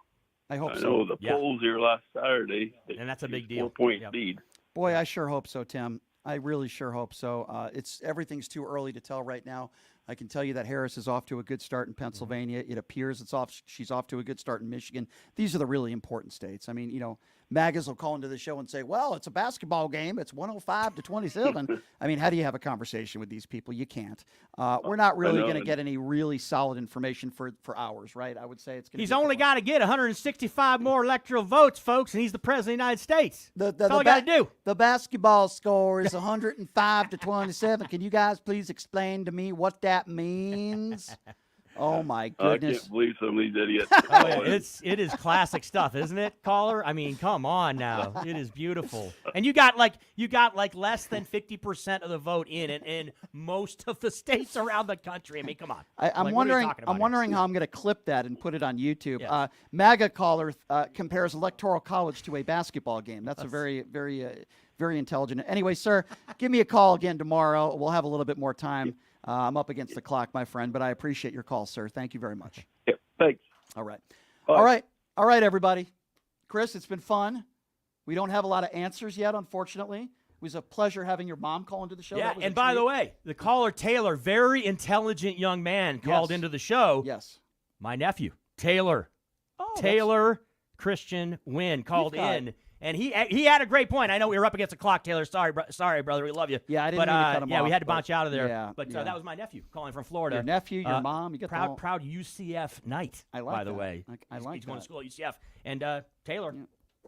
I hope so. I know the polls here last Saturday. And that's a big deal. 4-point lead. Boy, I sure hope so, Tim. I really sure hope so. Everything's too early to tell right now. I can tell you that Harris is off to a good start in Pennsylvania. It appears she's off to a good start in Michigan. These are the really important states. I mean, MAGAs will call into the show and say, well, it's a basketball game. It's 105-27. I mean, how do you have a conversation with these people? You can't. We're not really going to get any really solid information for hours, right? I would say it's going to He's only got to get 165 more electoral votes, folks, and he's the president of the United States. That's all he got to do. The basketball score is 105-27. Can you guys please explain to me what that means? Oh, my goodness. I can't believe some of these idiots. It is classic stuff, isn't it, caller? I mean, come on now. It is beautiful. And you got like less than 50% of the vote in most of the states around the country. I mean, come on. I'm wondering how I'm going to clip that and put it on YouTube. Yes. MAGA caller compares electoral college to a basketball game. That's a very, very, very intelligent. Anyway, sir, give me a call again tomorrow. We'll have a little bit more time. I'm up against the clock, my friend, but I appreciate your call, sir. Thank you very much. Yeah, thanks. All right. Bye. All right, everybody. Chris, it's been fun. We don't have a lot of answers yet, unfortunately. It was a pleasure having your mom call into the show. Yeah, and by the way, the caller, Taylor, very intelligent young man, called into the show. Yes. My nephew, Taylor. Taylor Christian Wynn called in. And he had a great point. I know we were up against the clock, Taylor. Sorry, brother. We love you. Yeah, I didn't mean to cut him off. We had to bounce you out of there. Yeah, but that was my nephew calling from Florida. Your nephew, your mom. You got proud UCF Knight, by the way. I like He's going to school at UCF. And Taylor,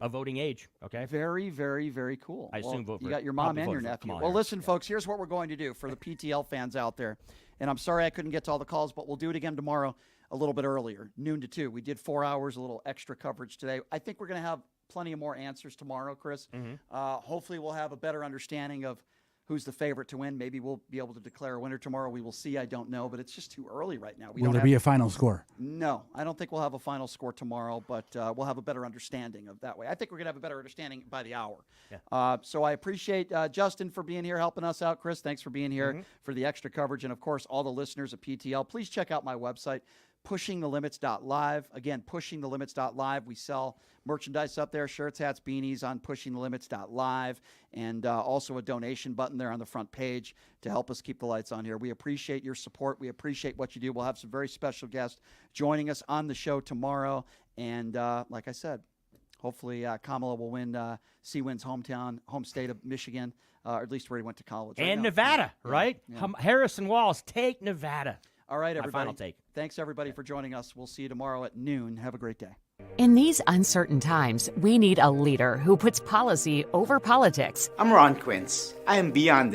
a voting age, okay? Very, very, very cool. I assume vote for you got your mom and your nephew. nephew. Well, listen, folks, here's what we're going to do for the PTL fans out there. And I'm sorry I couldn't get to all the calls, but we'll do it again tomorrow a little bit earlier, noon to 2. We did 4 hours, a little extra coverage today. I think we're going to have plenty of more answers tomorrow, Chris. Mm-hmm. Hopefully we'll have a better understanding of who's the favorite to win. Maybe we'll be able to declare a winner tomorrow. We will see. I don't know, but it's just too early right now. Will there be a final score? No, I don't think we'll have a final score tomorrow, but we'll have a better understanding of that way. I think we're going to have a better understanding by the hour. Yeah. So I appreciate Justin for being here, helping us out. Chris, thanks for being here for the extra coverage. And, of course, all the listeners at PTL. Please check out my website, pushingthelimits.live. Again, pushingthelimits.live. We sell merchandise up there, shirts, hats, beanies on pushingthelimits.live, and also a donation button there on the front page to help us keep the lights on here. We appreciate your support. We appreciate what you do. We'll have some very special guests joining us on the show tomorrow. And like I said, hopefully Kamala will win C-Win's home state of Michigan, or at least where he went to college. And Nevada, right? Yeah. Harrison Walls, take Nevada. All right, everybody. My final take. Thanks, everybody, for joining us. We'll see you tomorrow at noon. Have a great day. In these uncertain times, we need a leader who puts policy over politics. I'm Ron Quince. I am beyond the